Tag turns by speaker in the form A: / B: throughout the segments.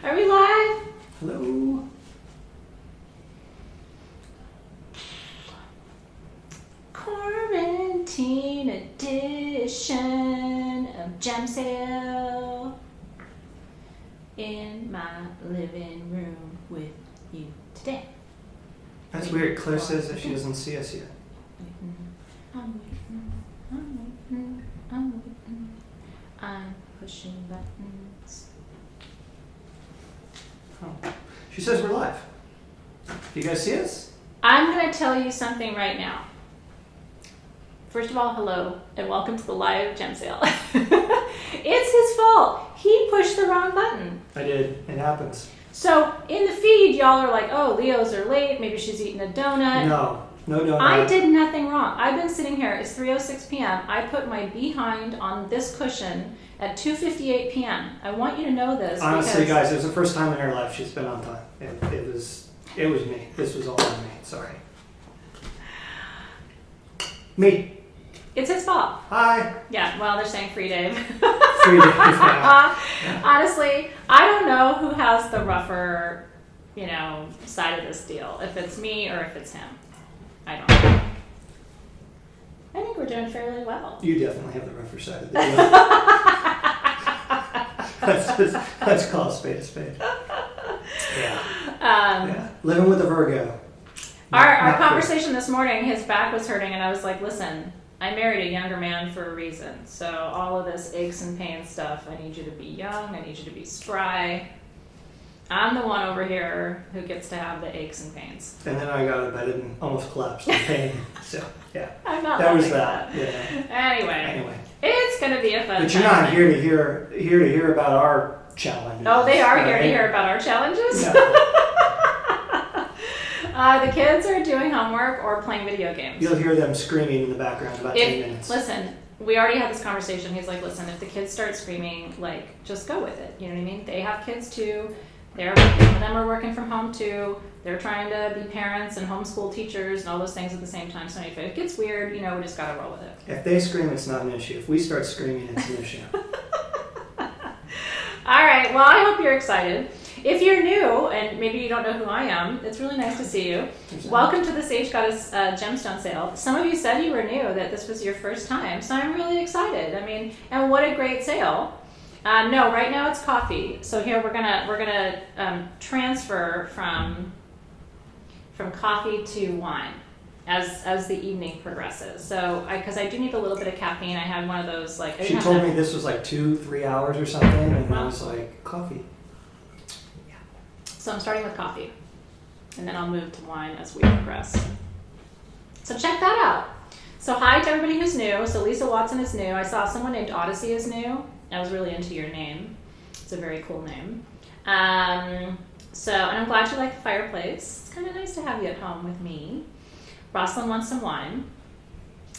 A: Are we live?
B: Hello.
A: Quarantine edition of Gem Sale in my living room with you today.
B: That's weird. Claire says that she doesn't see us yet.
A: I'm waiting. I'm pushing buttons.
B: Oh. She says we're live. Do you guys see us?
A: I'm going to tell you something right now. First of all, hello, and welcome to the live gem sale. It's his fault. He pushed the wrong button.
B: I did. It happens.
A: So in the feed, y'all are like, oh, Leo's are late. Maybe she's eating a donut.
B: No donut.
A: I did nothing wrong. I've been sitting here. It's 3:06 p.m. I put my behind on this cushion at 2:58 p.m. I want you to know this.
B: Honestly, guys, it was the first time in her life she's been on time. It was me. This was all on me. Sorry. Me.
A: It's his fault.
B: Hi.
A: Yeah, well, they're saying free Dave.
B: Free Dave. Yeah.
A: Honestly, I don't know who has the rougher, side of this deal. If it's me or if it's him. I don't know. I think we're doing fairly well.
B: You definitely have the rougher side of the deal. Let's call a spade a spade. Yeah. Living with a Virgo.
A: Our conversation this morning, his back was hurting, and I was like, listen, I married a younger man for a reason. So all of this aches and pains stuff, I need you to be young. I need you to be spry. I'm the one over here who gets to have the aches and pains.
B: And then I got out of bed and almost collapsed in pain. So, yeah.
A: I'm not
B: that was
A: like
B: that.
A: that.
B: Yeah.
A: Anyway. It's going to be a fun time.
B: But you're not here to hear about our challenges.
A: Oh, they are here to hear about our challenges?
B: No.
A: The kids are doing homework or playing video games.
B: You'll hear them screaming in the background about 10 minutes.
A: Listen, we already had this conversation. He's like, listen, if the kids start screaming, just go with it. You know what I mean? They have kids too. Some of them are working from home too. They're trying to be parents and homeschool teachers and all those things at the same time. So if it gets weird, we just got to roll with it.
B: If they scream, it's not an issue. If we start screaming, it's an issue.
A: All right. Well, I hope you're excited. If you're new, and maybe you don't know who I am, it's really nice to see you. Welcome to the Sage Goddess Gemstone Sale. Some of you said you were new, that this was your first time, so I'm really excited. And what a great sale. No, right now it's coffee. So here we're gonna transfer from coffee to wine as the evening progresses. So because I do need a little bit of caffeine, I had one of those
B: She told me this was 2-3 hours or something, and I was like, coffee.
A: So I'm starting with coffee, and then I'll move to wine as we progress. So check that out. So hi to everybody who's new. So Lisa Watson is new. I saw someone named Odyssey is new. I was really into your name. It's a very cool name. And I'm glad you like the fireplace. It's kind of nice to have you at home with me. Rosalind wants some wine.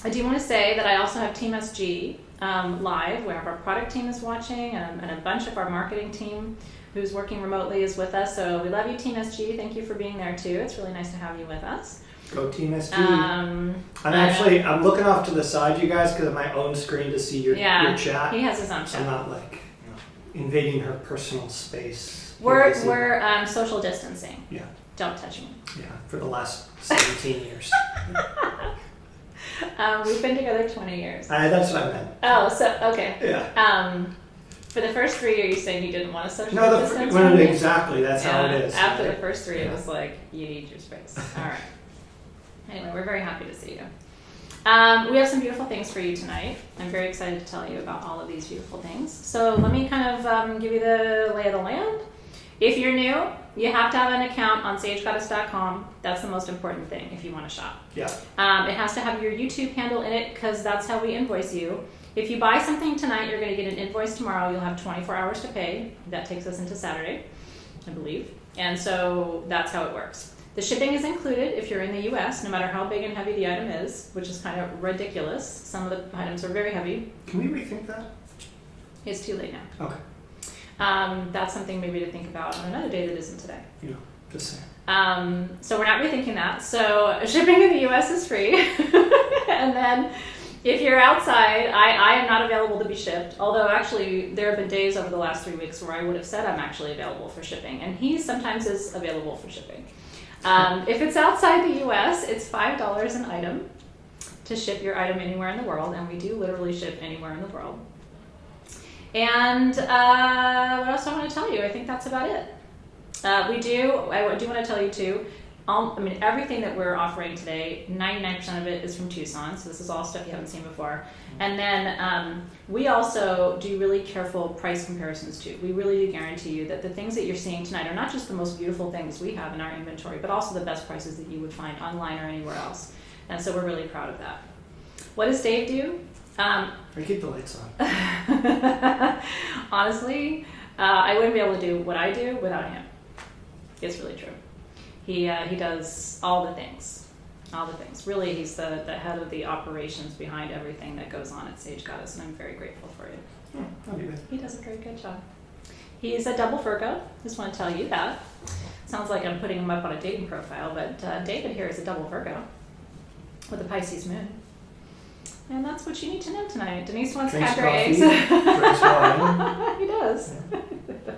A: I do want to say that I also have Team SG live, where our product team is watching, and a bunch of our marketing team who's working remotely is with us. So we love you, Team SG. Thank you for being there too. It's really nice to have you with us.
B: Go Team SG. I'm looking off to the side, you guys, because of my own screen to see your chat.
A: He has his own chat.
B: I'm not invading her personal space.
A: We're social distancing.
B: Yeah.
A: Don't touch me.
B: Yeah, for the last 17 years.
A: We've been together 20 years.
B: That's what I meant.
A: Oh, so okay.
B: Yeah.
A: For the first 3 years, you saying you didn't want to social distance?
B: No, exactly. That's how it is.
A: After the first 3, it was like, you need your space. All right. Anyway, we're very happy to see you. We have some beautiful things for you tonight. I'm very excited to tell you about all of these beautiful things. So let me kind of give you the lay of the land. If you're new, you have to have an account on sagegoddess.com. That's the most important thing if you want to shop.
B: Yeah.
A: It has to have your YouTube handle in it because that's how we invoice you. If you buy something tonight, you're going to get an invoice tomorrow. You'll have 24 hours to pay. That takes us into Saturday, I believe. And so that's how it works. The shipping is included if you're in the US, no matter how big and heavy the item is, which is kind of ridiculous. Some of the items are very heavy.
B: Can we rethink that?
A: It's too late now.
B: Okay.
A: That's something maybe to think about on another day that isn't today.
B: Just saying.
A: So we're not rethinking that. So shipping in the US is free. And then If you're outside, I am not available to be shipped. Although actually, there have been days over the last 3 weeks where I would have said I'm actually available for shipping, and he sometimes is available for shipping. If it's outside the U.S., it's $5 an item to ship your item anywhere in the world, and we do literally ship anywhere in the world. And what else do I want to tell you? I think that's about it. I do want to tell you too, everything that we're offering today, 99% of it is from Tucson, so this is all stuff you haven't seen before. And then we also do really careful price comparisons too. We really do guarantee you that the things that you're seeing tonight are not just the most beautiful things we have in our inventory, but also the best prices that you would find online or anywhere else. And so we're really proud of that. What does Dave do?
B: I keep the lights on.
A: Honestly, I wouldn't be able to do what I do without him. It's really true. He does all the things. Really, he's the head of the operations behind everything that goes on at Sage Goddess, and I'm very grateful for you. He does a very good job. He's a double Virgo. Just want to tell you that. Sounds like I'm putting him up on a dating profile, but David here is a double Virgo with a Pisces moon. And that's what you need to know tonight. Denise wants Cadbury eggs.
B: Drinks wine.
A: He does.
B: Yeah.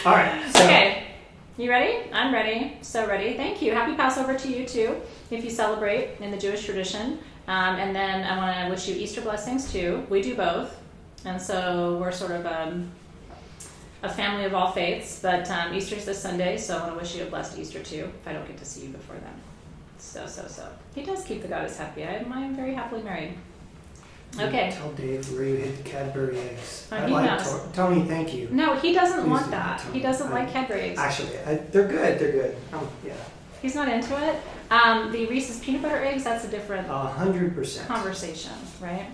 B: All right. So.
A: Okay. You ready? I'm ready. So ready. Thank you. Happy Passover to you too, if you celebrate in the Jewish tradition. And then I want to wish you Easter blessings too. We do both. And so we're sort of a family of all faiths. But Easter's this Sunday, so I want to wish you a blessed Easter too, if I don't get to see you before then. So. He does keep the goddess happy. I am very happily married. Okay.
B: Tell Dave where you hid the Cadbury eggs.
A: Oh, he knows.
B: Tony, thank you.
A: No, he doesn't
B: Please
A: want that. He doesn't like Cadbury eggs.
B: Actually, they're good. Yeah.
A: He's not into it. The Reese's peanut butter eggs, that's a different
B: 100%
A: conversation, right?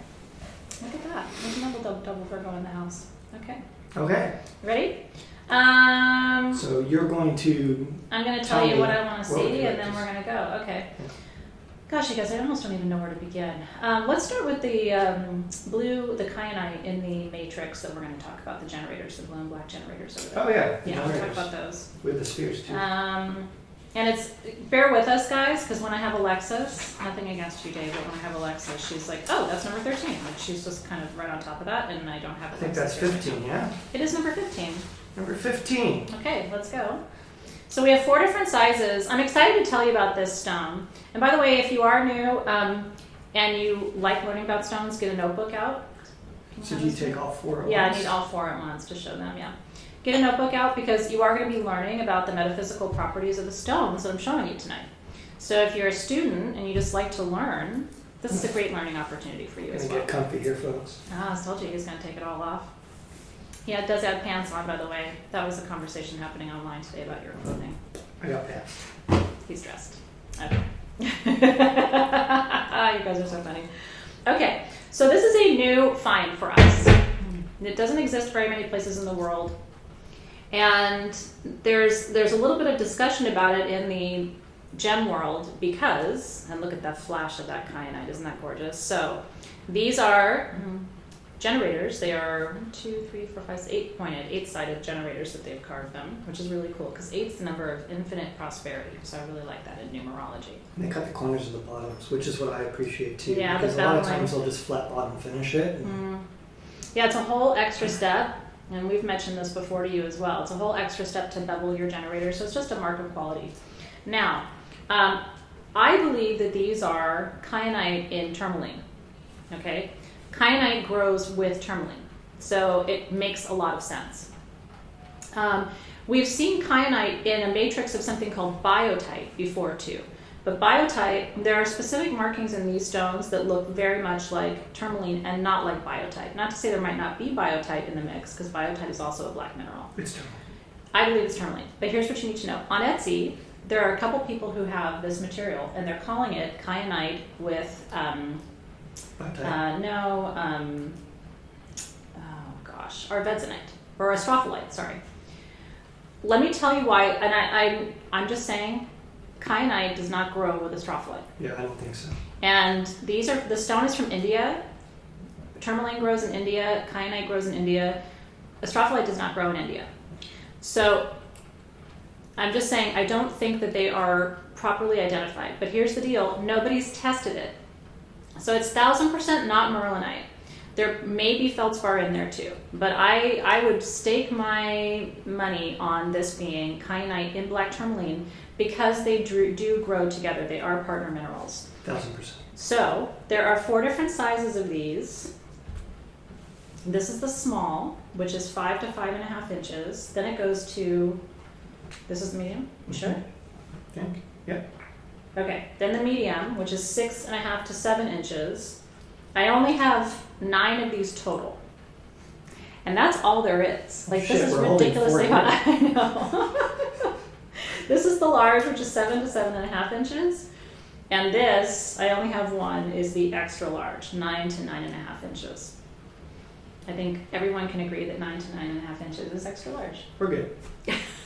A: Look at that. There's another double Virgo in the house. Okay. Ready?
B: So you're going to...
A: I'm going to tell you what I want to see, and then we're going to go. Okay. Gosh, you guys, I almost don't even know where to begin. Let's start with the blue, the kyanite in the matrix that we're going to talk about, the generators, the blue and black generators over there.
B: Oh, yeah.
A: Yeah, we'll talk about those.
B: With the spheres, too.
A: And bear with us, guys, because when I have Alexis, nothing against you, Dave, but when I have Alexis, she's like, oh, that's number 13. Like, she's just kind of right on top of that, and I don't have Alexis.
B: I think that's 15, yeah?
A: It is number 15.
B: Number 15.
A: Okay, let's go. So we have 4 different sizes. I'm excited to tell you about this stone. And by the way, if you are new and you like learning about stones, get a notebook out.
B: So do you take all 4 at once?
A: Yeah, I need all 4 at once to show them, yeah. Get a notebook out because you are going to be learning about the metaphysical properties of the stones that I'm showing you tonight. So if you're a student and you just like to learn, this is a great learning opportunity for you as well.
B: Get comfy here, folks.
A: I told you he's going to take it all off. He does have pants on, by the way. That was a conversation happening online today about your clothing.
B: I got pants.
A: He's dressed. Okay. You guys are so funny. Okay, so this is a new find for us. It doesn't exist very many places in the world. And there's a little bit of discussion about it in the gem world because, and look at that flash of that kyanite, isn't that gorgeous? So these are generators. They are 1, 2, 3, 4, 5, 8 pointed, 8-sided generators that they've carved them, which is really cool because 8's the number of infinite prosperity. So I really like that in numerology.
B: And they cut the corners of the bottoms, which is what I appreciate too.
A: Yeah,
B: because a lot of times they'll just flat bottom finish it.
A: Yeah, it's a whole extra step, and we've mentioned this before to you as well. It's a whole extra step to bevel your generator, so it's just a mark of quality. Now, I believe that these are kyanite in tourmaline. Okay. Kyanite grows with tourmaline, so it makes a lot of sense. We've seen kyanite in a matrix of something called biotite before too. But biotite, there are specific markings in these stones that look very much like tourmaline and not like biotite. Not to say there might not be biotite in the mix, because biotite is also a black mineral.
B: It's tourmaline.
A: I believe it's tourmaline. But here's what you need to know. On Etsy, there are a couple people who have this material, and they're calling it kyanite with... Arfvedsonite, or Scapolite, sorry. Let me tell you why, and I'm just saying, kyanite does not grow with a Scapolite.
B: Yeah, I don't think so.
A: And the stone is from India. Tourmaline grows in India, kyanite grows in India. A Scapolite does not grow in India. So I'm just saying, I don't think that they are properly identified. But here's the deal, nobody's tested it. So it's 1000% not merlinite. There may be feldspar in there too, but I would stake my money on this being kyanite in black tourmaline because they do grow together. They are partner minerals.
B: 1000%.
A: So there are 4 different sizes of these. This is the small, which is 5 to 5.5 inches. Then it goes to, this is the medium, you sure?
B: I think, yeah.
A: Okay, then the medium, which is 6.5 to 7 inches. I only have 9 of these total. And that's all there is. Like, this is ridiculously high. I know. This is the large, which is 7 to 7.5 inches. And this, I only have one, is the extra large, 9 to 9.5 inches. I think everyone can agree that 9 to 9.5 inches is extra large.
B: We're good.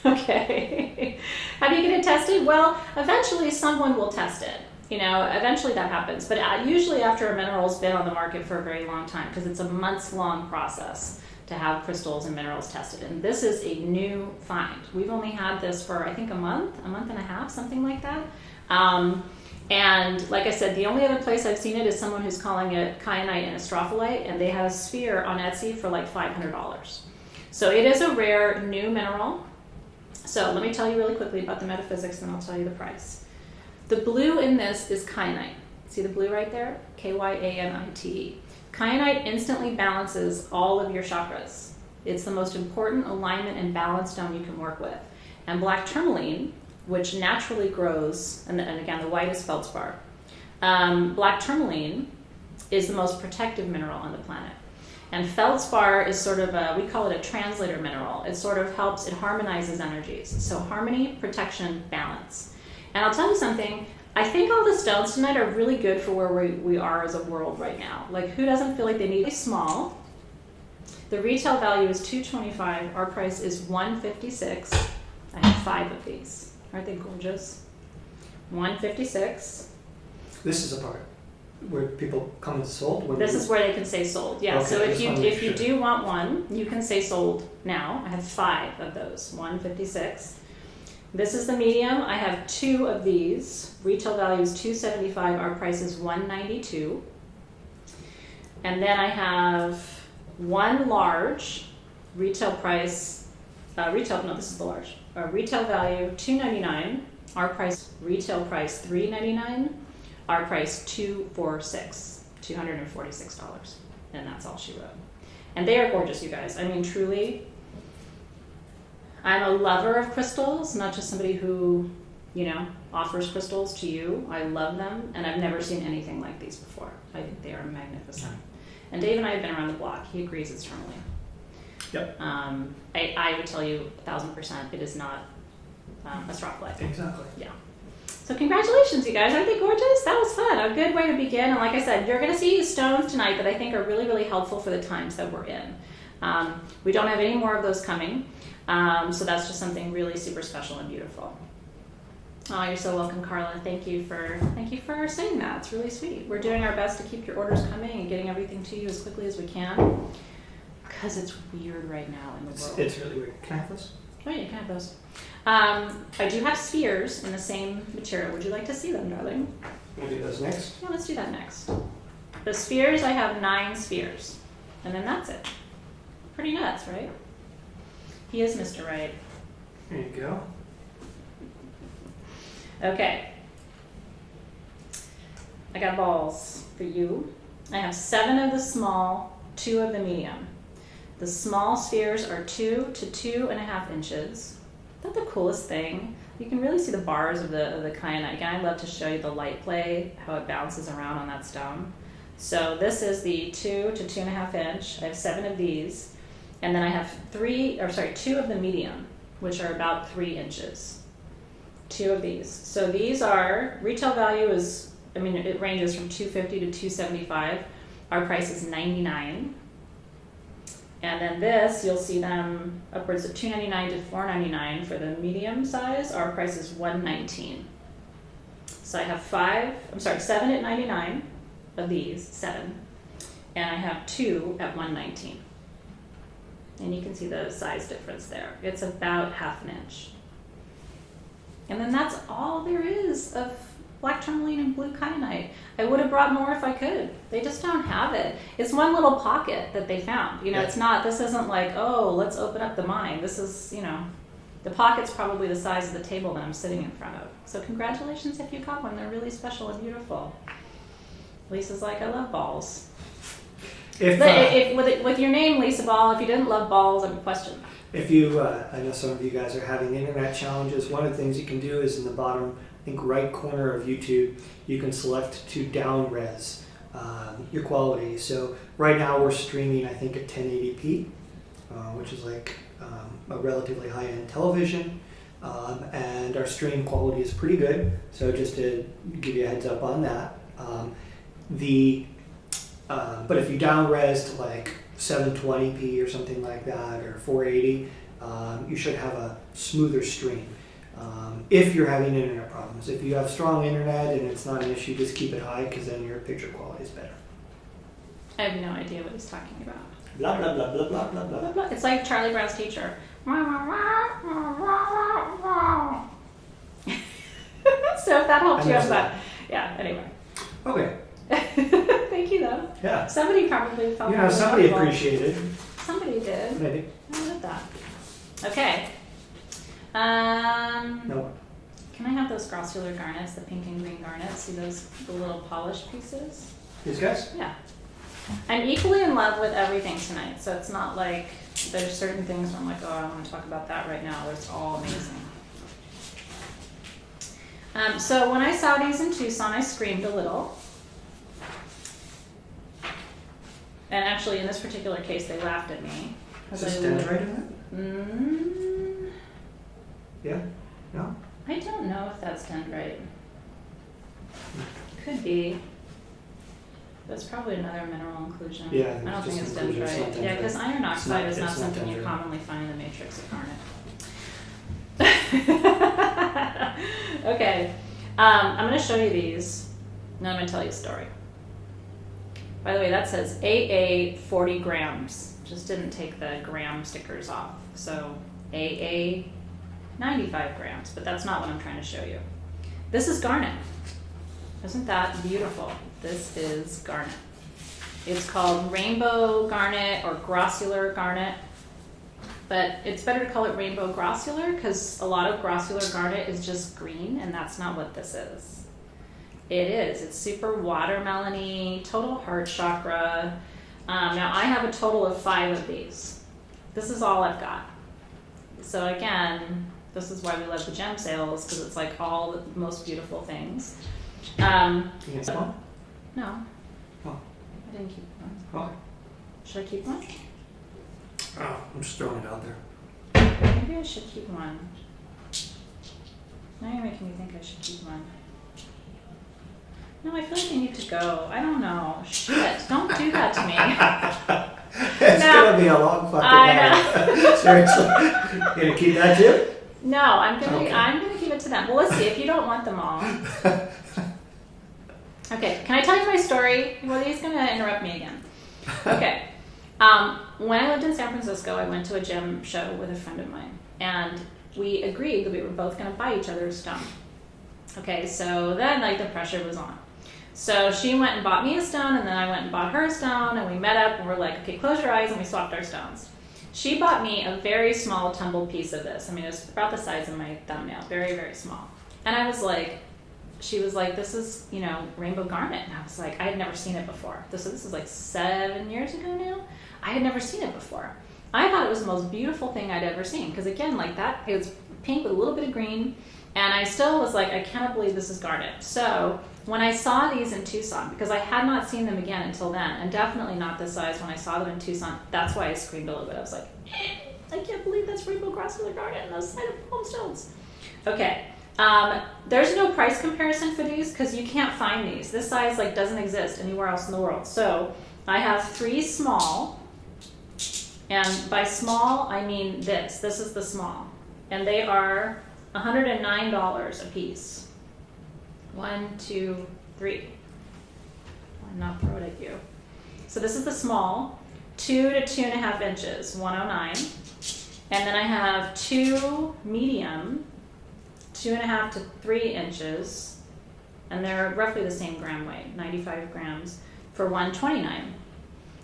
A: Okay. How do you get it tested? Well, eventually someone will test it. You know, eventually that happens. But usually after a mineral's been on the market for a very long time, because it's a months-long process to have crystals and minerals tested. And this is a new find. We've only had this for, I think, a month and a half, something like that. And like I said, the only other place I've seen it is someone who's calling it kyanite and astrophyllite, and they have a sphere on Etsy for like $500. So it is a rare new mineral. So let me tell you really quickly about the metaphysics, and I'll tell you the price. The blue in this is kyanite. See the blue right there? Kyanite. Kyanite instantly balances all of your chakras. It's the most important alignment and balance stone you can work with. And black tourmaline, which naturally grows, and again, the white is feldspar. Black tourmaline is the most protective mineral on the planet. And feldspar is sort of we call it a translator mineral. It sort of helps, it harmonizes energies. So harmony, protection, balance. And I'll tell you something, I think all the stones tonight are really good for where we are as a world right now. Like, who doesn't feel like they need to be small? The retail value is $225. Our price is $156. I have 5 of these. Aren't they gorgeous? $156.
B: This is a part where people come and sold?
A: This is where they can say sold. Yeah,
B: okay,
A: so if you do want one, you can say sold now. I have 5 of those, $156. This is the medium. I have 2 of these. Retail value is $275. Our price is $192. And then I have 1 large. Retail price, this is the large. Retail value $299. Our price, retail price $399. Our price $246. And that's all she wrote. And they are gorgeous, you guys. I mean, truly. I'm a lover of crystals, not just somebody who, you know, offers crystals to you. I love them, and I've never seen anything like these before. I think they are magnificent. And Dave and I have been around the block. He agrees it's tourmaline.
B: Yep.
A: I would tell you 1000% it is not astrophyllite.
B: Exactly.
A: Yeah. So congratulations, you guys. Aren't they gorgeous? That was fun. A good way to begin. And like I said, you're going to see stones tonight that I think are really, really helpful for the times that we're in. We don't have any more of those coming. So that's just something really super special and beautiful. Oh, you're so welcome, Carla. Thank you for saying that. It's really sweet. We're doing our best to keep your orders coming and getting everything to you as quickly as we can. Because it's weird right now in the world.
B: It's really weird. Can I have those?
A: Oh, yeah, you can have those. I do have spheres in the same material. Would you like to see them, darling?
B: We'll do those next.
A: Yeah, let's do that next. The spheres, I have 9 spheres. And then that's it. Pretty nuts, right? He is Mr. Right.
B: There you go.
A: Okay. I got balls for you. I have 7 of the small, 2 of the medium. The small spheres are 2 to 2.5 inches. Isn't that the coolest thing? You can really see the bars of the kyanite. Again, I love to show you the light play, how it bounces around on that stone. So this is the 2 to 2.5 inch. I have 7 of these. And then I have 2 of the medium, which are about 3 inches. 2 of these. So these are, retail value is, I mean, it ranges from $250 to $275. Our price is $99. And then this, you'll see them upwards of $299 to $499 for the medium size. Our price is $119. So I have 7 at $99 of these, 7. And I have 2 at $119. And you can see the size difference there. It's about 1/2 inch. And then that's all there is of black tourmaline and blue kyanite. I would have brought more if I could. They just don't have it. It's one little pocket that they found. You know, it's not, this isn't like, oh, let's open up the mine. This is, you know, the pocket's probably the size of the table that I'm sitting in front of. So congratulations if you caught one. They're really special and beautiful. Lisa's like, I love balls. With your name, Lisa Ball, if you didn't love balls, I would question that.
B: If you, I know some of you guys are having internet challenges. One of the things you can do is in the bottom, I think right corner of YouTube, you can select to down res your quality. So right now we're streaming, I think, at 1080p, which is like a relatively high-end television, and our stream quality is pretty good. So just to give you a heads up on that, but if you down res to like 720p or something like that, or 480, you should have a smoother stream. If you're having internet problems. If you have strong internet and it's not an issue, just keep it high, because then your picture quality is better.
A: I have no idea what he's talking about.
B: Blah, blah, blah, blah, blah, blah, blah.
A: Blah. It's like Charlie Brown's teacher. So if that helps you out, that. Yeah, anyway.
B: Okay.
A: Thank you, though.
B: Yeah.
A: Somebody probably felt
B: that. Somebody appreciated.
A: Somebody did.
B: Maybe.
A: I love that. Okay.
B: Nope.
A: Can I have those grossular garnets, the pink and green garnets? See those, the little polished pieces?
B: These guys?
A: Yeah. I'm equally in love with everything tonight, so it's not like there's certain things where I'm like, oh, I want to talk about that right now. It's all amazing. So when I saw these in Tucson, I screamed a little. And actually, in this particular case, they laughed at me.
B: Is this dendrite in it? Yeah? No?
A: I don't know if that's dendrite. Could be. That's probably another mineral inclusion.
B: Yeah,
A: I don't think it's dendrite. Yeah, because iron oxide is not something you commonly find in the matrix of garnet. Okay. I'm going to show you these. Now I'm going to tell you a story. By the way, that says AA 40 grams. Just didn't take the gram stickers off. So AA 95 grams, but that's not what I'm trying to show you. This is garnet. Isn't that beautiful? This is garnet. It's called rainbow garnet or grossular garnet, but it's better to call it rainbow grossular because a lot of grossular garnet is just green, and that's not what this is. It is. It's super watermelony, total heart chakra. Now I have a total of 5 of these. This is all I've got. So again, this is why we love the gem sales, because it's like all the most beautiful things.
B: You get one?
A: No.
B: Oh.
A: I didn't keep one.
B: Okay.
A: Should I keep one?
B: Oh, I'm just throwing it out there.
A: Maybe I should keep one. Now you're making me think I should keep one. No, I feel like I need to go. I don't know. Shit, don't do that to me.
B: It's gonna be a long fucking night. Seriously. You gonna keep that too?
A: No, I'm gonna give it to them. Well, let's see if you don't want them all. Okay, can I tell you my story? Well, he's gonna interrupt me again. Okay. When I lived in San Francisco, I went to a gem show with a friend of mine, and we agreed that we were both gonna buy each other a stone. Okay, so then like the pressure was on. So she went and bought me a stone, and then I went and bought her a stone, and we met up and we're like, okay, close your eyes, and we swapped our stones. She bought me a very small tumbled piece of this. I mean, it was about the size of my thumbnail, very, very small. And I was like, she was like, this is, you know, rainbow garnet. And I was like, I had never seen it before. This is like 7 years ago now. I had never seen it before. I thought it was the most beautiful thing I'd ever seen. Because again, like that, it was pink with a little bit of green. And I still was like, I cannot believe this is garnet. So when I saw these in Tucson, because I had not seen them again until then, and definitely not this size when I saw them in Tucson, that's why I screamed a little bit. I was like, I can't believe that's rainbow grossular garnet and those side of palm stones. Okay, there's no price comparison for these because you can't find these. This size like doesn't exist anywhere else in the world. So I have 3 small, and by small I mean this. This is the small, and they are $109 a piece. 1, 2, 3. Why not throw it at you? So this is the small, 2 to 2.5 inches, 109. And then I have 2 medium, 2.5 to 3 inches, and they're roughly the same gram weight, 95 grams for $129.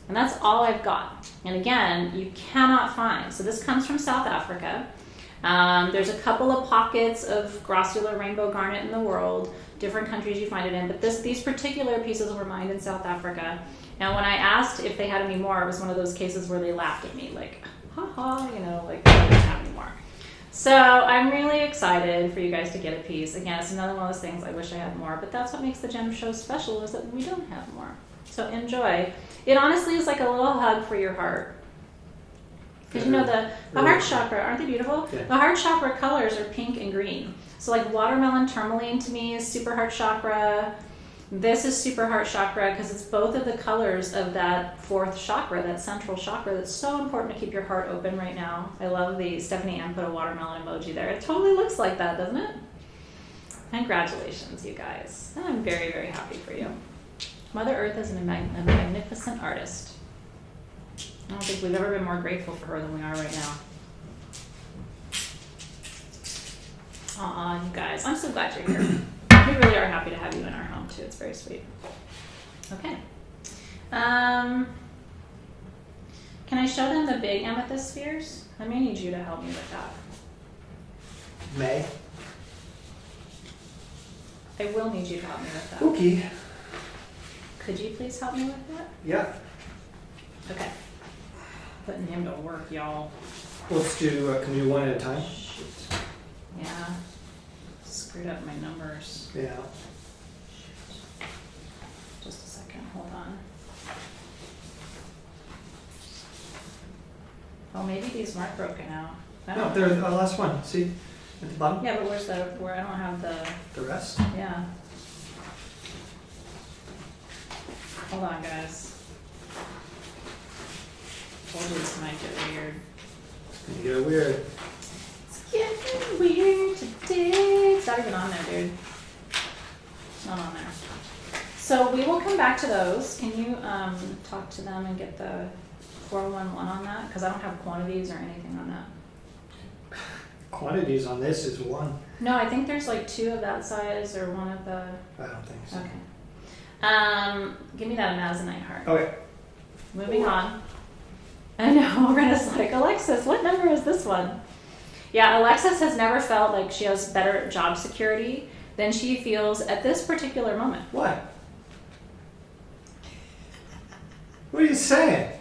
A: And that's all I've got. And again, you cannot find. So this comes from South Africa. There's a couple of pockets of grossular rainbow garnet in the world, different countries you find it in, but these particular pieces were mined in South Africa. And when I asked if they had any more, it was one of those cases where they laughed at me, like, haha, you know, like, they don't have any more. So I'm really excited for you guys to get a piece. Again, it's another one of those things I wish I had more, but that's what makes the gem show special, is that we don't have more. So enjoy. It honestly is like a little hug for your heart. Because you know the heart chakra, aren't they beautiful? Yeah. The heart chakra colors are pink and green. So like watermelon tourmaline to me is super heart chakra. This is super heart chakra because it's both of the colors of that fourth chakra, that central chakra that's so important to keep your heart open right now. I love the Stephanie Ann put a watermelon emoji there. It totally looks like that, doesn't it? Congratulations, you guys. I'm very, very happy for you. Mother Earth is a magnificent artist. I don't think we've ever been more grateful for her than we are right now. Aw, you guys. I'm so glad you're here. We really are happy to have you in our home, too. It's very sweet. Okay. Can I show them the big amethyst spheres? I may need you to help me with that.
B: May?
A: I will need you to help me with that.
B: Okay.
A: Could you please help me with that?
B: Yeah.
A: Okay. Putting him to work, y'all.
B: Let's do, can we do one at a time?
A: Shoot. Yeah. Screwed up my numbers.
B: Yeah.
A: Just a second, hold on. Oh, maybe these weren't broken out.
B: No, they're the last one. See? At the bottom?
A: Yeah, but where I don't have
B: the rest?
A: Yeah. Hold on, guys. Told you this might get weird.
B: It's gonna get weird.
A: It's getting weird today. It's not even on there, dude. It's not on there. So we will come back to those. Can you talk to them and get the 411 on that? Because I don't have quantities or anything on that.
B: Quantities on this is 1.
A: No, I think there's like 2 of that size or 1 of the...
B: I don't think so.
A: Okay. Give me that Amazonite heart.
B: Okay.
A: Moving on. I know, Rena's like, Alexis, what number is this one? Yeah, Alexis has never felt like she has better job security than she feels at this particular moment.
B: What? What are you saying?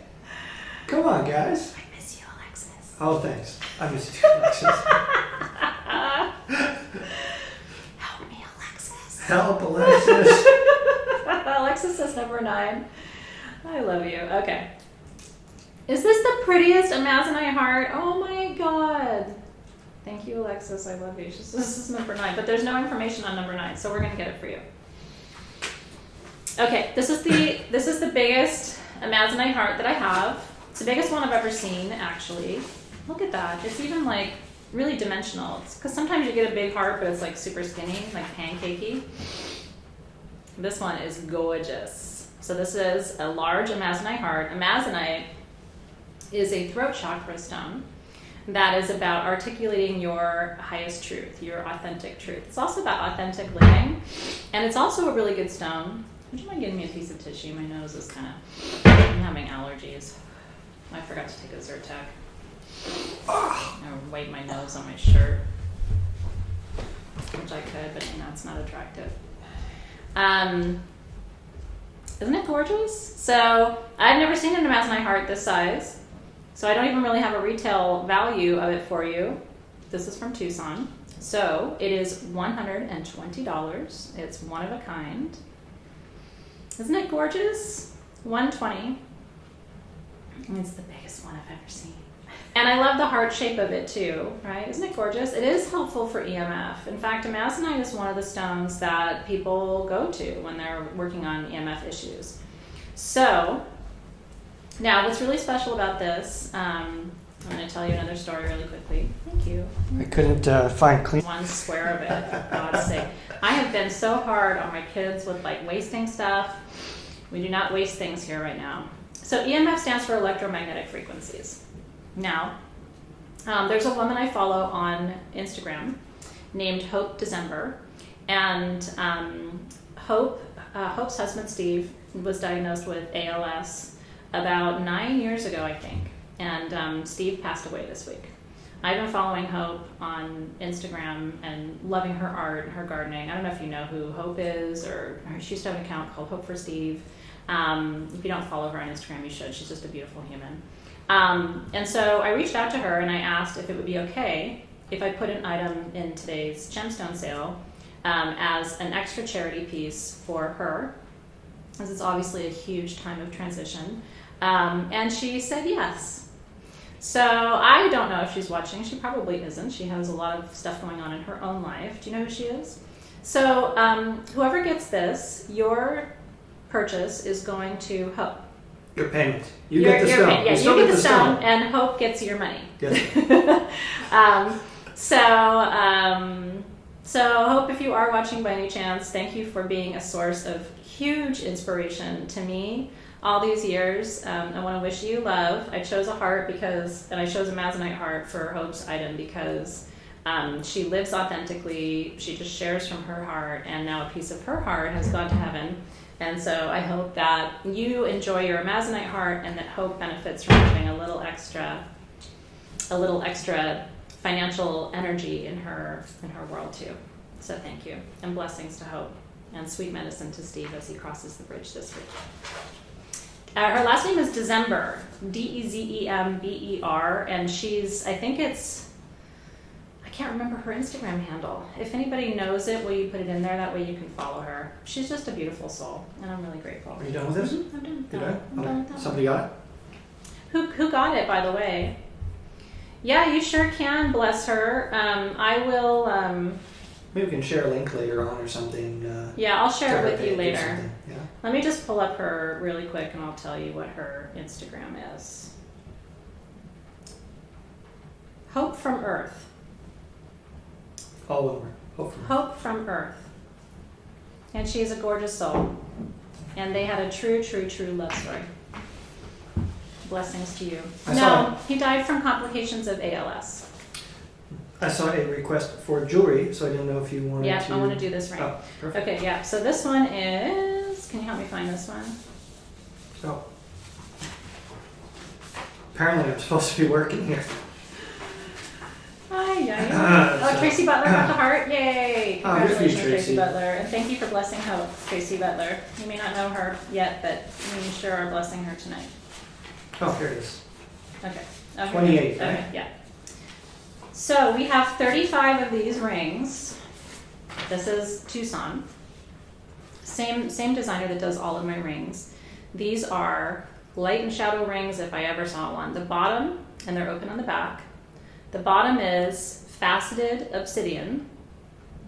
B: Come on, guys.
A: I miss you, Alexis.
B: Oh, thanks. I miss you, Alexis.
A: Help me, Alexis.
B: Help, Alexis.
A: Alexis says number 9. I love you. Okay. Is this the prettiest Amazonite heart? Oh my god. Thank you, Alexis. I love you. This is number 9, but there's no information on number 9, so we're gonna get it for you. Okay, this is the biggest Amazonite heart that I have. It's the biggest one I've ever seen, actually. Look at that. It's even like really dimensional. Because sometimes you get a big heart, but it's like super skinny, like pancakey. This one is gorgeous. So this is a large Amazonite heart. Amazonite is a throat chakra stone that is about articulating your highest truth, your authentic truth. It's also about authentic living, and it's also a really good stone. Would you mind getting me a piece of tissue? My nose is I'm having allergies. I forgot to take a Zyrtec. I wipe my nose on my shirt, which I could, but it's not attractive. Isn't it gorgeous? So I've never seen an Amazonite heart this size, so I don't even really have a retail value of it for you. This is from Tucson. So it is $120. It's one of a kind. Isn't it gorgeous? $120. And it's the biggest one I've ever seen. And I love the heart shape of it too, right? Isn't it gorgeous? It is helpful for EMF. In fact, Amazonite is one of the stones that people go to when they're working on EMF issues. So, now what's really special about this, I'm going to tell you another story really quickly. Thank you.
B: I couldn't find clean.
A: One square of it, for God's sake. I have been so hard on my kids with like wasting stuff. We do not waste things here right now. So EMF stands for electromagnetic frequencies. Now, there's a woman I follow on Instagram named Hope December, And Hope's husband, Steve, was diagnosed with ALS about 9 years ago, I think. And Steve passed away this week. I've been following Hope on Instagram and loving her art and her gardening. I don't know if you know who Hope is, or she used to have an account called Hope for Steve. If you don't follow her on Instagram, you should. She's just a beautiful human. And so I reached out to her and I asked if it would be okay if I put an item in today's gemstone sale as an extra charity piece for her, as it's obviously a huge time of transition. And she said yes. So I don't know if she's watching. She probably isn't. She has a lot of stuff going on in her own life. Do you know who she is? So whoever gets this, your purchase is going to Hope.
B: Your payment. You get the stone.
A: Yeah, you get the stone, and Hope gets your money.
B: Yes.
A: So Hope, if you are watching by any chance, thank you for being a source of huge inspiration to me all these years. I want to wish you love. I chose a heart and I chose a Amazonite heart for Hope's item because she lives authentically. She just shares from her heart, and now a piece of her heart has gone to heaven. And so I hope that you enjoy your Amazonite heart, and that Hope benefits from having a little extra financial energy in her world too. So thank you, and blessings to Hope, and sweet medicine to Steve as he crosses the bridge this week. Her last name is December, Dezember, and I can't remember her Instagram handle. If anybody knows it, will you put it in there? That way you can follow her. She's just a beautiful soul, and I'm really grateful.
B: Are you done with this?
A: I'm done with that. I'm done with that.
B: Somebody got it?
A: Who got it, by the way? Yeah, you sure can, bless her. I will...
B: Maybe we can share a link later on or something.
A: Yeah, I'll share it with you later.
B: Yeah.
A: Let me just pull up her really quick, and I'll tell you what her Instagram is. Hope from Earth.
B: All over. Hopefully.
A: Hope from Earth. And she is a gorgeous soul. And they had a true, true, true love story. Blessings to you. He died from complications of ALS.
B: I saw a request for jewelry, so I didn't know if you wanted to...
A: Yeah, I want to do this right.
B: Oh, perfect.
A: Okay, yeah. So this one is... Can you help me find this one?
B: Oh. Apparently I'm supposed to be working here.
A: Oh, Tracy Butler got the heart. Yay! Congratulations,
B: Tracy.
A: Tracy Butler. And thank you for blessing Hope, Tracy Butler. You may not know her yet, but you sure are blessing her tonight.
B: Oh, here it is.
A: Okay.
B: 28, right?
A: Okay, yeah. So we have 35 of these rings. This is Tucson. Same designer that does all of my rings. These are light and shadow rings if I ever saw one. The bottom, and they're open on the back. The bottom is faceted obsidian,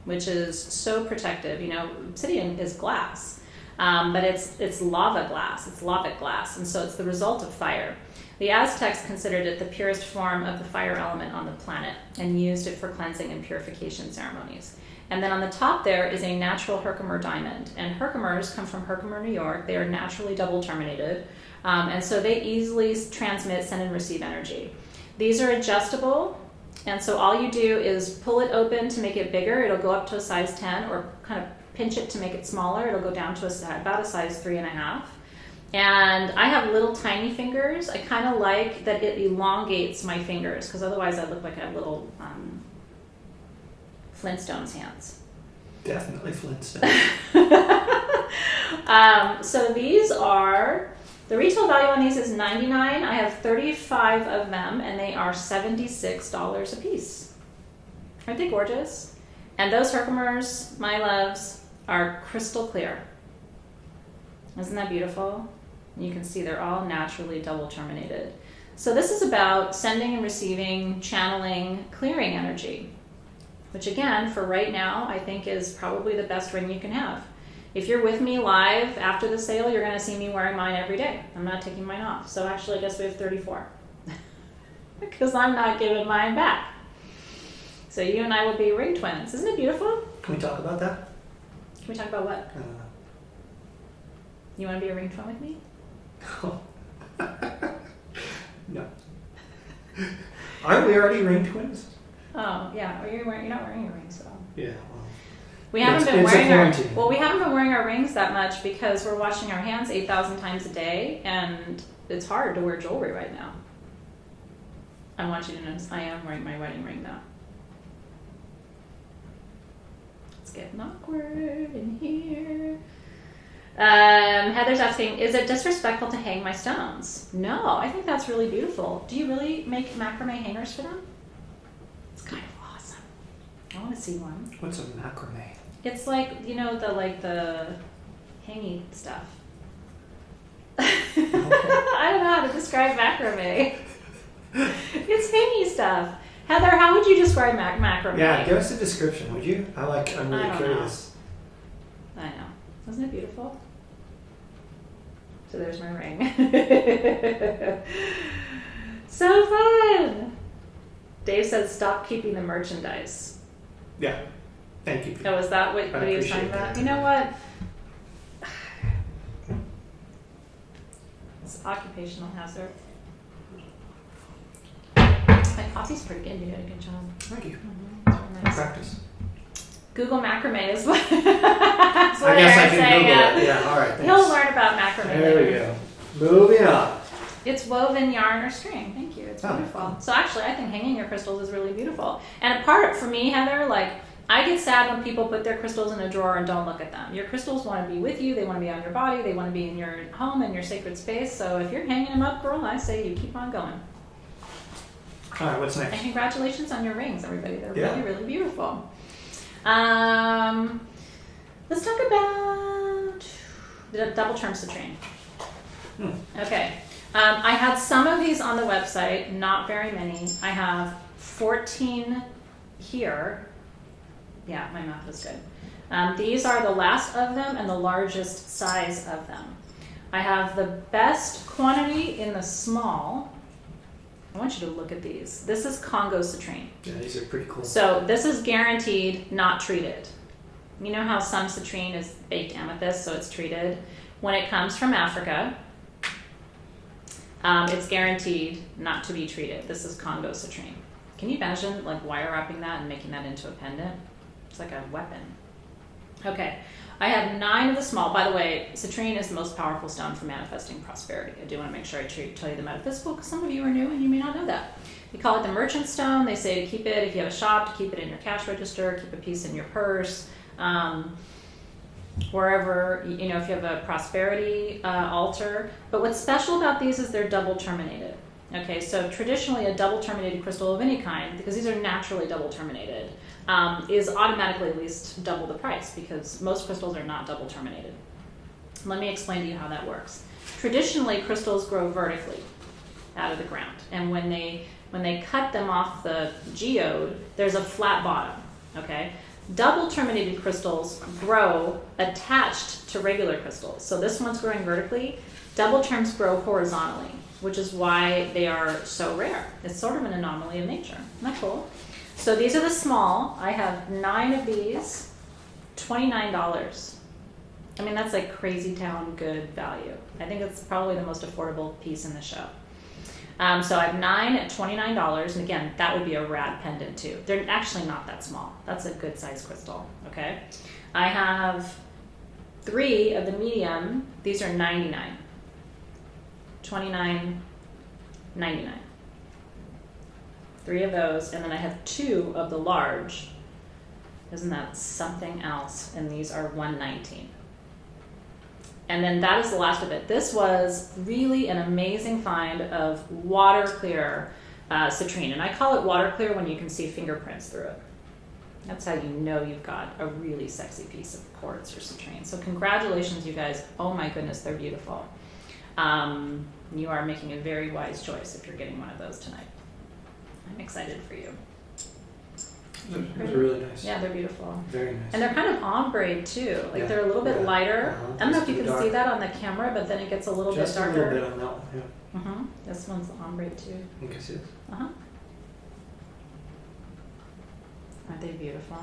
A: which is so protective. You know, obsidian is glass, but it's lava glass. It's lavic glass, and so it's the result of fire. The Aztecs considered it the purest form of the fire element on the planet and used it for cleansing and purification ceremonies. And then on the top there is a natural herkimer diamond. And herkimers come from Herkimer, New York. They are naturally double terminated. And so they easily transmit, send, and receive energy. These are adjustable. And so all you do is pull it open to make it bigger. It'll go up to a size 10, or kind of pinch it to make it smaller. It'll go down to about a size 3.5. And I have little tiny fingers. I kind of like that it elongates my fingers, because otherwise I look like I have little Flintstones hands.
B: Definitely Flintstones.
A: So these are, the retail value on these is $99. I have 35 of them, and they are $76 a piece. Aren't they gorgeous? And those herkimers, my loves, are crystal clear. Isn't that beautiful? You can see they're all naturally double terminated. So this is about sending and receiving, channeling, clearing energy, which again, for right now, I think is probably the best ring you can have. If you're with me live after the sale, you're going to see me wearing mine every day. I'm not taking mine off. So actually, I guess we have 34 because I'm not giving mine back. So you and I will be ring twins. Isn't it beautiful?
B: Can we talk about that?
A: Can we talk about what? You want to be a ring twin with me?
B: No. Aren't we already ring twins?
A: Oh, yeah. You're not wearing your ring, so.
B: Yeah,
A: We haven't
B: It's-
A: been
B: it's a
A: wearing our
B: quarantine.
A: well. We haven't been wearing our rings that much because we're washing our hands 8,000 times a day, and it's hard to wear jewelry right now. I want you to notice I am wearing my wedding ring now. It's getting awkward in here. Heather's asking, is it disrespectful to hang my stones? No, I think that's really beautiful. Do you really make macrame hangers for them? It's kind of awesome. I want to see one.
B: What's a macrame?
A: It's like, the hangy stuff. I don't know how to describe macrame. It's hangy stuff. Heather, how would you describe macrame?
B: Yeah, give us a description, would you? I'm
A: I
B: really
A: don't
B: curious.
A: I know. Isn't it beautiful? So there's my ring. So fun! Dave says stop keeping the merchandise.
B: Yeah. Thank you.
A: Oh, is that what he was
B: appreciate
A: talking about?
B: that.
A: You know what? It's occupational hazard. My coffee's pretty good. You did a good job.
B: Thank you.
A: Mm-hmm. It's really nice.
B: Practice.
A: Google macrame is what, that's what
B: I guess I
A: Eric's
B: can
A: saying.
B: Google it. Yeah, all right. Thanks.
A: He'll learn about macrame
B: There we
A: later.
B: go. Moving on.
A: It's woven yarn or string. Thank you. It's
B: Oh.
A: beautiful. So actually, I think hanging your crystals is really beautiful. And a part for me, Heather, like I get sad when people put their crystals in a drawer and don't look at them. Your crystals want to be with you. They want to be on your body. They want to be in your home and your sacred space. So if you're hanging them up, girl, I say you keep on going.
B: All right, what's
A: And
B: next?
A: congratulations on your rings, everybody. They're
B: Yeah.
A: really, really beautiful. Let's talk about the double term citrine. Okay. I had some of these on the website, not very many. I have 14 here. Yeah, my math was good. These are the last of them and the largest size of them. I have the best quantity in the small. I want you to look at these. This is Congo citrine.
B: Yeah, these are pretty cool.
A: So this is guaranteed not treated. You know how some citrine is baked amethyst, so it's treated? When it comes from Africa, it's guaranteed not to be treated. This is Congo citrine. Can you imagine like wire wrapping that and making that into a pendant? It's like a weapon. Okay, I have 9 of the small. By the way, citrine is the most powerful stone for manifesting prosperity. I do want to make sure I tell you the metaphysical because some of you are new and you may not know that. We call it the merchant stone. They say to keep it, if you have a shop, to keep it in your cash register, keep a piece in your purse. Wherever, if you have a prosperity altar. But what's special about these is they're double terminated. Okay, so traditionally a double terminated crystal of any kind, because these are naturally double terminated, is automatically at least double the price because most crystals are not double terminated. Let me explain to you how that works. Traditionally, crystals grow vertically out of the ground, and when they cut them off the geode, there's a flat bottom. Okay. Double terminated crystals grow attached to regular crystals. So this one's growing vertically. Double terms grow horizontally, which is why they are so rare. It's sort of an anomaly of nature. Isn't that cool? So these are the small. I have 9 of these, $29. I mean, that's like crazy town good value. I think it's probably the most affordable piece in the show. So I have 9 at $29, and again, that would be a rad pendant too. They're actually not that small. That's a good size crystal, okay? I have 3 of the medium. These are $99. $29.99. 3 of those, and then I have 2 of the large. Isn't that something else? And these are $119. And then that is the last of it. This was really an amazing find of water clear citrine. And I call it water clear when you can see fingerprints through it. That's how you know you've got a really sexy piece of quartz or citrine. So congratulations, you guys. Oh my goodness, they're beautiful. You are making a very wise choice if you're getting one of those tonight. I'm excited for you.
B: Those are really nice.
A: Yeah, they're beautiful.
B: Very nice.
A: And they're kind of ombre too. Like
B: Yeah.
A: they're a little bit
B: Yeah.
A: lighter.
B: Uh-huh.
A: I don't know if
B: Just
A: you can
B: dark.
A: see that on the camera, but then it gets a little
B: Just
A: bit
B: a
A: darker.
B: little bit on that one, yeah.
A: This one's ombre too.
B: You can see this.
A: Aren't they beautiful?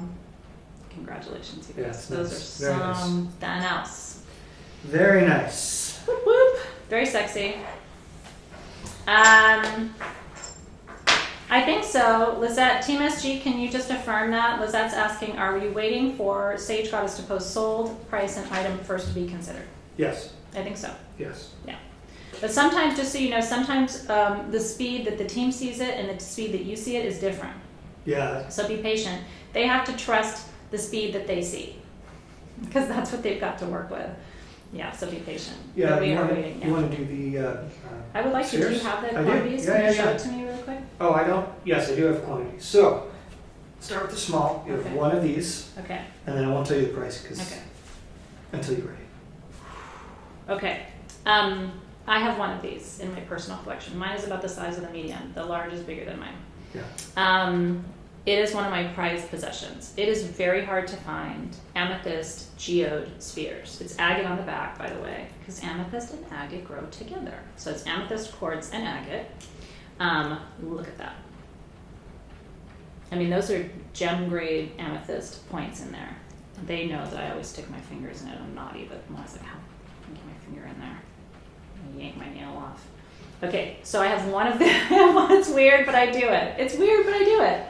A: Congratulations, you
B: Yeah,
A: guys.
B: it's
A: Those
B: nice.
A: are
B: Very nice.
A: something else.
B: Very nice.
A: Whoop whoop. Very sexy. I think so. Lizette, Team SG, can you just affirm that? Lizette's asking, are you waiting for Sage Goddess to post sold, price, and item first to be considered?
B: Yes.
A: I think so.
B: Yes.
A: Yeah. But sometimes, just so you know, sometimes the speed that the team sees it and the speed that you see it is different.
B: Yeah.
A: So be patient. They have to trust the speed that they see because that's what they've got to work with. Yeah, so be patient.
B: Yeah,
A: But we
B: you
A: are
B: want
A: waiting.
B: to, you want to do the
A: I would like to. Do you
B: spheres?
A: have the
B: I do.
A: quantities?
B: Yeah,
A: Can you
B: yeah,
A: show
B: yeah.
A: it to me really quick?
B: Oh, I don't? Yes, I do have quantities. So, start with the small. You have
A: Okay.
B: one of these,
A: Okay.
B: and then I won't tell you the price
A: Okay.
B: until you're ready.
A: Okay. I have one of these in my personal collection. Mine is about the size of the medium. The large is bigger than mine.
B: Yeah.
A: It is one of my prized possessions. It is very hard to find amethyst geode spheres. It's agate on the back, by the way, because amethyst and agate grow together. So it's amethyst, quartz, and agate. Look at that. I mean, those are gem grade amethyst points in there. They know that I always stick my fingers in it. I'm naughty, but I'm always like, how? Get my finger in there. And yank my nail off. Okay, so I have one of them. It's weird, but I do it. It's weird, but I do it.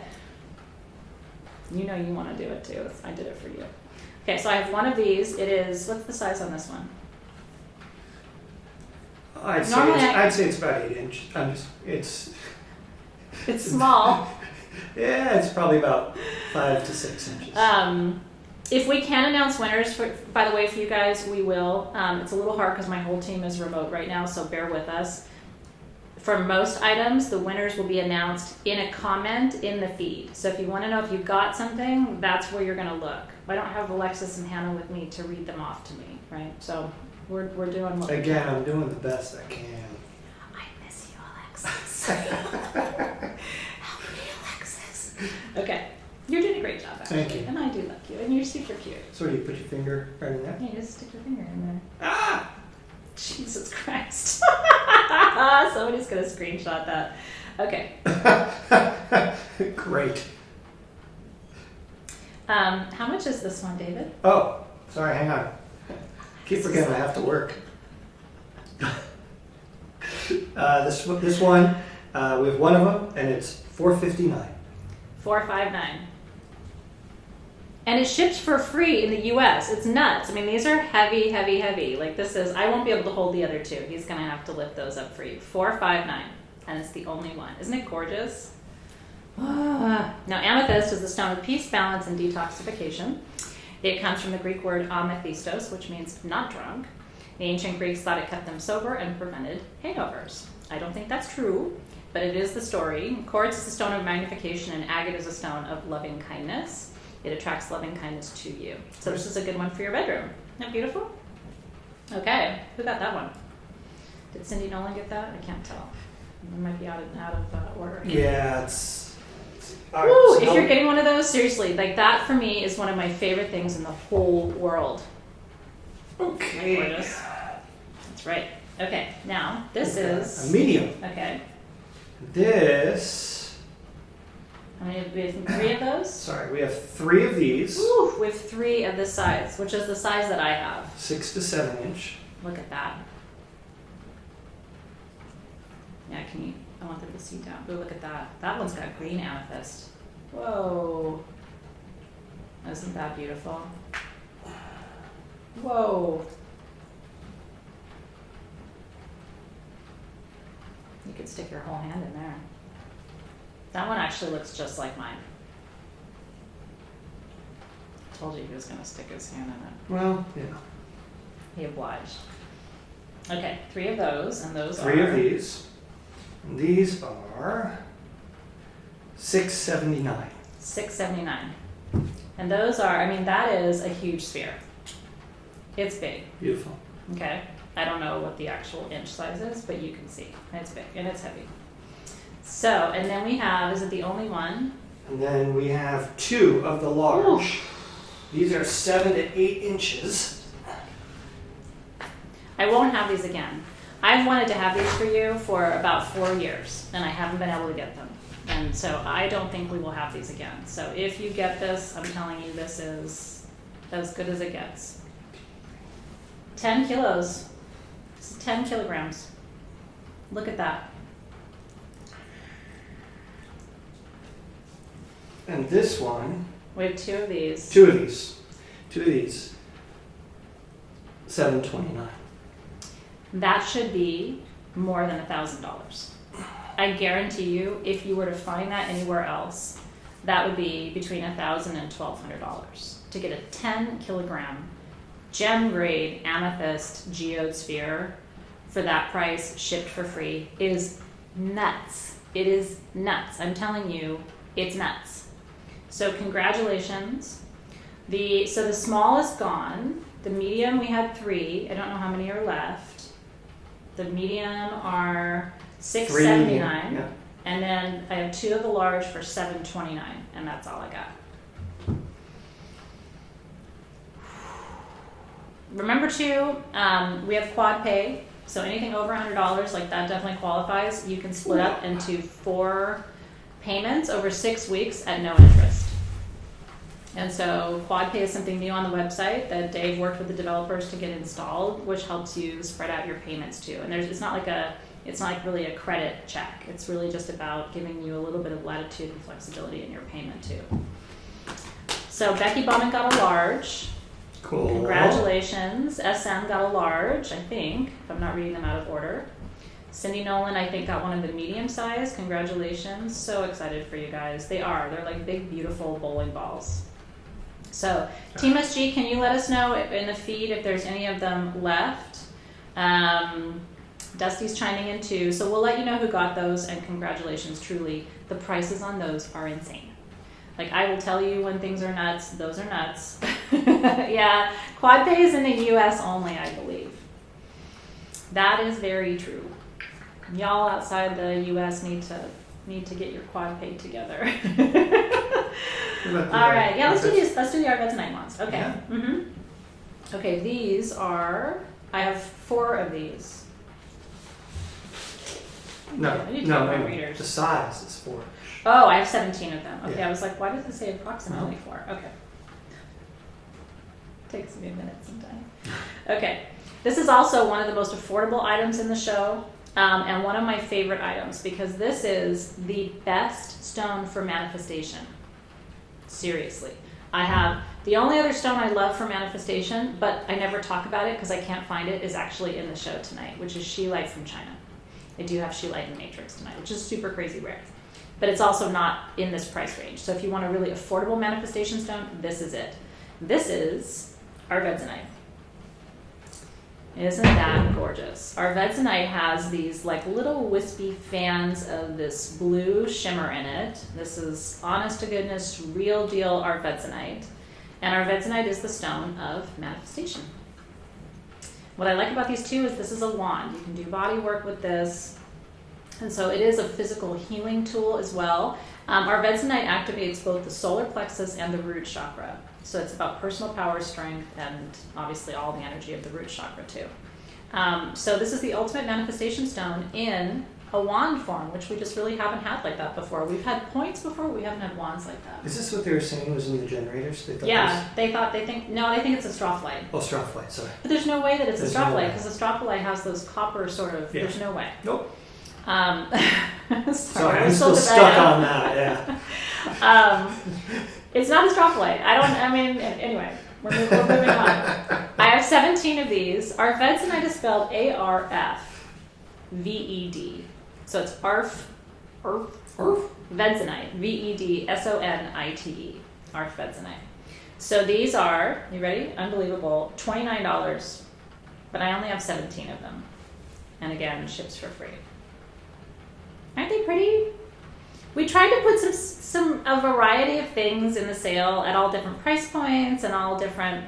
A: You know you want to do it too. I did it for you. Okay, so I have one of these. It is, what's the size on this one?
B: I'd
A: Normally
B: say it's about 8 inch.
A: It's small.
B: Yeah, it's probably about 5 to 6 inches.
A: If we can announce winners, by the way, for you guys, we will. It's a little hard because my whole team is remote right now, so bear with us. For most items, the winners will be announced in a comment in the feed. So if you want to know if you got something, that's where you're going to look. I don't have Alexis and Hannah with me to read them off to me, right? So we're doing what we
B: Again,
A: can.
B: I'm doing the best I can.
A: I miss you, Alexis. Help me, Alexis. Okay. You're doing a great job, actually.
B: Thank you.
A: And I do love you. And you're super cute.
B: So do you put your finger right in there?
A: Yeah, just stick your finger in there.
B: Ah!
A: Jesus Christ. Somebody's going to screenshot that. Okay.
B: Great.
A: How much is this one, David?
B: Oh, sorry, hang on. Keep forgetting I have to work. This one, we have one of them, and it's $4.59.
A: $4.59. And it ships for free in the US. It's nuts. I mean, these are heavy, heavy, heavy. Like this is, I won't be able to hold the other two. He's going to have to lift those up for you. $4.59. And it's the only one. Isn't it gorgeous? Now, amethyst is the stone of peace, balance, and detoxification. It comes from the Greek word amethystos, which means not drunk. The ancient Greeks thought it kept them sober and prevented hangovers. I don't think that's true, but it is the story. Quartz is a stone of magnification, and agate is a stone of loving kindness. It attracts loving kindness to you. So this is a good one for your bedroom. Isn't that beautiful? Okay, who got that one? Did Cindy Nolan get that? I can't tell. It might be out of order.
B: Yeah, it's
A: Woo,
B: so
A: if you're getting one of those, seriously, like that for me is one of my favorite things in the whole world.
B: Okay.
A: Gorgeous. That's right. Okay, now this is
B: a medium.
A: Okay.
B: This.
A: How many? We have 3 of those.
B: Sorry, we have 3 of these.
A: Ooh, we have 3 of this size, which is the size that I have.
B: 6 to 7 inch.
A: Look at that. Yeah, can you? I want them to see down. Ooh, look at that. That one's got green amethyst. Whoa. Isn't that beautiful? Whoa. You could stick your whole hand in there. That one actually looks just like mine. I told you he was going to stick his hand in it.
B: Well, yeah.
A: He obliged. Okay, 3 of those, and those
B: 3
A: are...
B: of these. And these are $6.79.
A: $6.79. And those are, I mean, that is a huge sphere. It's big.
B: Beautiful.
A: Okay. I don't know what the actual inch size is, but you can see. It's big and it's heavy. So, and then we have, is it the only one?
B: And then we have 2 of the large.
A: Ooh.
B: These are 7 to 8 inches.
A: I won't have these again. I've wanted to have these for you for about 4 years, and I haven't been able to get them. And so I don't think we will have these again. So if you get this, I'm telling you, this is as good as it gets. 10 kilos. It's 10 kilograms. Look at that.
B: And this one,
A: We have two of these.
B: two of these, $729.
A: That should be more than $1,000. I guarantee you, if you were to find that anywhere else, that would be between $1,000 and $1,200 to get a 10 kilogram gem grade amethyst geode sphere for that price, shipped for free. It is nuts. It is nuts. I'm telling you, it's nuts. So congratulations. The small is gone. The medium, we had 3. I don't know how many are left. The medium are $679,
B: yeah.
A: and then I have 2 of the large for $729, and that's all I got. Remember too, we have quad pay, so anything over $100, like that definitely qualifies. You can split up into 4 payments over 6 weeks at no interest. And so quad pay is something new on the website that Dave worked with the developers to get installed, which helps you spread out your payments too. And it's not like really a credit check. It's really just about giving you a little bit of latitude and flexibility in your payment too. So Becky Bowman got a large.
B: Cool.
A: Congratulations. SM got a large, I think, if I'm not reading them out of order. Cindy Nolan, I think, got one of the medium size. Congratulations. So excited for you guys. They're like big, beautiful bowling balls. So Team SG, can you let us know in the feed if there's any of them left? Dusty's chiming in too. So we'll let you know who got those, and congratulations, truly. The prices on those are insane. Like, I will tell you when things are nuts, those are nuts. Yeah, quad pay is in the US only, I believe. That is very true. Y'all outside the US need to get your quad pay together. All right, yeah, let's do the Arfvedsonite ones. Okay.
B: Yeah.
A: Mm-hmm. Okay, these are, I have 4 of these.
B: No,
A: readers.
B: the size is 4.
A: Oh, I have 17 of them. Okay,
B: Yeah.
A: I was like, why does it say approximately 4? Okay. Takes me a minute sometimes. Okay, this is also one of the most affordable items in the show, and one of my favorite items, because this is the best stone for manifestation. Seriously. I have, the only other stone I love for manifestation, but I never talk about it because I can't find it, is actually in the show tonight, which is Scheelite from China. I do have Scheelite and Matrix tonight, which is super crazy rare. But it's also not in this price range. So if you want a really affordable manifestation stone, this is it. This is Arfvedsonite. Isn't that gorgeous? Arfvedsonite has these like little wispy fans of this blue shimmer in it. This is honest to goodness, real deal Arfvedsonite. And Arfvedsonite is the stone of manifestation. What I like about these two is this is a wand. You can do body work with this. And so it is a physical healing tool as well. Arfvedsonite activates both the solar plexus and the root chakra. So it's about personal power, strength, and obviously all the energy of the root chakra too. So this is the ultimate manifestation stone in a wand form, which we just really haven't had like that before. We've had points before, we haven't had wands like that.
B: Is this what they were saying was in the generators? They
A: think it's a Strophlight.
B: Oh, Strophlight, sorry.
A: But there's no way that it's a
B: There's no
A: Strophlight,
B: way.
A: because a Strophlight has those copper sort of, there's no way.
B: Nope.
A: Sorry,
B: I'm still stuck on that, yeah.
A: It's not a Strophlight. Anyway, we're moving on. I have 17 of these. Arfvedsonite is spelled Arfved. So it's Arfvedsonite. Vedsonite. Arfvedsonite. So these are, you ready? Unbelievable. $29. But I only have 17 of them. And again, ships for free. Aren't they pretty? We tried to put a variety of things in the sale at all different price points and all different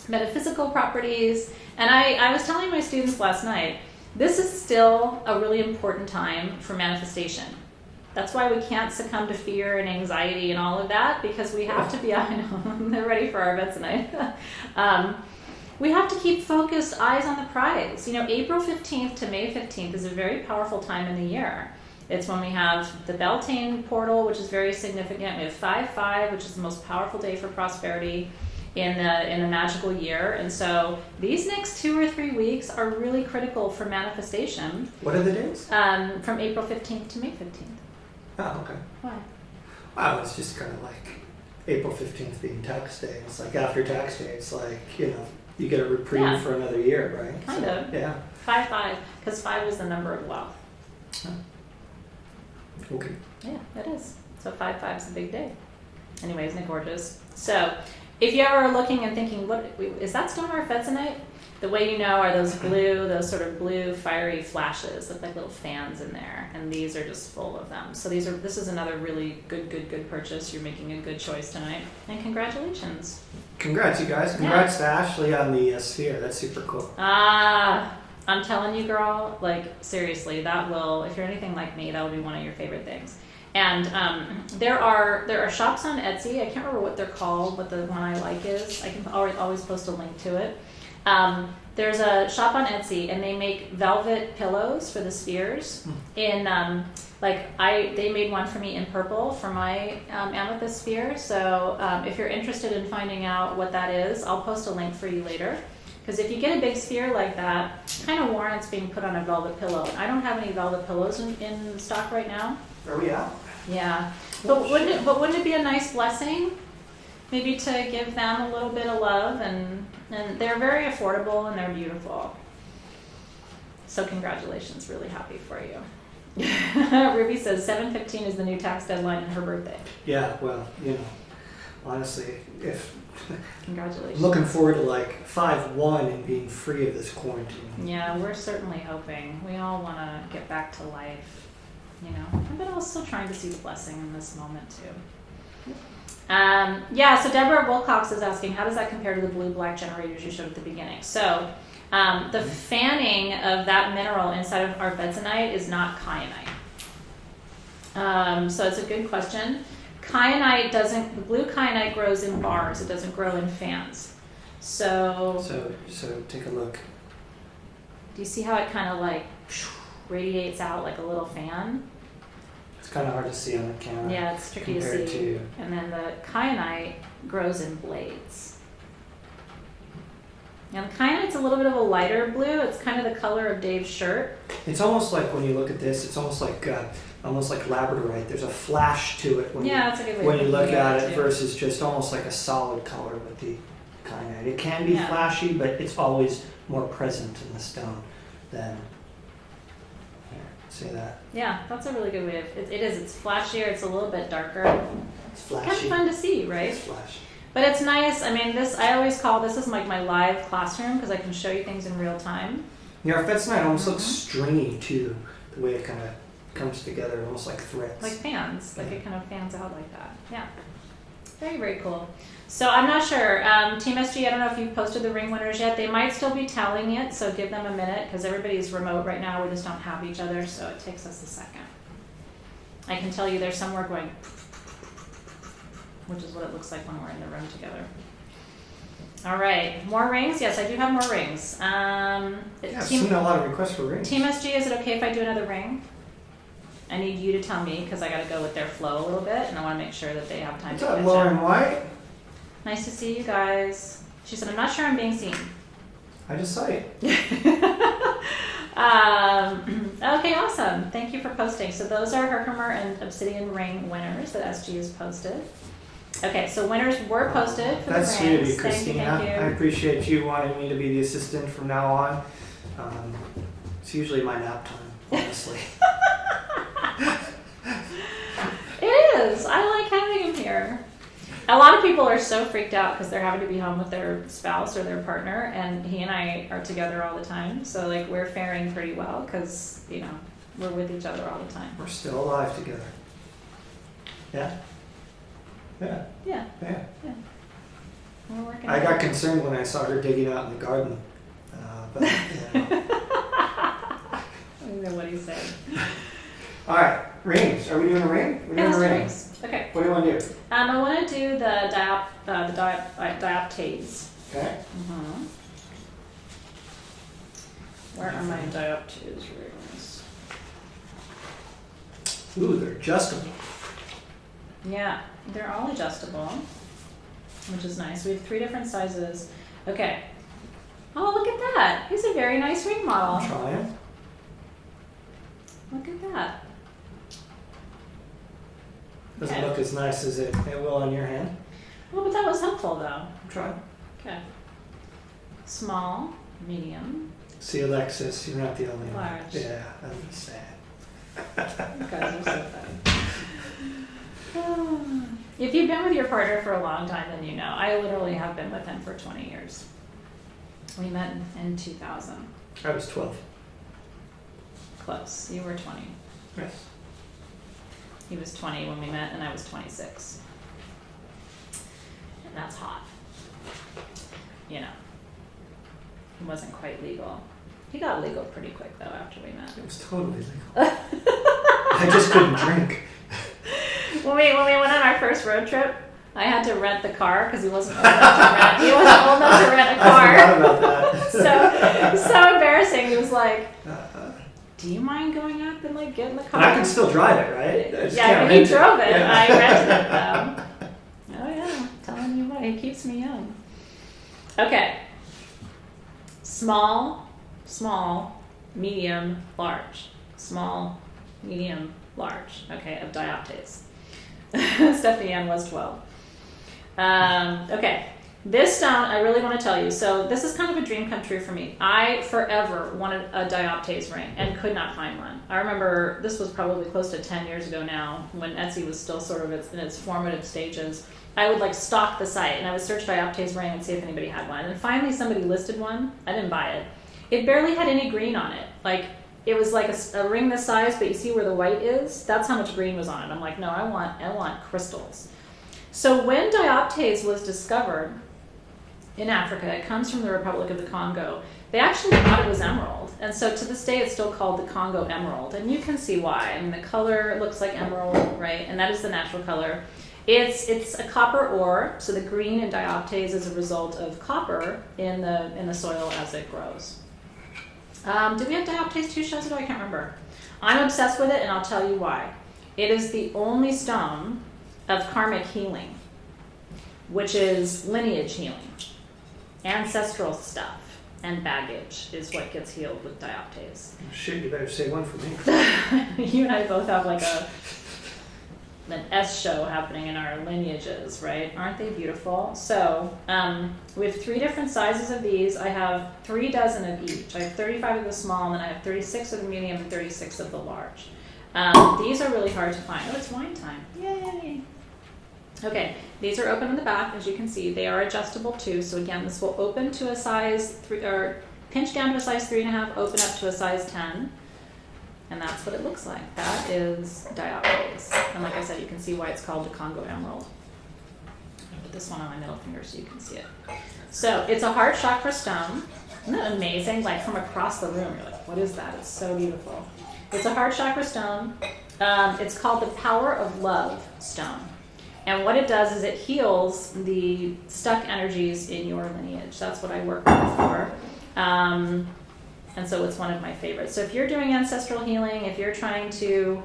A: metaphysical properties. And I was telling my students last night, this is still a really important time for manifestation. That's why we can't succumb to fear and anxiety and all of that, because we have to be, I know, they're ready for our Arfvedsonite. We have to keep focused, eyes on the prize. April 15th to May 15th is a very powerful time in the year. It's when we have the Beltane portal, which is very significant. We have 5/5, which is the most powerful day for prosperity in the magical year. And so these next 2 or 3 weeks are really critical for manifestation.
B: What are the days?
A: From April 15th to May 15th.
B: Oh, okay.
A: Why?
B: Wow, it's just kind of like April 15th being tax day. It's like after tax day, it's like, you get a reprieve
A: Yeah.
B: for another year, right?
A: Kind of.
B: Yeah.
A: 5-5, because 5 is the number of wealth.
B: Okay.
A: Yeah, it is. So 5-5 is a big day. Anyway, isn't it gorgeous? So if you ever are looking and thinking, what is that stone Arfvedsonite? The way you know are those sort of blue fiery flashes, look like little fans in there, and these are just full of them. So this is another really good purchase. You're making a good choice tonight, and congratulations.
B: Congrats, you guys. Congrats to Ashley on the sphere. That's super cool.
A: I'm telling you, girl, like seriously, that will, if you're anything like me, that will be one of your favorite things. And there are shops on Etsy. I can't remember what they're called, what the one I like is. I can always post a link to it. There's a shop on Etsy, and they make velvet pillows for the spheres. In they made one for me in purple for my amethyst sphere. So if you're interested in finding out what that is, I'll post a link for you later. Because if you get a big sphere like that, it kind of warrants being put on a velvet pillow. I don't have any velvet pillows in stock right now.
B: Are we out?
A: Yeah, but wouldn't it be a nice blessing? Maybe to give them a little bit of love, and they're very affordable and they're beautiful. So congratulations, really happy for you. Ruby says 7/15 is the new tax deadline and her birthday.
B: Yeah, well, honestly, if
A: Congratulations.
B: looking forward to like 5/1 and being free of this quarantine.
A: Yeah, we're certainly hoping. We all want to get back to life, but also trying to see the blessing in this moment too. So Deborah Wilcox is asking, how does that compare to the blue-black generators you showed at the beginning? So the fanning of that mineral inside of Arfvedsonite is not kyanite. So it's a good question. The blue kyanite grows in bars. It doesn't grow in fans. So
B: take a look.
A: Do you see how it kind of like radiates out like a little fan?
B: It's kind of hard to see on the camera.
A: Yeah, it's tricky to see. And then the kyanite grows in blades. Now the kyanite's a little bit of a lighter blue. It's kind of the color of Dave's shirt.
B: It's almost like when you look at this, it's almost like labradorite. There's a flash to it
A: that's a good way
B: when
A: to
B: you look at it
A: too.
B: Versus just almost like a solid color with the kyanite. It can be flashy, but it's always more present in the stone than. Say that.
A: Yeah, that's a really good way of it is. It's flashier. It's a little bit darker.
B: It's flashy.
A: Kind of fun to see, right?
B: It's flashy.
A: But it's nice. I mean, I always call this is like my live classroom because I can show you things in real time.
B: The Arfvedsonite almost looks stringy too, the way it kind of comes together, almost like threads.
A: Like fans. Like it kind of fans out like that. Yeah. Very, very cool. So I'm not sure. Team SG, I don't know if you've posted the ring winners yet. They might still be tallying it, so give them a minute because everybody's remote right now. We just don't have each other, so it takes us a second. I can tell you there's somewhere going, which is what it looks like when we're in the room together. All right, more rings? Yes, I do have more rings.
B: I've seen a lot of requests for rings.
A: Team SG, is it okay if I do another ring? I need you to tell me because I got to go with their flow a little bit, and I want to make sure that they have time
B: What's
A: to
B: up,
A: catch
B: Lauren
A: up.
B: White?
A: Nice to see you guys. She said, I'm not sure I'm being seen.
B: I just saw it.
A: Okay, awesome. Thank you for posting. So those are Herkimer and Obsidian ring winners that SG has posted. Okay, so winners were posted for
B: That's
A: the rings.
B: sweet of you, Christina.
A: Thank you.
B: I appreciate you wanting me to be the assistant from now on. It's usually my nap time, honestly.
A: It is. I like having him here. A lot of people are so freaked out because they're having to be home with their spouse or their partner, and he and I are together all the time. So like we're faring pretty well because we're with each other all the time.
B: We're still alive together. Yeah. Yeah.
A: Yeah.
B: Yeah.
A: Yeah. We're working.
B: I got concerned when I saw her digging out in the garden, but
A: I don't know what he said.
B: All right, rings. Are we doing a ring? We're doing a ring.
A: Rings. Okay.
B: What do you want to do?
A: I want to do the dioptase.
B: Okay.
A: Mm-hmm. Where are my dioptase rings?
B: Ooh, they're adjustable.
A: Yeah, they're all adjustable, which is nice. We have 3 different sizes. Okay. Oh, look at that. He's a very nice ring model.
B: I'm trying.
A: Look at that.
B: Doesn't
A: Okay.
B: look as nice as it will on your hand.
A: Well, but that was helpful though.
B: Try.
A: Okay. Small, medium.
B: See, Alexis, you're not the only one.
A: Large.
B: Yeah, I'm just saying.
A: You guys are so funny. If you've been with your partner for a long time, then you know. I literally have been with him for 20 years. We met in 2000.
B: I was 12.
A: Close. You were 20.
B: Yes.
A: He was 20 when we met, and I was 26. And that's hot. You know. It wasn't quite legal. He got legal pretty quick, though, after we met.
B: It was totally legal. I just couldn't drink.
A: When we went on our first road trip, I had to rent the car because he wasn't old enough to rent. He wasn't old enough to rent a car.
B: I forgot about that.
A: so embarrassing. He was like, "Do you mind going up and like get in the car?"
B: And I can still drive it, right? I just
A: Yeah,
B: can't
A: but he
B: rent it.
A: drove it.
B: Yeah.
A: I rented it though. Oh yeah, telling you what, he keeps me young. Okay. Small, medium, large. Small, medium, large. Okay, of Dioptase. Stephanie Ann was 12. Okay, this stone I really want to tell you. So this is kind of a dream come true for me. I forever wanted a Dioptase ring and could not find one. I remember this was probably close to 10 years ago now, when Etsy was still sort of in its formative stages. I would like stalk the site and I would search Dioptase ring and see if anybody had one. And finally somebody listed one. I didn't buy it. It barely had any green on it. Like, it was like a ring this size, but you see where the white is? That's how much green was on it. I'm like, no, I want crystals. So when Dioptase was discovered in Africa, it comes from the Republic of the Congo, they actually thought it was emerald. And so to this day, it's still called the Congo emerald. And you can see why. I mean, the color looks like emerald, right? And that is the natural color. It's a copper ore, so the green in Dioptase is a result of copper in the soil as it grows. Did we have Dioptase 2 shows ago? I can't remember. I'm obsessed with it, and I'll tell you why. It is the only stone of karmic healing, which is lineage healing. Ancestral stuff and baggage is what gets healed with Dioptase.
B: Shit, you better say one for me.
A: You and I both have like an S show happening in our lineages, right? Aren't they beautiful? So we have 3 different sizes of these. I have 3 dozen of each. I have 35 of the small, and then I have 36 of the medium and 36 of the large. These are really hard to find. Oh, it's wine time. Yay! Okay, these are open in the back, as you can see. They are adjustable too. So again, this will open to a size 3, or pinch down to a size 3.5, open up to a size 10. And that's what it looks like. That is Dioptase. And like I said, you can see why it's called the Congo Emerald. I'll put this one on my middle finger so you can see it. So it's a heart chakra stone. Isn't that amazing? Like from across the room, you're like, what is that? It's so beautiful. It's a heart chakra stone. It's called the Power of Love stone. And what it does is it heals the stuck energies in your lineage. That's what I work with for. And so it's one of my favorites. So if you're doing ancestral healing, if you're trying to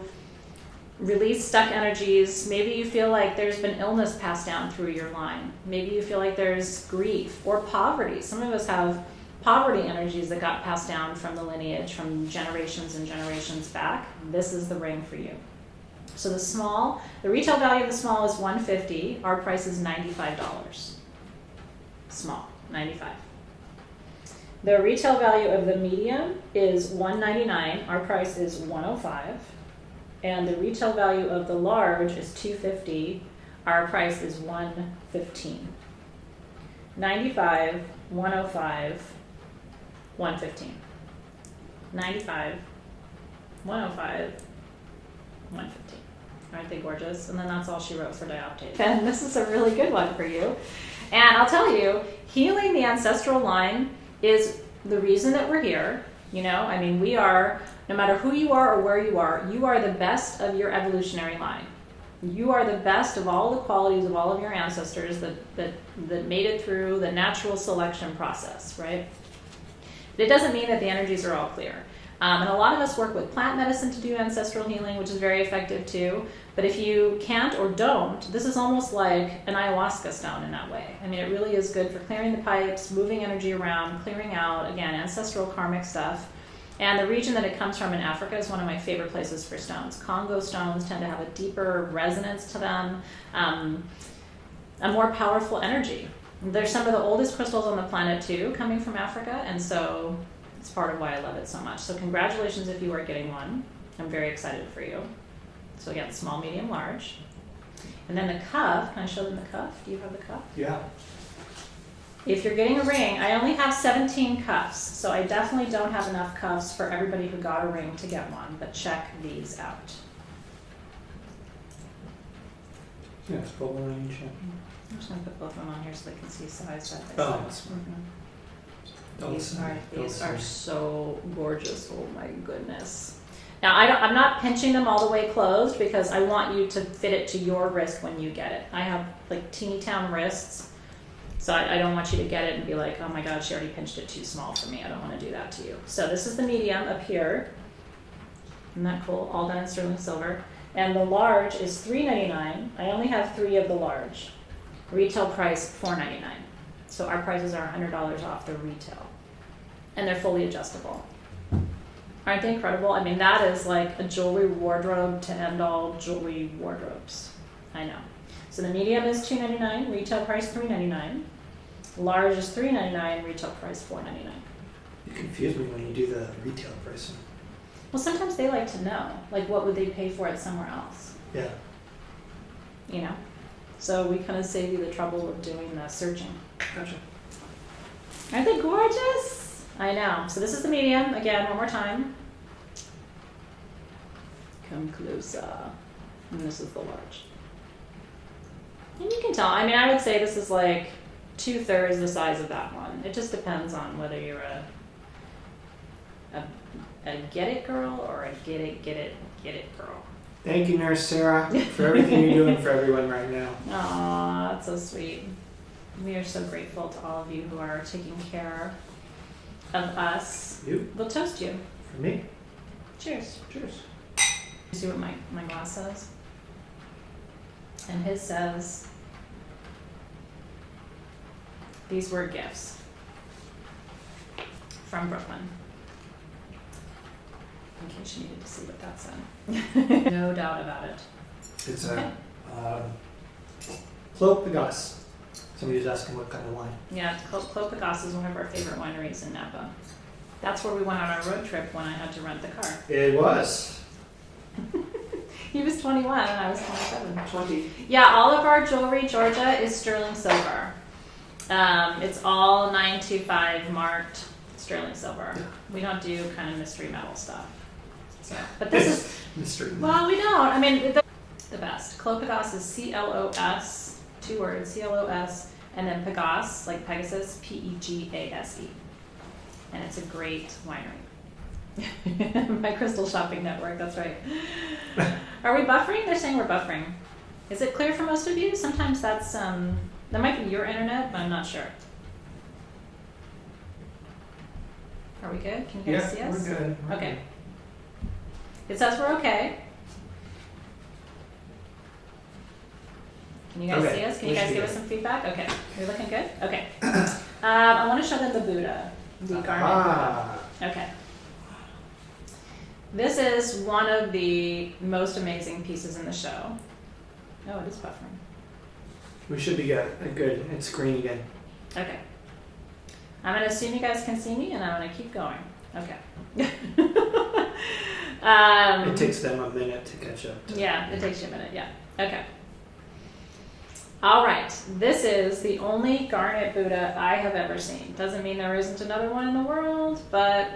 A: release stuck energies, maybe you feel like there's been illness passed down through your line. Maybe you feel like there's grief or poverty. Some of us have poverty energies that got passed down from the lineage, from generations and generations back. This is the ring for you. So the retail value of the small is $150. Our price is $95. Small, $95. The retail value of the medium is $199. Our price is $105. And the retail value of the large is $250. Our price is $115. $95, $105, $115. $95, $105, $115. Aren't they gorgeous? And then that's all she wrote for Dioptase. And this is a really good one for you. And I'll tell you, healing the ancestral line is the reason that we're here. You know, I mean, we are, no matter who you are or where you are the best of your evolutionary line. You are the best of all the qualities of all of your ancestors that made it through the natural selection process, right? But it doesn't mean that the energies are all clear. And a lot of us work with plant medicine to do ancestral healing, which is very effective too. But if you can't or don't, this is almost like an ayahuasca stone in that way. I mean, it really is good for clearing the pipes, moving energy around, clearing out, again, ancestral karmic stuff. And the region that it comes from in Africa is one of my favorite places for stones. Congo stones tend to have a deeper resonance to them, a more powerful energy. There's some of the oldest crystals on the planet too, coming from Africa, and so it's part of why I love it so much. So congratulations if you are getting one. I'm very excited for you. So again, small, medium, large. And then the cuff, can I show them the cuff? Do you have the cuff?
B: Yeah.
A: If you're getting a ring, I only have 17 cuffs, so I definitely don't have enough cuffs for everybody who got a ring to get one, but check these out.
B: Yeah, it's probably range.
A: I'm just going to put both of them on here so they can see size side by side.
B: Balance.
A: These are so gorgeous. Oh my goodness. Now, I'm not pinching them all the way closed because I want you to fit it to your wrist when you get it. I have like teeny town wrists, so I don't want you to get it and be like, oh my God, she already pinched it too small for me. I don't want to do that to you. So this is the medium up here. Isn't that cool? All done in sterling silver. And the large is $3.99. I only have 3 of the large. Retail price $4.99. So our prices are $100 off the retail. And they're fully adjustable. Aren't they incredible? I mean, that is like a jewelry wardrobe to end all jewelry wardrobes. I know. So the medium is $2.99, retail price $3.99. Large is $3.99, retail price $4.99.
B: You confuse me when you do the retail pricing.
A: Well, sometimes they like to know, like what would they pay for it somewhere else?
B: Yeah.
A: You know? So we kind of save you the trouble of doing the searching.
B: Gotcha.
A: Aren't they gorgeous? I know. So this is the medium. Again, one more time. Come closer. And this is the large. And you can tell. I mean, I would say this is like 2/3 the size of that one. It just depends on whether you're a get it girl or a get it girl.
B: Thank you, Nurse Sarah, for everything you're doing for everyone right now.
A: Aw, that's so sweet. We are so grateful to all of you who are taking care of us.
B: You?
A: We'll toast you.
B: For me?
A: Cheers.
B: Cheers.
A: You see what my glass says? And his says, these were gifts from Brooklyn. In case you needed to see what that said. No doubt about it.
B: It's
A: Okay.
B: a Clos Pegase. Somebody was asking what kind of wine.
A: Yeah, Clos Pegase is one of our favorite wineries in Napa. That's where we went on our road trip when I had to rent the car.
B: It was.
A: He was 21 and I was 27.
B: 20.
A: Yeah, all of our jewelry, Georgia, is sterling silver. It's all 925 marked sterling silver.
B: Yeah.
A: We don't do kind of mystery metal stuff. So, but this is,
B: Mystery.
A: well, we don't. I mean, the best. Clos Pegase is C-L-O-S, 2 words, C-L-O-S, and then Pegase, like Pegasus, P-E-G-A-S-E. And it's a great winery. My crystal shopping network, that's right. Are we buffering? They're saying we're buffering. Is it clear for most of you? Sometimes that's, that might be your internet, but I'm not sure. Are we good? Can you guys see us?
B: We're good. We're
A: Okay.
B: good.
A: It says we're okay. Can you guys
B: Okay.
A: see us? Can you
B: We
A: guys
B: should
A: give
B: be
A: us some feedback? Okay. You're looking good? Okay. I want to show them the Buddha, the Garnet
B: Ah.
A: Buddha. Okay. This is one of the most amazing pieces in the show. Oh, it is buffering.
B: We should be good. Good. It's green again.
A: Okay. I'm going to assume you guys can see me, and I'm going to keep going. Okay.
B: It takes them a minute to catch up.
A: Yeah, it takes you a minute. Yeah. Okay. All right. This is the only Garnet Buddha I have ever seen. Doesn't mean there isn't another one in the world, but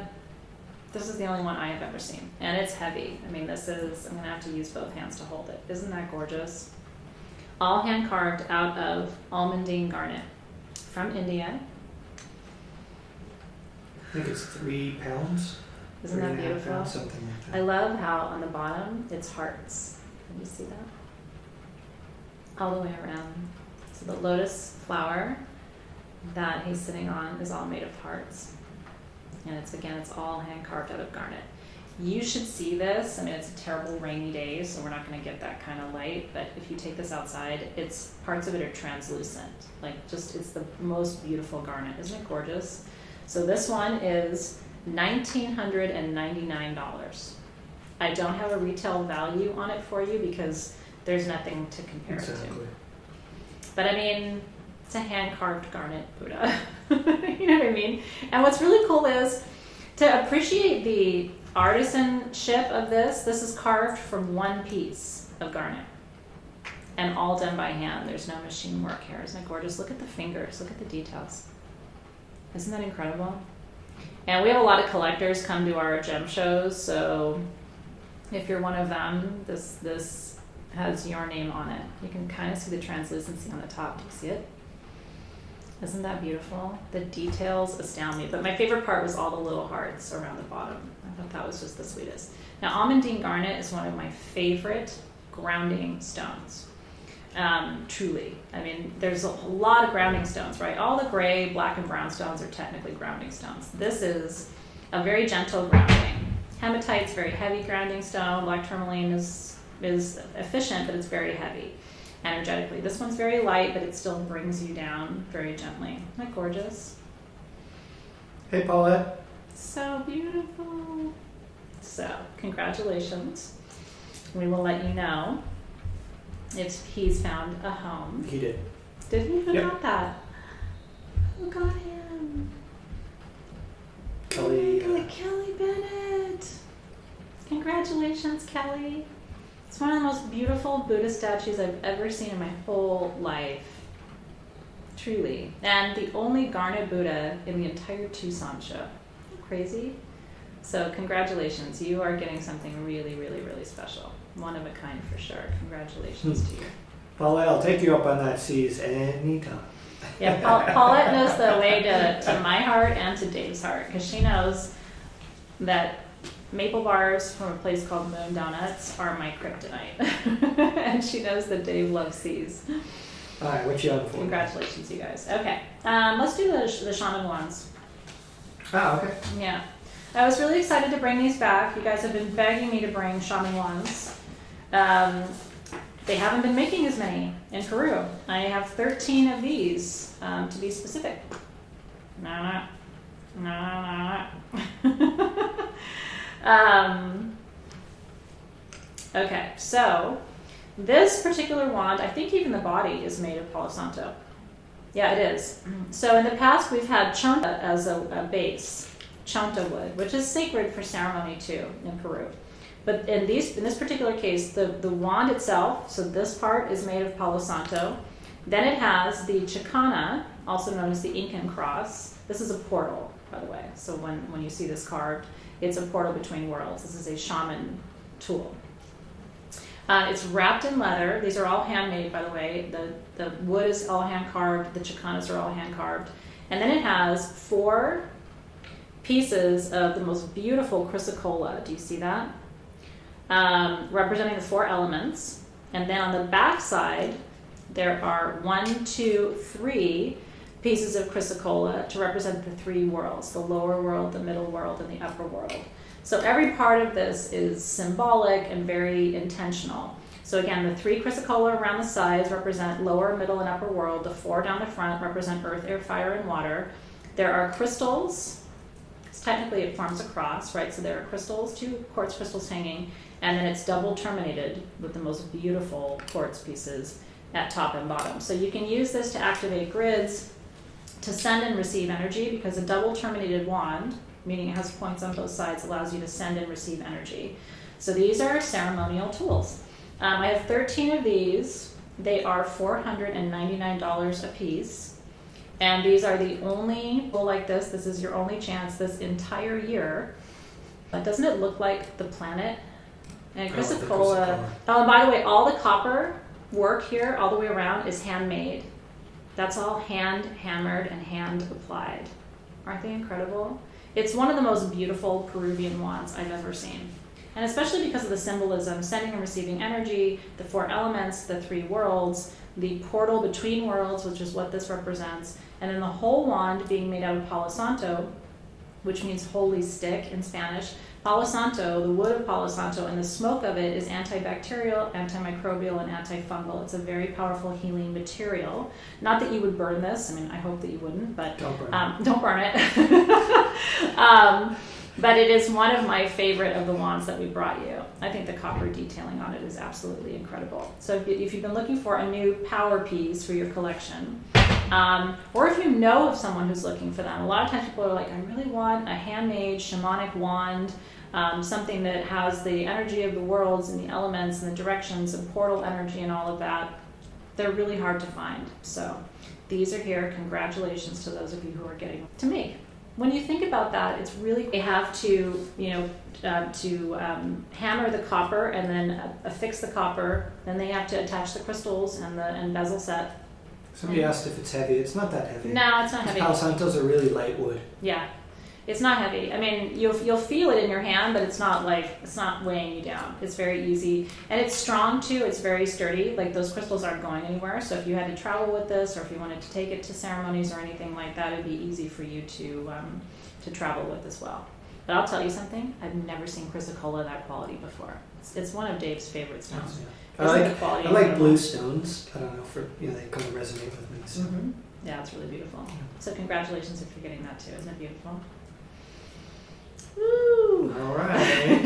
A: this is the only one I have ever seen. And it's heavy. I mean, this is, I'm going to have to use both hands to hold it. Isn't that gorgeous? All hand carved out of almandine garnet from India.
B: I think it's 3 pounds.
A: Isn't that
B: 3.5
A: beautiful?
B: pounds, something like that.
A: I love how on the bottom it's hearts. Can you see that? All the way around. So the lotus flower that he's sitting on is all made of hearts. And it's, again, it's all hand carved out of garnet. You should see this. I mean, it's a terrible rainy day, so we're not going to get that kind of light. But if you take this outside, it's, parts of it are translucent. Like, just, it's the most beautiful garnet. Isn't it gorgeous? So this one is $1,999. I don't have a retail value on it for you because there's nothing to compare it to. But I mean, it's a hand-carved garnet Buddha. You know what I mean? And what's really cool is to appreciate the artisanship of this. This is carved from one piece of garnet and all done by hand. There's no machine work here. Isn't it gorgeous? Look at the fingers. Look at the details. Isn't that incredible? And we have a lot of collectors come to our gem shows, so if you're one of them, this has your name on it. You can kind of see the translucency on the top. Do you see it? Isn't that beautiful? The details astound me. But my favorite part was all the little hearts around the bottom. I thought that was just the sweetest. Now, almandine garnet is one of my favorite grounding stones. Truly. I mean, there's a lot of grounding stones, right? All the gray, black, and brown stones are technically grounding stones. This is a very gentle grounding. Hematite's very heavy grounding stone. Black tourmaline is efficient, but it's very heavy energetically. This one's very light, but it still brings you down very gently. Isn't that gorgeous?
B: Hey, Paulette.
A: So beautiful. So, congratulations. We will let you know if he's found a home.
B: He did.
A: Did he? Who
B: Yep.
A: got that? Who got him?
B: Kelly.
A: Oh, Kelly Bennett. Congratulations, Kelly. It's one of the most beautiful Buddha statues I've ever seen in my whole life. Truly. And the only garnet Buddha in the entire Tucson show. Isn't that crazy? So congratulations. You are getting something really, really, really special. One of a kind for sure. Congratulations to you.
B: Paulette, I'll take you up on that seas anytime.
A: Yeah, Paulette knows the way to my heart and to Dave's heart, because she knows that maple bars from a place called Moon Donuts are my kryptonite. And she knows that Dave loves seas.
B: All right, what you on for?
A: Congratulations, you guys. Okay, let's do the shaman ones.
B: Ah, okay.
A: Yeah. I was really excited to bring these back. You guys have been begging me to bring shaman ones. They haven't been making as many in Peru. I have 13 of these, to be specific. Okay, so this particular wand, I think even the body is made of Palo Santo. Yeah, it is. So in the past, we've had chonta as a base. Chonta wood, which is sacred for ceremony too in Peru. But in this particular case, the wand itself, so this part is made of Palo Santo. Then it has the chicana, also known as the Incan cross. This is a portal, by the way. So when you see this carved, it's a portal between worlds. This is a shaman tool. It's wrapped in leather. These are all handmade, by the way. The wood is all hand carved. The chicanas are all hand carved. And then it has 4 pieces of the most beautiful chrysocolla. Do you see that? Representing the 4 elements. And then on the back side, there are 1, 2, 3 pieces of chrysocolla to represent the 3 worlds, the lower world, the middle world, and the upper world. So every part of this is symbolic and very intentional. So again, the 3 chrysocolla around the sides represent lower, middle, and upper world. The 4 down the front represent earth, air, fire, and water. There are crystals. Technically it forms a cross, right? So there are crystals, 2 quartz crystals hanging, and then it's double terminated with the most beautiful quartz pieces at top and bottom. So you can use this to activate grids, to send and receive energy, because a double terminated wand, meaning it has points on both sides, allows you to send and receive energy. So these are ceremonial tools. I have 13 of these. They are $499 a piece. And these are the only tool like this. This is your only chance this entire year. Doesn't it look like the planet? And chrysocolla. Oh, and by the way, all the copper work here, all the way around, is handmade. That's all hand hammered and hand applied. Aren't they incredible? It's one of the most beautiful Peruvian wands I've ever seen. And especially because of the symbolism, sending and receiving energy, the 4 elements, the 3 worlds, the portal between worlds, which is what this represents, and then the whole wand being made out of Palo Santo, which means holy stick in Spanish. Palo Santo, the wood of Palo Santo, and the smoke of it is antibacterial, antimicrobial, and antifungal. It's a very powerful healing material. Not that you would burn this. I mean, I hope that you wouldn't, but
B: Don't burn it.
A: Don't burn it. But it is one of my favorite of the wands that we brought you. I think the copper detailing on it is absolutely incredible. So if you've been looking for a new power piece for your collection, or if you know of someone who's looking for them, a lot of times people are like, I really want a handmade shamanic wand, something that has the energy of the worlds and the elements and the directions and portal energy and all of that. They're really hard to find. So these are here. Congratulations to those of you who are getting to me. When you think about that, it's really, they have to, hammer the copper and then affix the copper. Then they have to attach the crystals and bezel set.
B: Somebody asked if it's heavy. It's not that heavy.
A: No, it's not heavy.
B: Palo Santos are really light wood.
A: Yeah, it's not heavy. I mean, you'll feel it in your hand, but it's not weighing you down. It's very easy, and it's strong too. It's very sturdy. Like those crystals aren't going anywhere. So if you had to travel with this, or if you wanted to take it to ceremonies or anything like that, it'd be easy for you to travel with as well. But I'll tell you something. I've never seen chrysocolla that quality before. It's one of Dave's favorite stones.
B: Yeah.
A: I
B: like blue stones. I don't know, they kind of resonate with me. So.
A: Mm-hmm. Yeah, it's really beautiful. So congratulations if you're getting that too. Isn't it beautiful? Woo!
B: All right.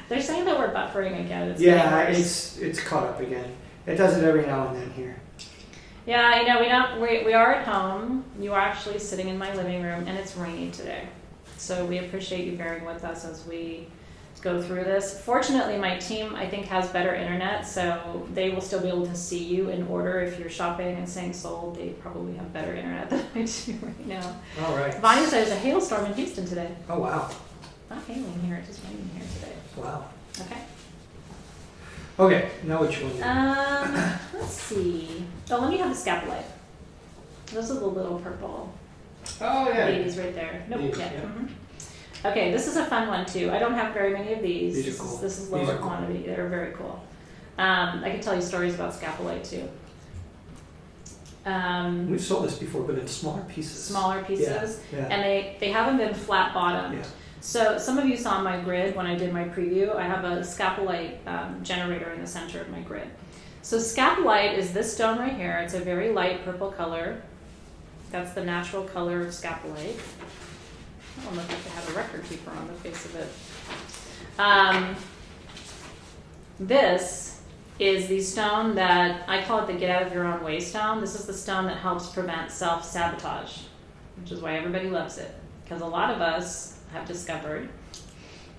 A: They're saying that we're buffering again.
B: It's caught up again. It does it every now and then here.
A: Yeah, I know. We are at home. You are actually sitting in my living room, and it's rainy today. So we appreciate you bearing with us as we go through this. Fortunately, my team, I think, has better internet, so they will still be able to see you in order. If you're shopping and saying sold, they probably have better internet than I do right now.
B: All right.
A: Bonnie said there's a hailstorm in Houston today.
B: Oh, wow.
A: Not hailing here, it's just raining here today.
B: Wow.
A: Okay.
B: Okay, now which one?
A: Let's see. Oh, let me have the Scapolite. Those are the little purple
B: Oh, yeah.
A: ladies right there. Nope,
B: These,
A: yeah.
B: yeah.
A: Mm-hmm. Okay, this is a fun one too. I don't have very many of these.
B: These are cool.
A: This is
B: These
A: lower
B: are cool.
A: quantity. They're very cool. I can tell you stories about Scapolite too.
B: We've sold this before, but in smaller pieces.
A: Smaller pieces.
B: Yeah.
A: And they haven't been flat bottomed.
B: Yeah.
A: So some of you saw my grid when I did my preview. I have a Scapolite generator in the center of my grid. So Scapolite is this stone right here. It's a very light purple color. That's the natural color of Scapolite. I don't know if they have a record keeper on the face of it. This is the stone that I call it the get out of your own way stone. This is the stone that helps prevent self-sabotage, which is why everybody loves it. Because a lot of us have discovered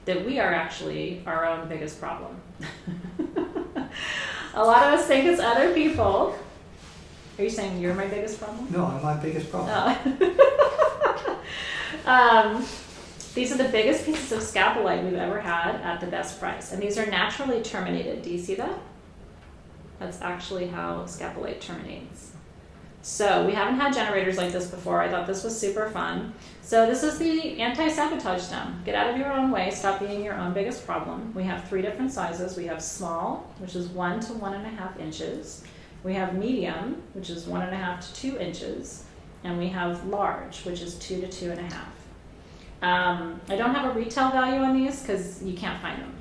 A: that we are actually our own biggest problem. A lot of us think it's other people. Are you saying you're my biggest problem?
B: No, I'm my biggest problem.
A: These are the biggest pieces of Scapolite we've ever had at the best price. And these are naturally terminated. Do you see that? That's actually how Scapolite terminates. So we haven't had generators like this before. I thought this was super fun. So this is the anti-sabotage stone. Get out of your own way. Stop being your own biggest problem. We have 3 different sizes. We have small, which is 1 to 1.5 inches. We have medium, which is 1.5 to 2 inches. And we have large, which is 2 to 2.5. I don't have a retail value on these because you can't find them.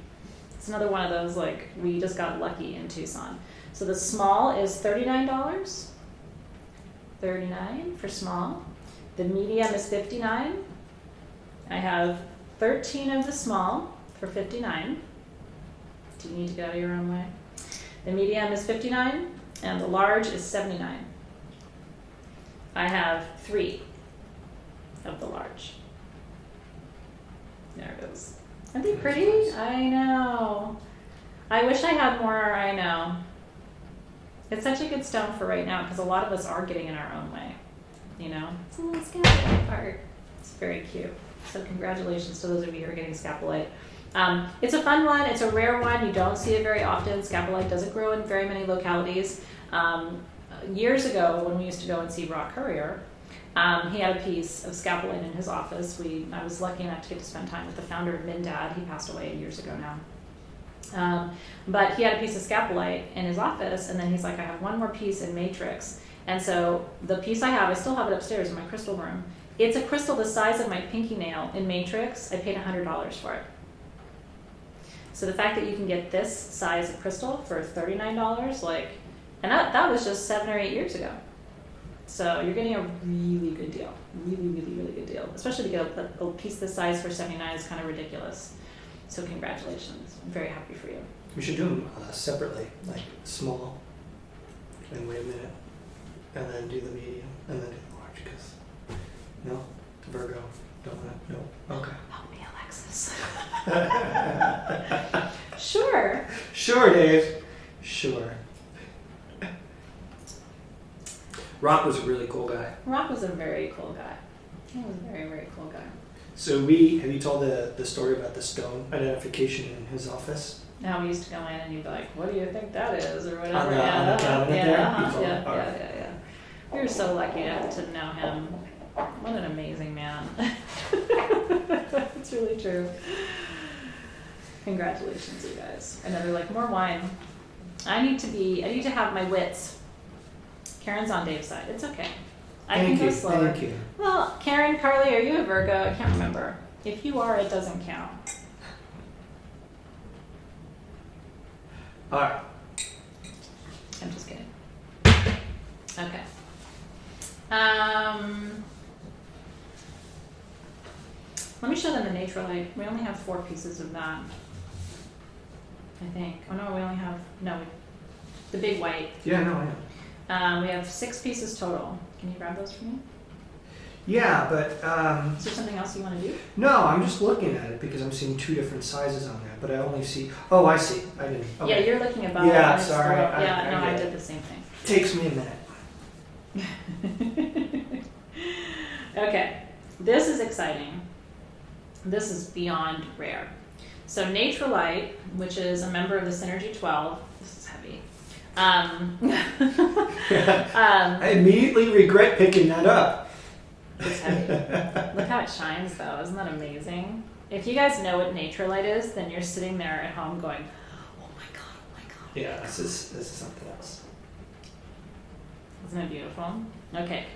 A: It's another one of those, like, we just got lucky in Tucson. So the small is $39. $39 for small. The medium is $59. I have 13 of the small for $59. Do you need to get out of your own way? The medium is $59 and the large is $79. I have 3 of the large. There it is. Aren't they pretty? I know. I wish I had more. I know. It's such a good stone for right now because a lot of us are getting in our own way. You know? It's a little Scapolite part. It's very cute. So congratulations to those of you who are getting Scapolite. It's a fun one. It's a rare one. You don't see it very often. Scapolite doesn't grow in very many localities. Years ago, when we used to go and see Rock Courier, he had a piece of Scapolite in his office. I was lucky enough to get to spend time with the founder of Mindad. He passed away years ago now. But he had a piece of Scapolite in his office, and then he's like, I have one more piece in matrix. And so the piece I still have it upstairs in my crystal room. It's a crystal the size of my pinky nail in matrix. I paid $100 for it. So the fact that you can get this size of crystal for $39, and that was just 7 or 8 years ago. So you're getting a really good deal. Really, really, really good deal. Especially to get a piece this size for $79 is kind of ridiculous. So congratulations. I'm very happy for you.
B: We should do them separately, like small, and wait a minute, and then do the medium, and then do the large, because, no, Virgo, don't want to, no, okay.
A: Help me, Alexis. Sure.
B: Sure, Dave, sure. Rock was a really cool guy.
A: Rock was a very cool guy. He was a very, very cool guy.
B: So have you told the story about the stone identification in his office?
A: Now we used to go in and you'd be like, what do you think that is? Or whatever.
B: On the cabinet there?
A: Yeah. We were so lucky to know him. What an amazing man. It's really true. Congratulations, you guys. And then they're like, more wine. I need to have my wits. Karen's on Dave's side. It's okay. I can go slower.
B: Thank you.
A: Well, Karen, Carly, are you a Virgo? I can't remember. If you are, it doesn't count.
B: All right.
A: I'm just kidding. Okay. Let me show them the Naturalite. We only have 4 pieces of that, I think. Oh no, we only have, the big white.
B: Yeah, no, I know.
A: We have 6 pieces total. Can you grab those for me?
B: Yeah, but
A: Is there something else you want to do?
B: no, I'm just looking at it because I'm seeing 2 different sizes on there, but I only see. Oh, I see. I didn't. Okay.
A: Yeah, you're looking above.
B: Yeah,
A: and it's
B: sorry.
A: below.
B: I
A: I
B: did.
A: did the same thing.
B: Takes me a minute.
A: Okay, this is exciting. This is beyond rare. So Naturalite, which is a member of the Synergy 12. This is heavy.
B: I immediately regret picking that up.
A: It's heavy. Look how it shines, though. Isn't that amazing? If you guys know what Naturalite is, then you're sitting there at home going, "Oh my god! Oh my god!"
B: Yeah, this is something else.
A: Isn't it beautiful? Okay.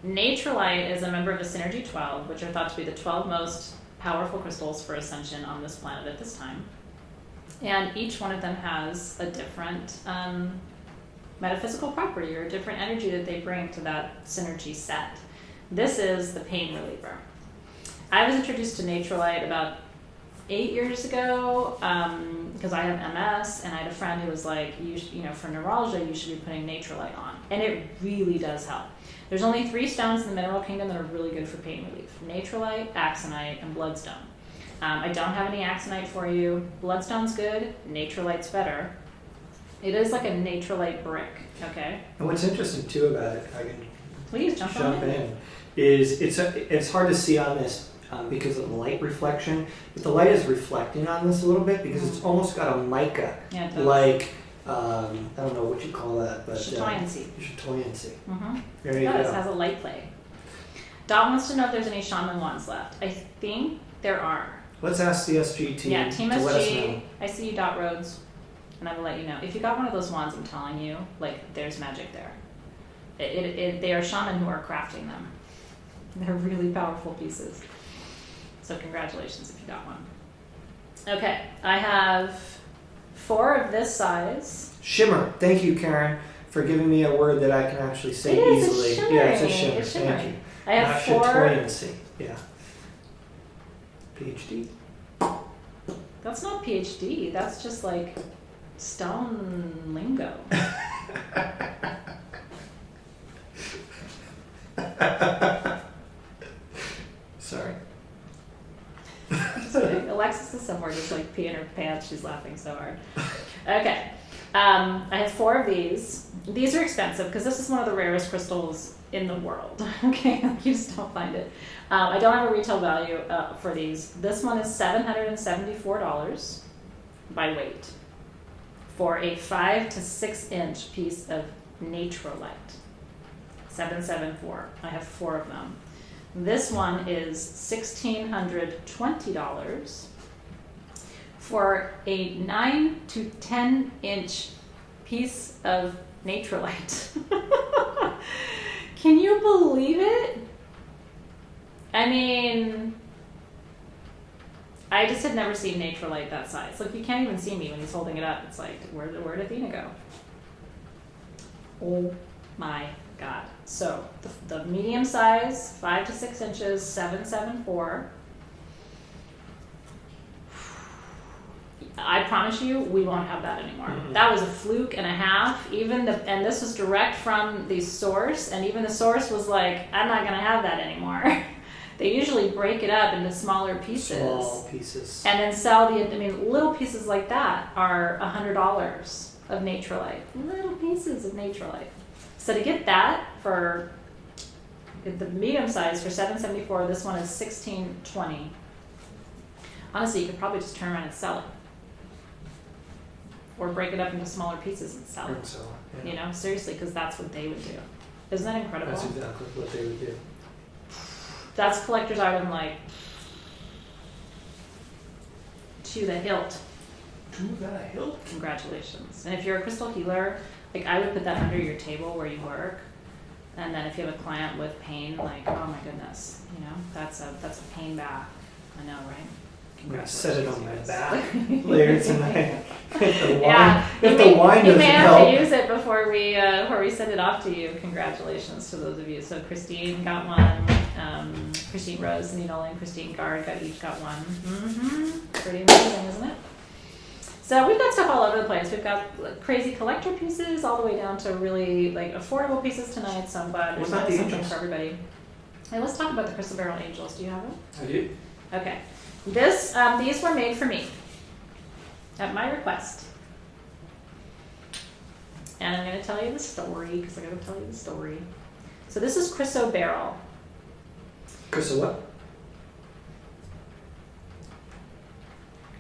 A: Naturalite is a member of the Synergy 12, which are thought to be the 12 most powerful crystals for ascension on this planet at this time. And each one of them has a different metaphysical property or a different energy that they bring to that synergy set. This is the pain reliever. I was introduced to Naturalite about 8 years ago because I have MS, and I had a friend who was like, for neuralgia, you should be putting Naturalite on. And it really does help. There's only 3 stones in the mineral kingdom that are really good for pain relief: Naturalite, Axonite, and Bloodstone. I don't have any Axonite for you. Bloodstone's good. Naturalite's better. It is like a Naturalite brick, okay?
B: And what's interesting too about it, if I can
A: Please jump
B: in, is it's hard to see on this because of the light reflection, but the light is reflecting on this a little bit because it's almost got a mica, like I don't know what you call that, but
A: chatoyancy.
B: Chatoyancy.
A: Mm-hmm.
B: There you
A: It does.
B: go.
A: Has a light play. Dot wants to know if there's any shaman wands left. I think there are.
B: Let's ask the SGT
A: Yeah, Team
B: to let us
A: SG.
B: know.
A: I see you, Dot Roads, and I will let you know. If you got one of those wands, I'm telling you, like, there's magic there. They are shaman who are crafting them. They're really powerful pieces. So congratulations if you got one. Okay, I have 4 of this size.
B: Shimmer. Thank you, Karen, for giving me a word that I can actually say
A: It is,
B: easily.
A: it's shimmering.
B: Yeah, it's a shimmer.
A: It's
B: Thank
A: shimmering.
B: you.
A: I have
B: Not
A: 4.
B: chatoyancy. Yeah. PhD.
A: That's not PhD. That's just like stone lingo.
B: Sorry.
A: Just kidding. Alexis is somewhere just like peeing her pants. She's laughing so hard. Okay. I have 4 of these. These are expensive because this is one of the rarest crystals in the world. Okay, you just don't find it. I don't have a retail value for these. This one is $774 by weight for a 5 to 6 inch piece of Naturalite. $774. I have 4 of them. This one is $1,620 for a 9 to 10 inch piece of Naturalite. Can you believe it? I mean, I just had never seen Naturalite that size. Like, you can't even see me when he's holding it up. It's like, where'd Athena go? Oh my God. So the medium size, 5 to 6 inches, 774. I promise you, we won't have that anymore.
B: Mm-hmm.
A: That was a fluke and a half. And this was direct from the source, and even the source was like, I'm not going to have that anymore. They usually break it up into smaller pieces.
B: Small pieces.
A: And then sell little pieces like that are $100 of Natrolite. Little pieces of Natrolite. So to get that for the medium size for $774, this one is $16.20. Honestly, you could probably just turn around and sell it. Or break it up into smaller pieces and sell it.
B: So, yeah.
A: You know, seriously, because that's what they would do. Isn't that incredible?
B: That's exactly what they would do.
A: That's collector's item, like, to the hilt.
B: To the hilt.
A: Congratulations. And if you're a crystal healer, like, I would put that under your table where you work. And then if you have a client with pain, like, oh my goodness, you know, that's a pain bath. I know, right?
B: I'm gonna set it on my
A: Congratulations,
B: back later tonight.
A: Yeah,
B: if the wine
A: you
B: doesn't
A: may have
B: help.
A: to use it before we send it off to you. Congratulations to those of you. So Christine got one. Christine Rose, Anita and Christine Gard each got one. Pretty amazing, isn't it? So we've got stuff all over the place. We've got crazy collector pieces all the way down to really like affordable pieces tonight. So I'm glad there's
B: What about the
A: something
B: angels?
A: for everybody. And let's talk about the Chrysoberyl angels. Do you have them?
B: I do.
A: Okay. These were made for me at my request. And I'm going to tell you the story because I got to tell you the story. So this is Chrysoberyl.
B: Chris, what?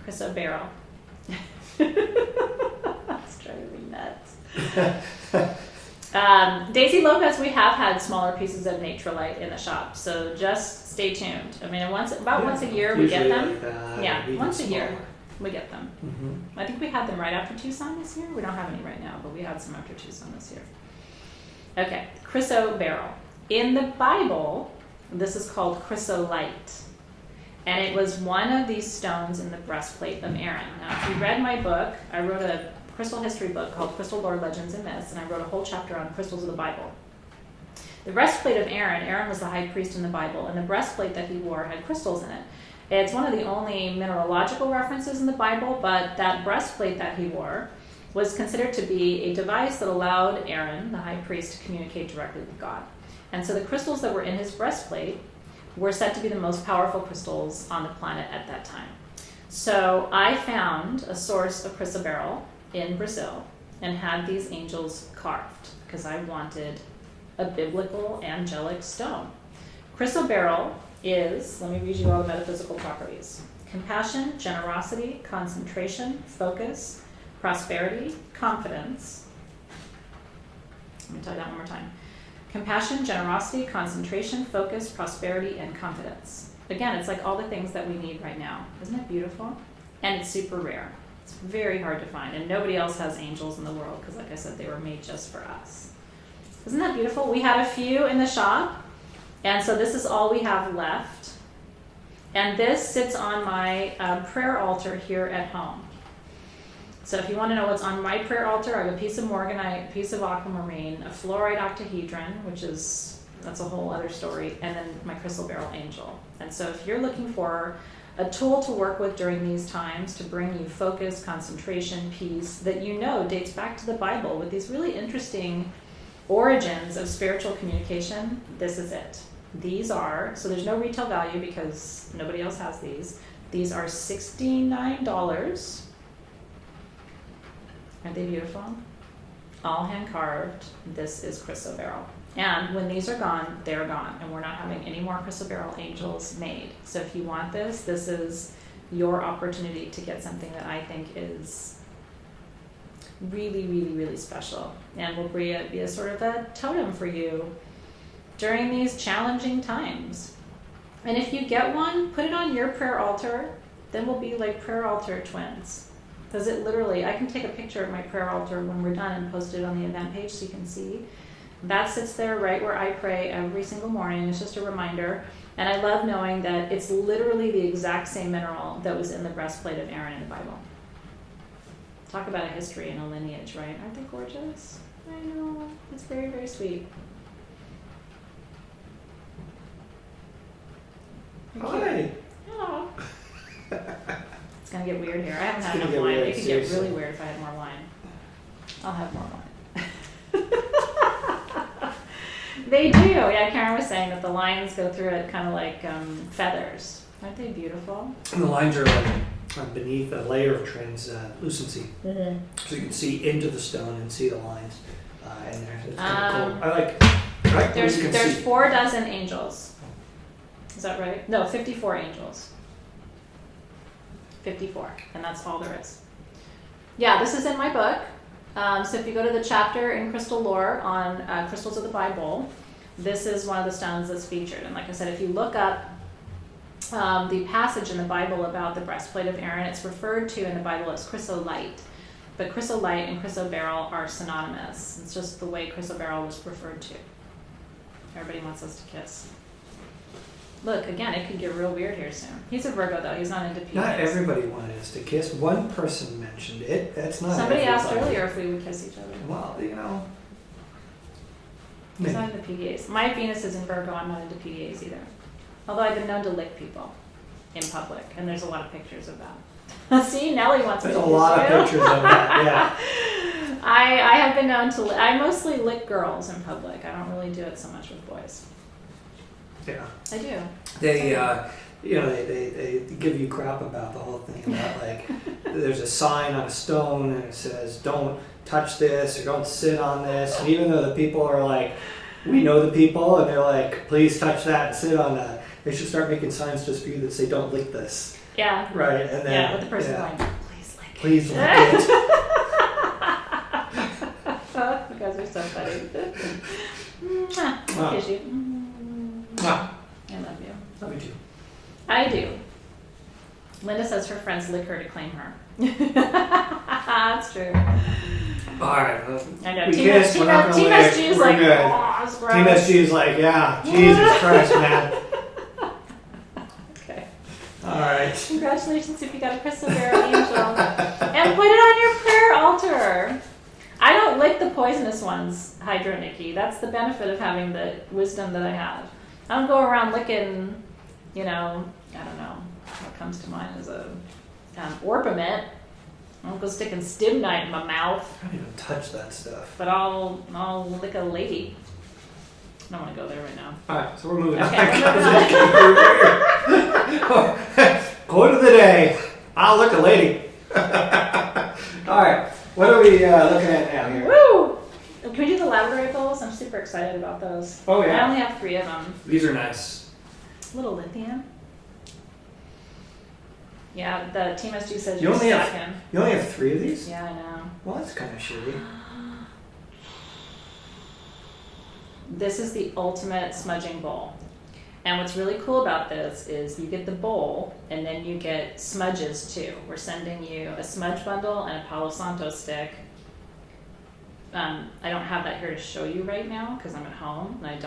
A: Chrysoberyl. It's driving me nuts. Daisy Lopez, we have had smaller pieces of Natrolite in the shop, so just stay tuned. I mean, once a year we get them.
B: Like that,
A: Yeah,
B: even
A: once a year
B: smaller.
A: we get them.
B: Mm-hmm.
A: I think we had them right after Tucson this year. We don't have any right now, but we had some after Tucson this year. Okay, Chrysoberyl. In the Bible, this is called Chrysolite. And it was one of these stones in the breastplate of Aaron. Now, if you read my book, I wrote a crystal history book called Crystal Lore Legends and Myths, and I wrote a whole chapter on crystals of the Bible. The breastplate of Aaron was the high priest in the Bible, and the breastplate that he wore had crystals in it. It's one of the only mineralogical references in the Bible, but that breastplate that he wore was considered to be a device that allowed Aaron, the high priest, to communicate directly with God. And so the crystals that were in his breastplate were said to be the most powerful crystals on the planet at that time. So I found a source of Chrysoberyl in Brazil and had these angels carved because I wanted a biblical angelic stone. Chrysoberyl is, let me read you all the metaphysical properties: compassion, generosity, concentration, focus, prosperity, confidence. Let me tell you that one more time. Compassion, generosity, concentration, focus, prosperity, and confidence. Again, it's like all the things that we need right now. Isn't it beautiful? And it's super rare. It's very hard to find, and nobody else has angels in the world because, like I said, they were made just for us. Isn't that beautiful? We had a few in the shop, and so this is all we have left. And this sits on my prayer altar here at home. So if you want to know what's on my prayer altar, I have a piece of morganite, a piece of aquamarine, a fluorite octahedron, that's a whole other story, and then my Chrysoberyl angel. And so if you're looking for a tool to work with during these times to bring you focus, concentration, peace, that you know dates back to the Bible with these really interesting origins of spiritual communication, this is it. So there's no retail value because nobody else has these. These are $69. Aren't they beautiful? All hand carved. This is Chrysoberyl. And when these are gone, they're gone. And we're not having any more Chrysoberyl angels made. So if you want this is your opportunity to get something that I think is really, really, really special. And will be a sort of a totem for you during these challenging times. And if you get one, put it on your prayer altar. Then we'll be like prayer altar twins. Because it literally, I can take a picture of my prayer altar when we're done and post it on the event page so you can see. That sits there right where I pray every single morning. It's just a reminder. And I love knowing that it's literally the exact same mineral that was in the breastplate of Aaron in the Bible. Talk about a history and a lineage, right? Aren't they gorgeous? I know. It's very, very sweet. gonna get weird here. I haven't had
B: gonna
A: enough
B: get
A: wine.
B: weird,
A: It could
B: seriously.
A: get really weird if I had more wine. I'll have more wine. They do. Yeah, Karen was saying that the lines go through it kind of like feathers. Aren't they beautiful?
B: And the lines are like beneath a layer of translucency.
A: Mm-hmm.
B: So you can see into the stone and see the lines in there. It's kind of cool. I like what
A: There's
B: you can see.
A: 4 dozen angels. Is that right? No, 54 angels. 54, and that's all there is. Yeah, this is in my book. So if you go to the chapter in Crystal Lore on Crystals of the Bible, this is one of the stones that's featured. And like I said, if you look up the passage in the Bible about the breastplate of Aaron, it's referred to in the Bible as chrysolite. But chrysolite and chrysoberyl are synonymous. It's just the way chrysoberyl was referred to. Everybody wants us to kiss. Look, again, it could get real weird here soon. He's a Virgo, though. He's not into penis.
B: Not everybody wanted us to kiss. One person mentioned it. That's not
A: Somebody asked
B: everybody.
A: earlier if we would kiss each other.
B: Well, you know.
A: He's not into PDAs. My Venus is in Virgo. I'm not into PDAs either. Although I've been known to lick people in public, and there's a lot of pictures of that. See, Nellie wants me
B: There's
A: to
B: a lot of
A: kiss you.
B: pictures of that, yeah.
A: I have been known to. I mostly lick girls in public. I don't really do it so much with boys.
B: Yeah.
A: I do.
B: They, they give you crap about the whole thing about like, there's a sign on a stone and it says, don't touch this or don't sit on this. And even though the people are like, we know the people and they're like, please touch that and sit on that. They should start making signs just for you that say, don't lick this.
A: Yeah.
B: Right. And then,
A: with the person going, please lick it.
B: please lick it.
A: You guys are so funny. Mwah.
B: Wow.
A: Kiss you.
B: Mwah.
A: I love you.
B: Love you too.
A: I do. Linda says her friends lick her to claim her. That's true.
B: All right.
A: I know.
B: We
A: Team
B: kissed. We're not gonna lick.
A: SG is
B: We're
A: like,
B: good.
A: oh, that's gross.
B: Team SG is like, yeah, Jesus Christ, man.
A: Okay.
B: All right.
A: Congratulations if you got a Chrysoberyl angel. And put it on your prayer altar. I don't lick the poisonous ones, Hydro Nikki. That's the benefit of having the wisdom that I have. I don't go around licking, I don't know. What comes to mind is a orpiment. I don't go sticking stibnite in my mouth,
B: I don't even touch that stuff.
A: but I'll lick a lady. I don't want to go there right now.
B: All right, so we're moving
A: Okay,
B: on. Quote of the day. I'll look a lady. All right, what are we looking at now here?
A: Woo! Can we do the Labradorite bowls? I'm super excited about those.
B: Oh, yeah.
A: I only have 3 of them.
B: These are nice.
A: Little lithium. Yeah, the Team SG says
B: You
A: you're
B: only have-
A: stacking.
B: You only have 3 of these?
A: Yeah, I know.
B: Well, that's kind of shitty.
A: This is the ultimate smudging bowl. And what's really cool about this is you get the bowl and then you get smudges too. We're sending you a smudge bundle and a Palo Santo stick. I don't have that here to show you right now because I'm at home and I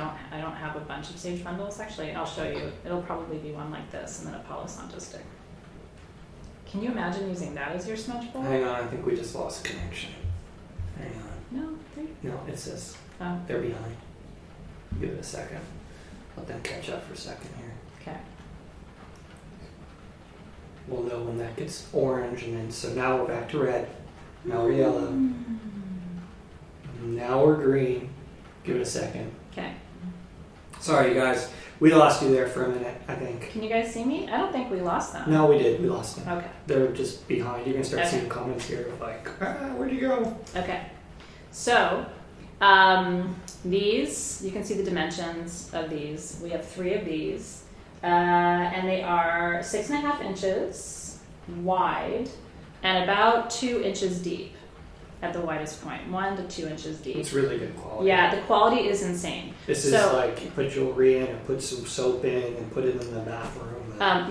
A: don't have a bunch of sage bundles. Actually, I'll show you. It'll probably be one like this and then a Palo Santo stick. Can you imagine using that as your smudge bowl?
B: Hang on, I think we just lost connection. Hang on.
A: No,
B: No, it's this.
A: oh,
B: They're behind. Give it a second. Let them catch up for a second here.
A: okay.
B: We'll know when that gets orange, and then so now we're back to red. Now we're yellow. Now we're green. Give it a second.
A: Okay.
B: Sorry, you guys. We lost you there for a minute, I think.
A: Can you guys see me? I don't think we lost them.
B: No, we did. We lost them.
A: Okay.
B: They're just behind. You're going to start
A: Okay.
B: seeing comments here of like, where'd you go?
A: Okay. So, these, you can see the dimensions of these. We have 3 of these. And they are 6.5 inches wide and about 2 inches deep at the widest point. 1 to 2 inches deep.
B: It's really good quality.
A: Yeah, the quality is insane.
B: This is like you put jewelry in and put some soap in and put it in the bathroom.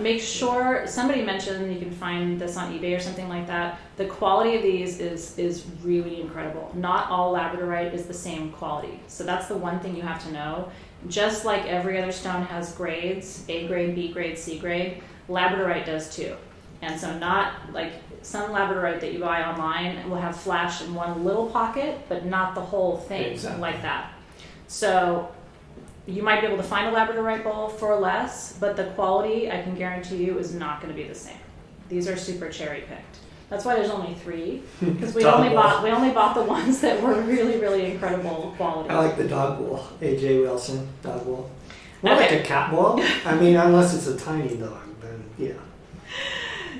A: Make sure, somebody mentioned you can find this on eBay or something like that. The quality of these is really incredible. Not all Labradorite is the same quality. So that's the one thing you have to know. Just like every other stone has grades, A grade, B grade, C grade, Labradorite does too. And so not like some Labradorite that you buy online will have flash in one little pocket, but not the whole thing
B: Exactly.
A: like that. So you might be able to find a Labradorite bowl for less, but the quality, I can guarantee you, is not going to be the same. These are super cherry picked. That's why there's only 3, because we
B: Dog
A: only
B: wool.
A: bought the ones that were really, really incredible quality.
B: I like the dog wool. A.J. Wilson, dog wool. More
A: Okay.
B: like a cat wool. I mean, unless it's a tiny dog, then yeah.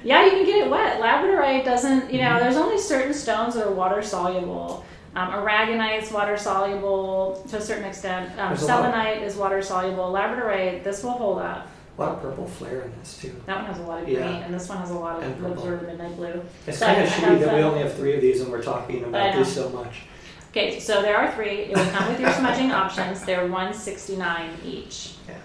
A: Yeah, you can get it wet. Labradorite doesn't, there's only certain stones that are water soluble. Aragonite's water soluble to a certain extent.
B: There's a lot.
A: Selenite is water soluble. Labradorite, this will hold up.
B: A lot of purple flare in this too.
A: That one has a lot of green,
B: Yeah.
A: and this one has a lot
B: And
A: of
B: purple.
A: sort of midnight blue.
B: It's
A: So
B: kind
A: I
B: of
A: have,
B: shitty that we only have 3 of these and we're talking
A: I
B: about
A: know.
B: these so much.
A: Okay, so there are 3. It will come with your smudging options. They're $169 each.
B: Yeah.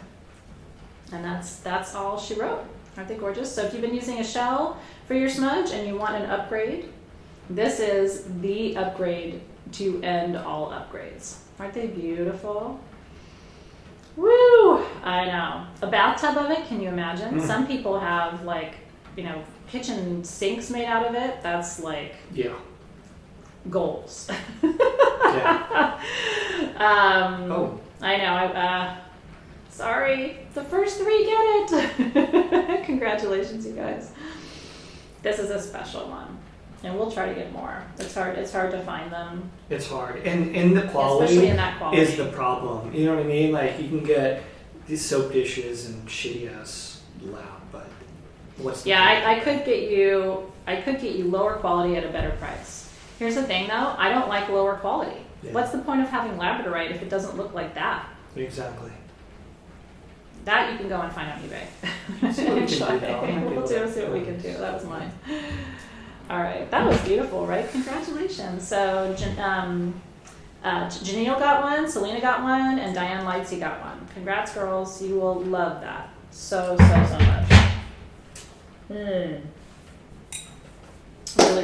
A: And that's all she wrote. Aren't they gorgeous? So if you've been using a shell for your smudge and you want an upgrade, this is the upgrade to end all upgrades. Aren't they beautiful? Woo! I know. A bathtub of it, can you imagine?
B: Mm.
A: Some people have kitchen sinks made out of it. That's like
B: Yeah.
A: goals.
B: Yeah. Oh.
A: I know. Sorry, the first 3 get it. Congratulations, you guys. This is a special one, and we'll try to get more. It's hard to find them,
B: It's hard. And the quality,
A: especially in that quality.
B: is the problem. You know what I mean? Like, you can get these soap dishes and shitty ass lab, but what's the point?
A: I could get you lower quality at a better price. Here's the thing, though. I don't like lower quality.
B: Yeah.
A: What's the point of having Labradorite if it doesn't look like that?
B: Exactly.
A: That you can go and find on eBay.
B: See what we can do,
A: Try.
B: though. I might be
A: We'll
B: able
A: see
B: to-
A: what we can do. That was mine. All right, that was beautiful, right? Congratulations. So Janelle got one, Selena got one, and Diane Lightsey got one. Congrats, girls. You will love that so much. Really,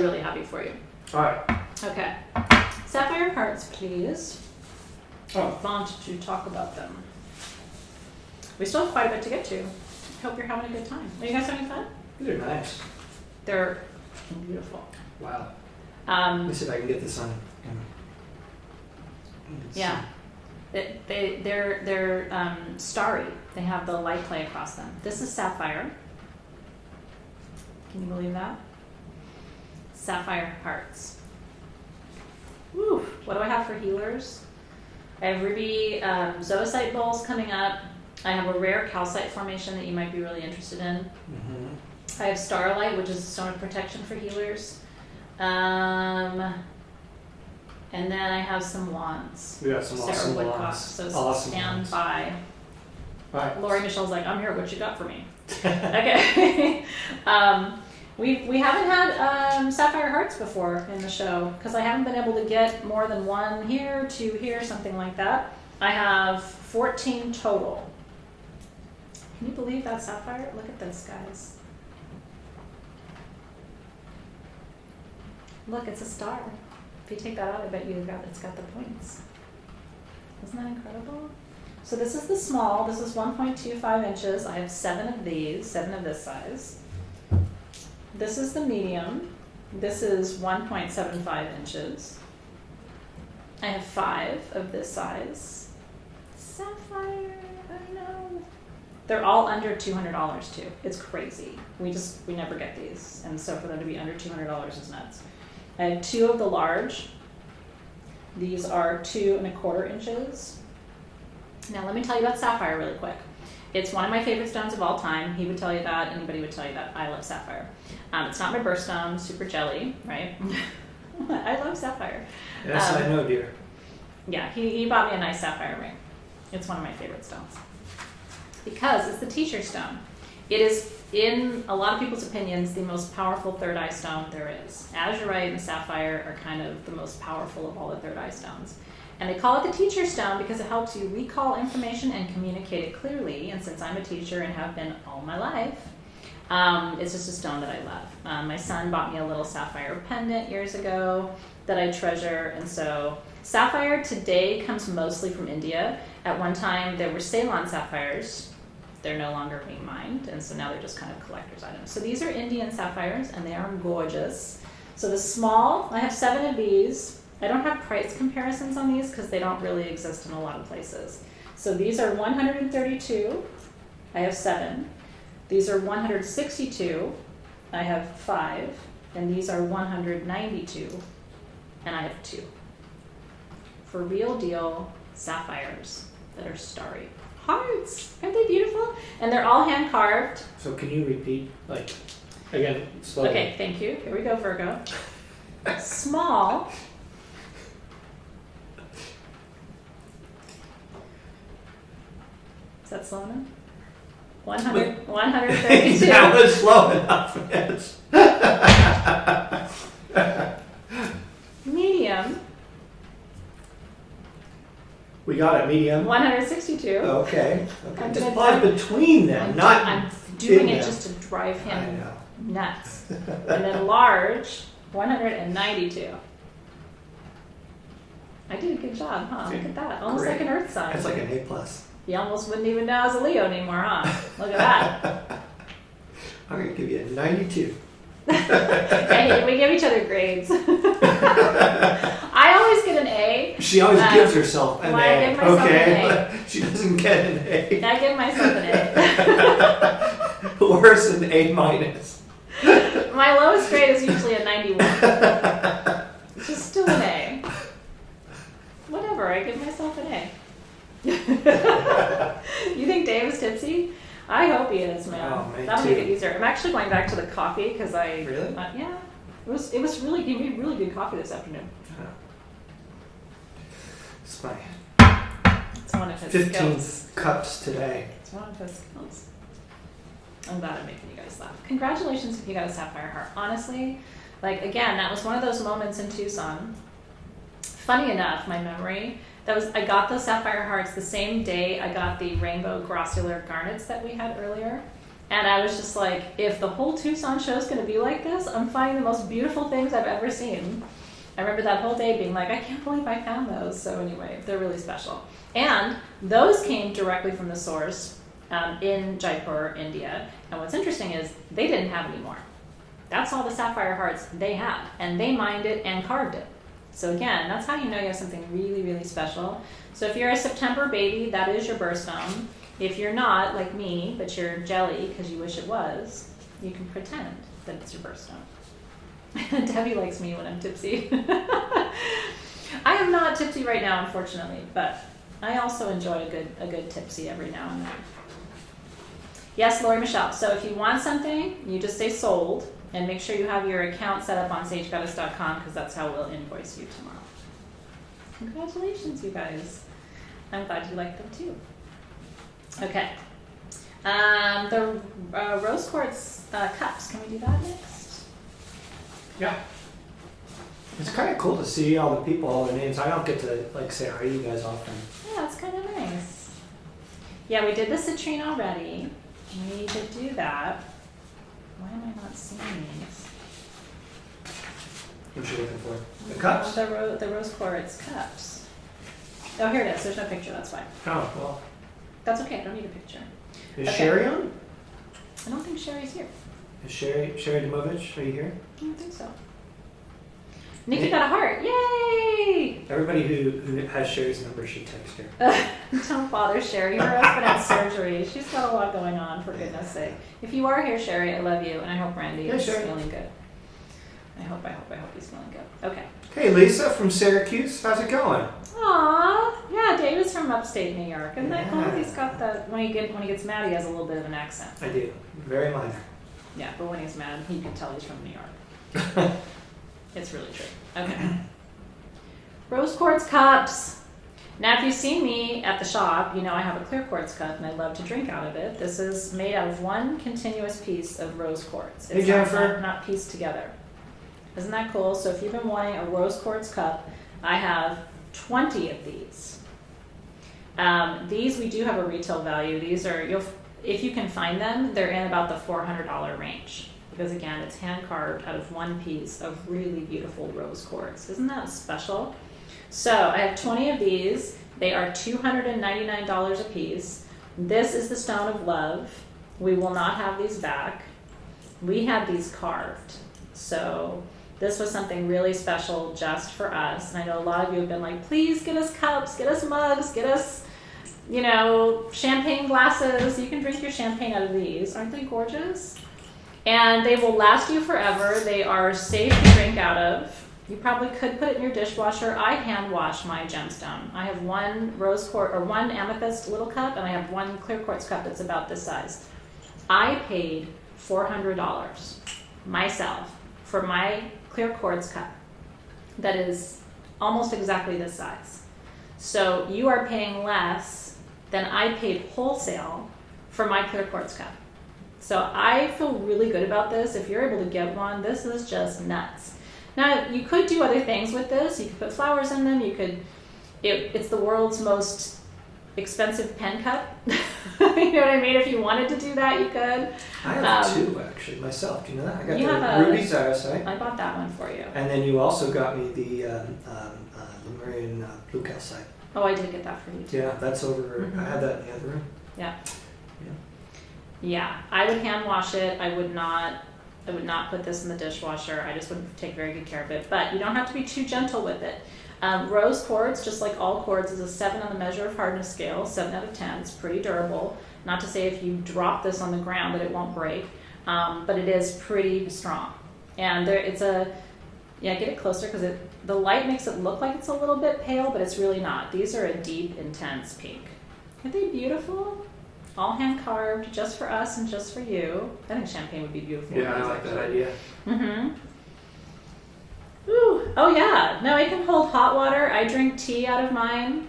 A: really happy for you.
B: All right.
A: Okay. Sapphire hearts, please. I wanted to talk about them. We still have quite a bit to get to. Hope you're having a good time. Are you guys having fun?
B: These are nice.
A: They're beautiful.
B: Wow. Let me
A: Um,
B: see if I can get this on.
A: yeah. They're starry. They have the light play across them. This is sapphire. Can you believe that? Sapphire hearts. Woo! What do I have for healers? I have ruby zoisite bowls coming up. I have a rare calcite formation that you might be really interested in.
B: Mm-hmm.
A: I have starlight, which is a stone of protection for healers. And then I have some wands.
B: We got some
A: Sarah
B: awesome
A: Woodcock.
B: wands.
A: So
B: Awesome
A: stand
B: wands.
A: by.
B: All right.
A: Lori Michelle's like, I'm here. What you got for me? Okay. We haven't had sapphire hearts before in the show because I haven't been able to get more than 1 here, 2 here, something like that. I have 14 total. Can you believe that sapphire? Look at this, guys. Look, it's a star. If you take that out, I bet it's got the points. Isn't that incredible? So this is the small. This is 1.25 inches. I have 7 of these, 7 of this size. This is the medium. This is 1.75 inches. I have 5 of this size. Sapphire, I know. They're all under $200 too. It's crazy. We never get these. And so for them to be under $200 is nuts. I have 2 of the large. These are 2 1/4 inches. Now let me tell you about sapphire really quick. It's one of my favorite stones of all time. He would tell you that. Anybody would tell you that. I love sapphire. It's not my birthstone. Super jelly, right? I love sapphire.
B: Yes, I know, dear.
A: Yeah, he bought me a nice sapphire ring. It's one of my favorite stones. Because it's the teacher stone. It is, in a lot of people's opinions, the most powerful third eye stone there is. Azurite and sapphire are kind of the most powerful of all the third eye stones. And they call it the teacher stone because it helps you recall information and communicate it clearly. And since I'm a teacher and have been all my life, it's just a stone that I love. My son bought me a little sapphire pendant years ago that I treasure. And so sapphire today comes mostly from India. At one time, there were Ceylon sapphires. They're no longer being mined. And so now they're just kind of collector's items. So these are Indian sapphires, and they are gorgeous. So the small, I have 7 of these. I don't have price comparisons on these because they don't really exist in a lot of places. So these are 132. I have 7. These are 162. I have 5, and these are 192, and I have 2. For real deal sapphires that are starry. Hearts! Aren't they beautiful? And they're all hand carved.
B: So can you repeat, like, again, slowly?
A: Okay, thank you. Here we go, Virgo. Small. Is that slow enough? 132.
B: That was slow enough, yes.
A: Medium.
B: We got it, medium.
A: 162.
B: Okay.
A: I'm
B: Just
A: gonna-
B: pause between them,
A: I'm doing
B: in
A: it
B: them.
A: just to drive
B: I
A: him
B: know.
A: nuts. And then large, 192. I did a good job, huh? Look at that. Almost
B: Great.
A: like an earth sign.
B: That's like an A+.
A: You almost wouldn't even know I was a Leo anymore, huh? Look at that.
B: I'm going to give you a 92.
A: Hey, we give each other grades. I always get an A.
B: She always gives herself an
A: well,
B: A.
A: I give myself
B: okay,
A: an
B: but she doesn't get an A.
A: I give myself an A.
B: Worse than A-.
A: My lowest grade is usually a 91. Which is still an A. Whatever, I give myself an A. You think Dave is tipsy? I hope he is, man.
B: Oh, me
A: That'll
B: too.
A: make it easier. I'm actually going back to the coffee because I
B: Really?
A: yeah. It was really, he made really good coffee this afternoon.
B: It's my
A: It's one of his
B: 15th
A: skills.
B: cups today.
A: It's one of his skills. I'm glad I'm making you guys laugh. Congratulations if you got a sapphire heart. Honestly, like again, that was one of those moments in Tucson. Funny enough, my memory, I got those sapphire hearts the same day I got the rainbow grossular garnets that we had earlier. And I was just like, if the whole Tucson show is going to be like this, I'm finding the most beautiful things I've ever seen. I remember that whole day being like, I can't believe I found those. So anyway, they're really special. And those came directly from the source in Jaipur, India. And what's interesting is they didn't have any more. That's all the sapphire hearts they had. And they mined it and carved it. So again, that's how you know you have something really, really special. So if you're a September baby, that is your birthstone. If you're not, like me, but you're jelly because you wish it was, you can pretend that it's your birthstone. Debbie likes me when I'm tipsy. I am not tipsy right now, unfortunately, but I also enjoy a good tipsy every now and then. Yes, Lori Michelle. So if you want something, you just say sold. And make sure you have your account set up on sagegoddess.com because that's how we'll invoice you tomorrow. Congratulations, you guys. I'm glad you like them too. Okay. The rose quartz cups. Can we do that next?
B: Yeah. It's kind of cool to see all the people, all their names. I don't get to say hi to you guys often.
A: Yeah, it's kind of nice. Yeah, we did the citrine already. We need to do that. Why am I not seeing these?
B: What you looking for? The cups?
A: The rose quartz cups. Oh, here it is. There's no picture. That's fine.
B: Oh, well.
A: That's okay. I don't need a picture.
B: Is
A: Okay.
B: Sherry on?
A: I don't think Sherry's here.
B: Is Sherry Domovich? Are you here?
A: I don't think so. Nikki got a heart. Yay!
B: Everybody who has Sherry's number should text her.
A: Don't bother Sherry. Her husband had surgery. She's got a lot going on, for goodness sake. If you are here, Sherry, I love you, and I hope Randy is
B: Sherry.
A: feeling good. I hope he's feeling good. Okay.
B: Hey, Lisa from Syracuse. How's it going?
A: Aw, yeah, David's from upstate New York. Isn't that cool?
B: Yeah.
A: He's got that, when he gets mad, he has a little bit of an accent.
B: I do. Very minor.
A: Yeah, but when he's mad, you can tell he's from New York. It's really true. Okay. Rose quartz cups. Now, if you've seen me at the shop, you know I have a clear quartz cup and I love to drink out of it. This is made out of one continuous piece of rose quartz.
B: Hey, Jennifer.
A: Not pieced together. Isn't that cool? So if you've been wanting a rose quartz cup, I have 20 of these. These, we do have a retail value. These are, if you can find them, they're in about the $400 range. Because again, it's hand carved out of one piece of really beautiful rose quartz. Isn't that special? So I have 20 of these. They are $299 a piece. This is the stone of love. We will not have these back. We had these carved. So this was something really special just for us. And I know a lot of you have been like, please get us cups, get us mugs, get us, champagne glasses. You can drink your champagne out of these. Aren't they gorgeous? And they will last you forever. They are safe to drink out of. You probably could put it in your dishwasher. I hand wash my gemstone. I have one rose quartz or one amethyst little cup, and I have one clear quartz cup that's about this size. I paid $400 myself for my clear quartz cup that is almost exactly this size. So you are paying less than I paid wholesale for my clear quartz cup. So I feel really good about this. If you're able to get one, this is just nuts. Now, you could do other things with this. You could put flowers in them. You could, it's the world's most expensive pen cup. You know what I mean? If you wanted to do that, you could.
B: I have two, actually, myself. Do you know that? I got
A: You
B: the
A: have
B: ruby zoisite.
A: I bought that one for you.
B: And then you also got me the Lemurian blue calcite.
A: Oh, I did get that for you too.
B: Yeah, that's over. I had that in the other room.
A: Yeah. Yeah, I would hand wash it. I would not put this in the dishwasher. I just wouldn't take very good care of it. But you don't have to be too gentle with it. Rose quartz, just like all quartz, is a 7 on the measure of hardness scale, 7 out of 10. It's pretty durable. Not to say if you drop this on the ground that it won't break, but it is pretty strong. And get it closer because the light makes it look like it's a little bit pale, but it's really not. These are a deep, intense pink. Aren't they beautiful? All hand carved, just for us and just for you. I think champagne would be beautiful.
B: Yeah, I like that idea.
A: Mm-hmm. Ooh. Oh yeah. No, it can hold hot water. I drink tea out of mine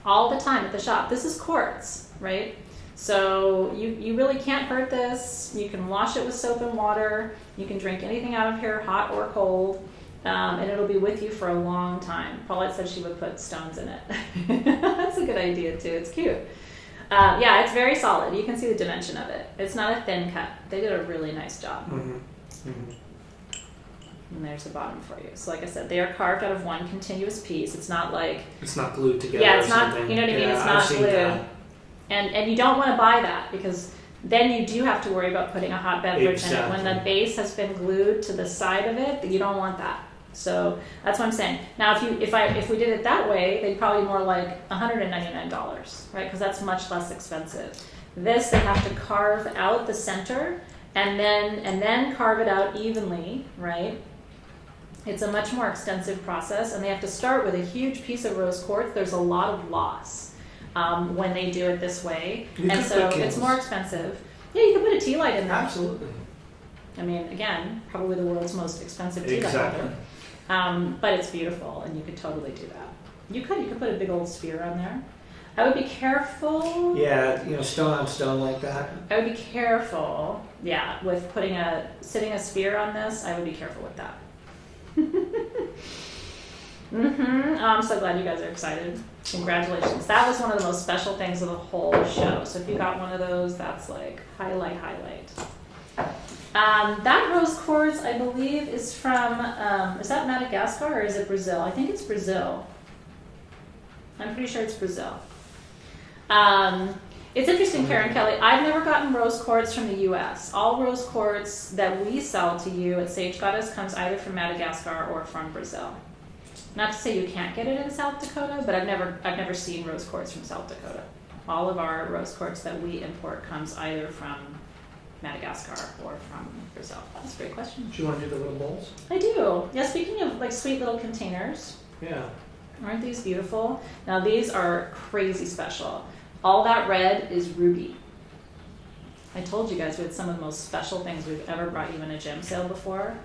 A: all the time at the shop. This is quartz, right? So you really can't hurt this. You can wash it with soap and water. You can drink anything out of here, hot or cold, and it'll be with you for a long time. Paulette said she would put stones in it. That's a good idea too. It's cute. Yeah, it's very solid. You can see the dimension of it. It's not a thin cut. They did a really nice job.
B: Mm-hmm. Mm-hmm.
A: And there's the bottom for you. So like I said, they are carved out of one continuous piece. It's not like...
B: It's not glued together.
A: Yeah, it's
B: or
A: not,
B: something.
A: you know what I mean?
B: Yeah,
A: It's not
B: I've seen
A: glued.
B: that.
A: And you don't want to buy that because then you do have to worry about putting a hot beverage in it. When the base has been glued to the side of it, you don't want that. So that's what I'm saying. Now, if we did it that way, they'd probably be more like $199, right? Because that's much less expensive. This, they have to carve out the center and then carve it out evenly, right? It's a much more extensive process, and they have to start with a huge piece of rose quartz. There's a lot of loss when they do it this way, and so it's more expensive. Yeah, you can put a tea light in there.
B: Absolutely.
A: I mean, again, probably the world's most expensive tea light holder. But it's beautiful, and you could totally do that. You could put a big old sphere on there. I would be careful.
B: Yeah, stone on stone like that.
A: I would be careful. Yeah, with sitting a sphere on this, I would be careful with that. Mm-hmm. Oh, I'm so glad you guys are excited. Congratulations. That was one of the most special things of the whole show. So if you got one of those, that's like highlight. That rose quartz, I believe, is from, is that Madagascar or is it Brazil? I think it's Brazil. I'm pretty sure it's Brazil. It's interesting, Karen Kelly. I've never gotten rose quartz from the U.S. All rose quartz that we sell to you at Sage Goddess comes either from Madagascar or from Brazil. Not to say you can't get it in South Dakota, but I've never seen rose quartz from South Dakota. All of our rose quartz that we import comes either from Madagascar or from Brazil. That's a great question.
B: Do you want to do the little bowls?
A: I do. Yeah, speaking of like sweet little containers.
B: Yeah.
A: Aren't these beautiful? Now these are crazy special. All that red is ruby. I told you guys we had some of the most special things we've ever brought you in a gem sale before.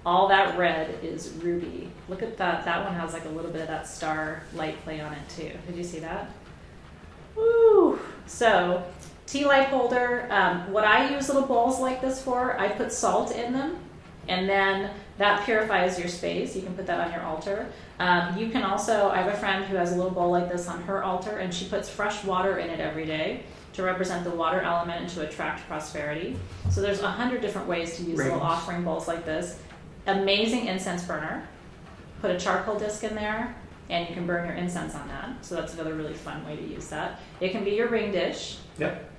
A: All that red is ruby. Look at that. That one has like a little bit of that star light play on it too. Did you see that? Woo! So, tea light holder. What I use little bowls like this for, I put salt in them, and then that purifies your space. You can put that on your altar. You can also, I have a friend who has a little bowl like this on her altar, and she puts fresh water in it every day to represent the water element and to attract prosperity. So there's 100 different ways to use little offering bowls like this. Amazing incense burner. Put a charcoal disc in there, and you can burn your incense on that. So that's another really fun way to use that. It can be your ring dish.
B: Yep.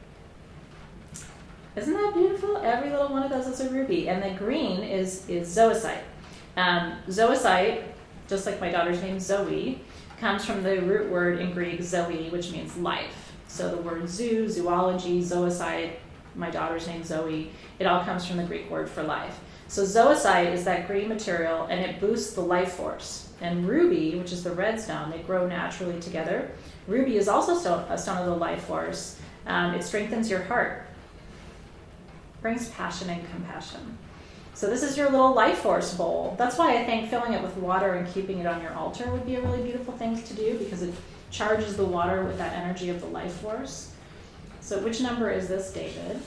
A: Isn't that beautiful? Every little one of those is a ruby. And the green is zoisite. Zoisite, just like my daughter's name Zoe, comes from the root word in Greek zoe, which means life. So the word zoo, zoology, zoisite, my daughter's named Zoe. It all comes from the Greek word for life. So zoisite is that green material, and it boosts the life force. And ruby, which is the red stone, they grow naturally together. Ruby is also a stone of the life force. It strengthens your heart, brings passion and compassion. So this is your little life force bowl. That's why I think filling it with water and keeping it on your altar would be a really beautiful thing to do, because it charges the water with that energy of the life force. So which number is this, David?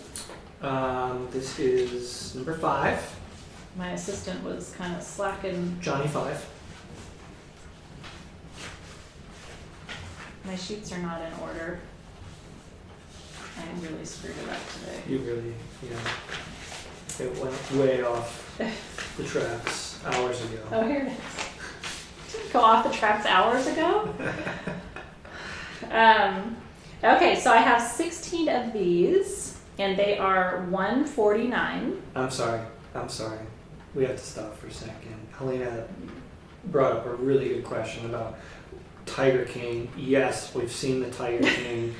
B: This is number 5.
A: My assistant was kind of slacking.
B: Johnny 5.
A: My sheets are not in order. I really screwed it up today.
B: You really, yeah. It went way off the tracks hours ago.
A: Oh, here it is. Didn't go off the tracks hours ago? Okay, so I have 16 of these, and they are $149.
B: I'm sorry. We have to stop for a second. Helena brought up a really good question about Tiger King. Yes, we've seen the Tiger King.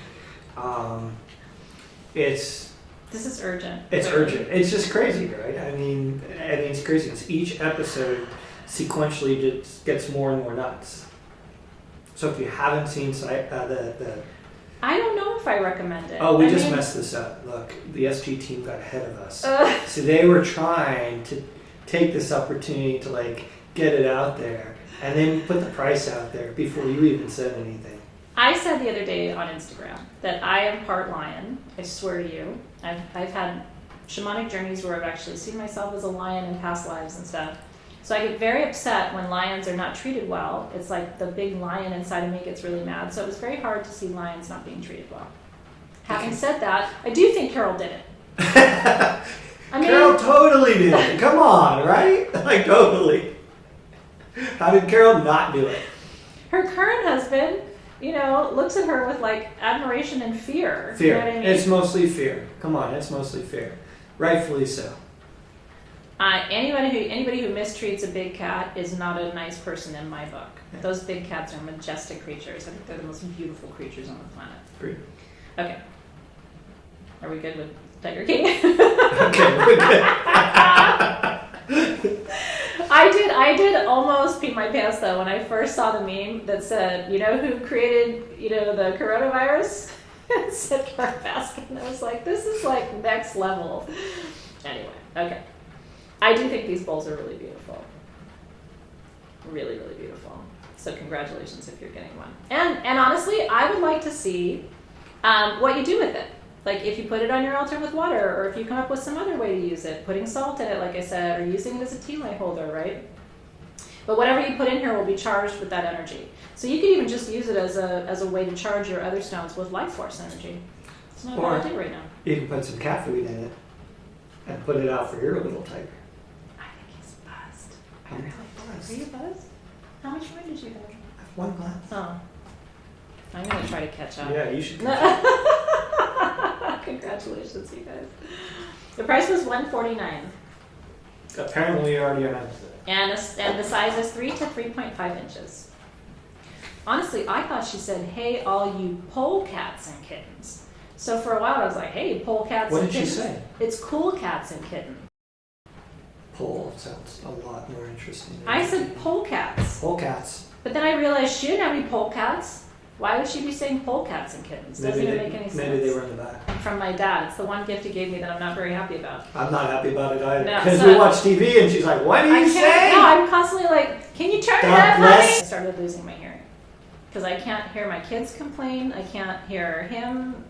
A: This is urgent.
B: It's urgent. It's just crazy, right? I mean, it's crazy. It's each episode sequentially just gets more and more nuts. So if you haven't seen the
A: I don't know if I recommend it.
B: Oh, we just messed this up. Look, the SG team got ahead of us. So they were trying to take this opportunity to like get it out there and then put the price out there before you even said anything.
A: I said the other day on Instagram that I am part lion. I swear to you. I've had shamanic journeys where I've actually seen myself as a lion in past lives and stuff. So I get very upset when lions are not treated well. It's like the big lion inside of me gets really mad. So it was very hard to see lions not being treated well. Having said that, I do think Carol did it. I mean,
B: Carol totally did it. Come on, right? Like totally. How did Carol not do it?
A: Her current husband, looks at her with like admiration and fear.
B: Fear.
A: You know what I mean?
B: It's mostly fear. Come on, it's mostly fear. Rightfully so.
A: Anybody who mistreats a big cat is not a nice person in my book.
B: Yeah.
A: Those big cats are majestic creatures. I think they're the most beautiful creatures on the planet.
B: Agreed.
A: Okay. Are we good with Tiger King?
B: Okay, we're good.
A: I did almost pee my pants though when I first saw the meme that said, who created, the coronavirus? It said Carol Baskin. I was like, this is like next level. Anyway, okay. I do think these bowls are really beautiful. Really, really beautiful. So congratulations if you're getting one. And honestly, I would like to see what you do with it. Like if you put it on your altar with water, or if you come up with some other way to use it, putting salt in it, like I said, or using it as a tea light holder, right? But whatever you put in here will be charged with that energy. So you can even just use it as a way to charge your other stones with life force energy. It's not a bad idea right now.
B: You can put some cat food in it and put it out for your little tiger.
A: I think he's buzzed.
B: I'm
A: Really
B: buzzed.
A: buzzed. Are you buzzed? How much wine did you have?
B: I have one glass.
A: Oh. I'm going to try to catch up.
B: Yeah, you should. Catch up.
A: Congratulations, you guys. The price was $149.
B: Apparently, you already are.
A: And the size is 3 to 3.5 inches. Honestly, I thought she said, hey, all you polecats and kittens. So for a while, I was like, hey, polecats
B: What
A: and
B: did she
A: kittens.
B: say?
A: It's cool cats and kittens.
B: Pole sounds a lot more interesting.
A: I said polecats.
B: Polecats.
A: But then I realized she didn't have any polecats. Why would she be saying polecats and kittens? Doesn't even make any sense.
B: Maybe they were in the back.
A: From my dad. It's the one gift he gave me that I'm not very happy about.
B: I'm not happy about it either.
A: No,
B: Because
A: so-
B: we watch TV and she's like, what do you say?
A: No, I'm constantly like, can you turn it
B: God
A: up,
B: bless.
A: honey? I started losing my hearing. Because I can't hear my kids complain. I can't hear him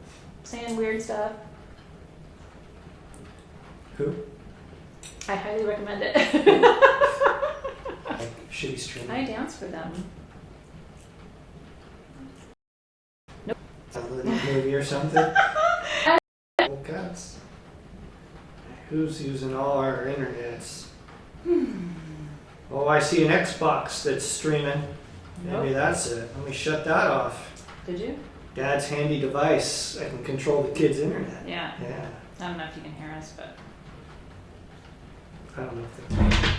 A: saying weird stuff.
B: Who?
A: I highly recommend it.
B: Like shitty streaming.
A: I dance for them. Nope.
B: A little movie or something? Polecats. Who's using all our internets? Oh, I see an Xbox that's streaming. Maybe
A: Nope.
B: that's it. Let me shut that off.
A: Did you?
B: Dad's handy device. I can control the kid's internet.
A: Yeah.
B: Yeah.
A: I don't know if you can hear us, but.
B: I don't know if that's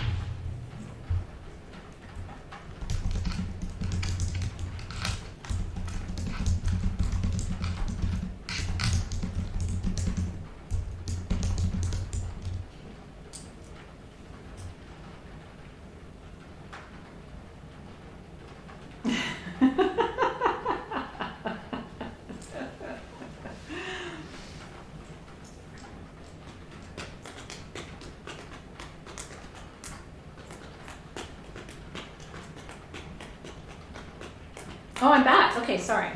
A: Oh, I'm back. Okay, sorry.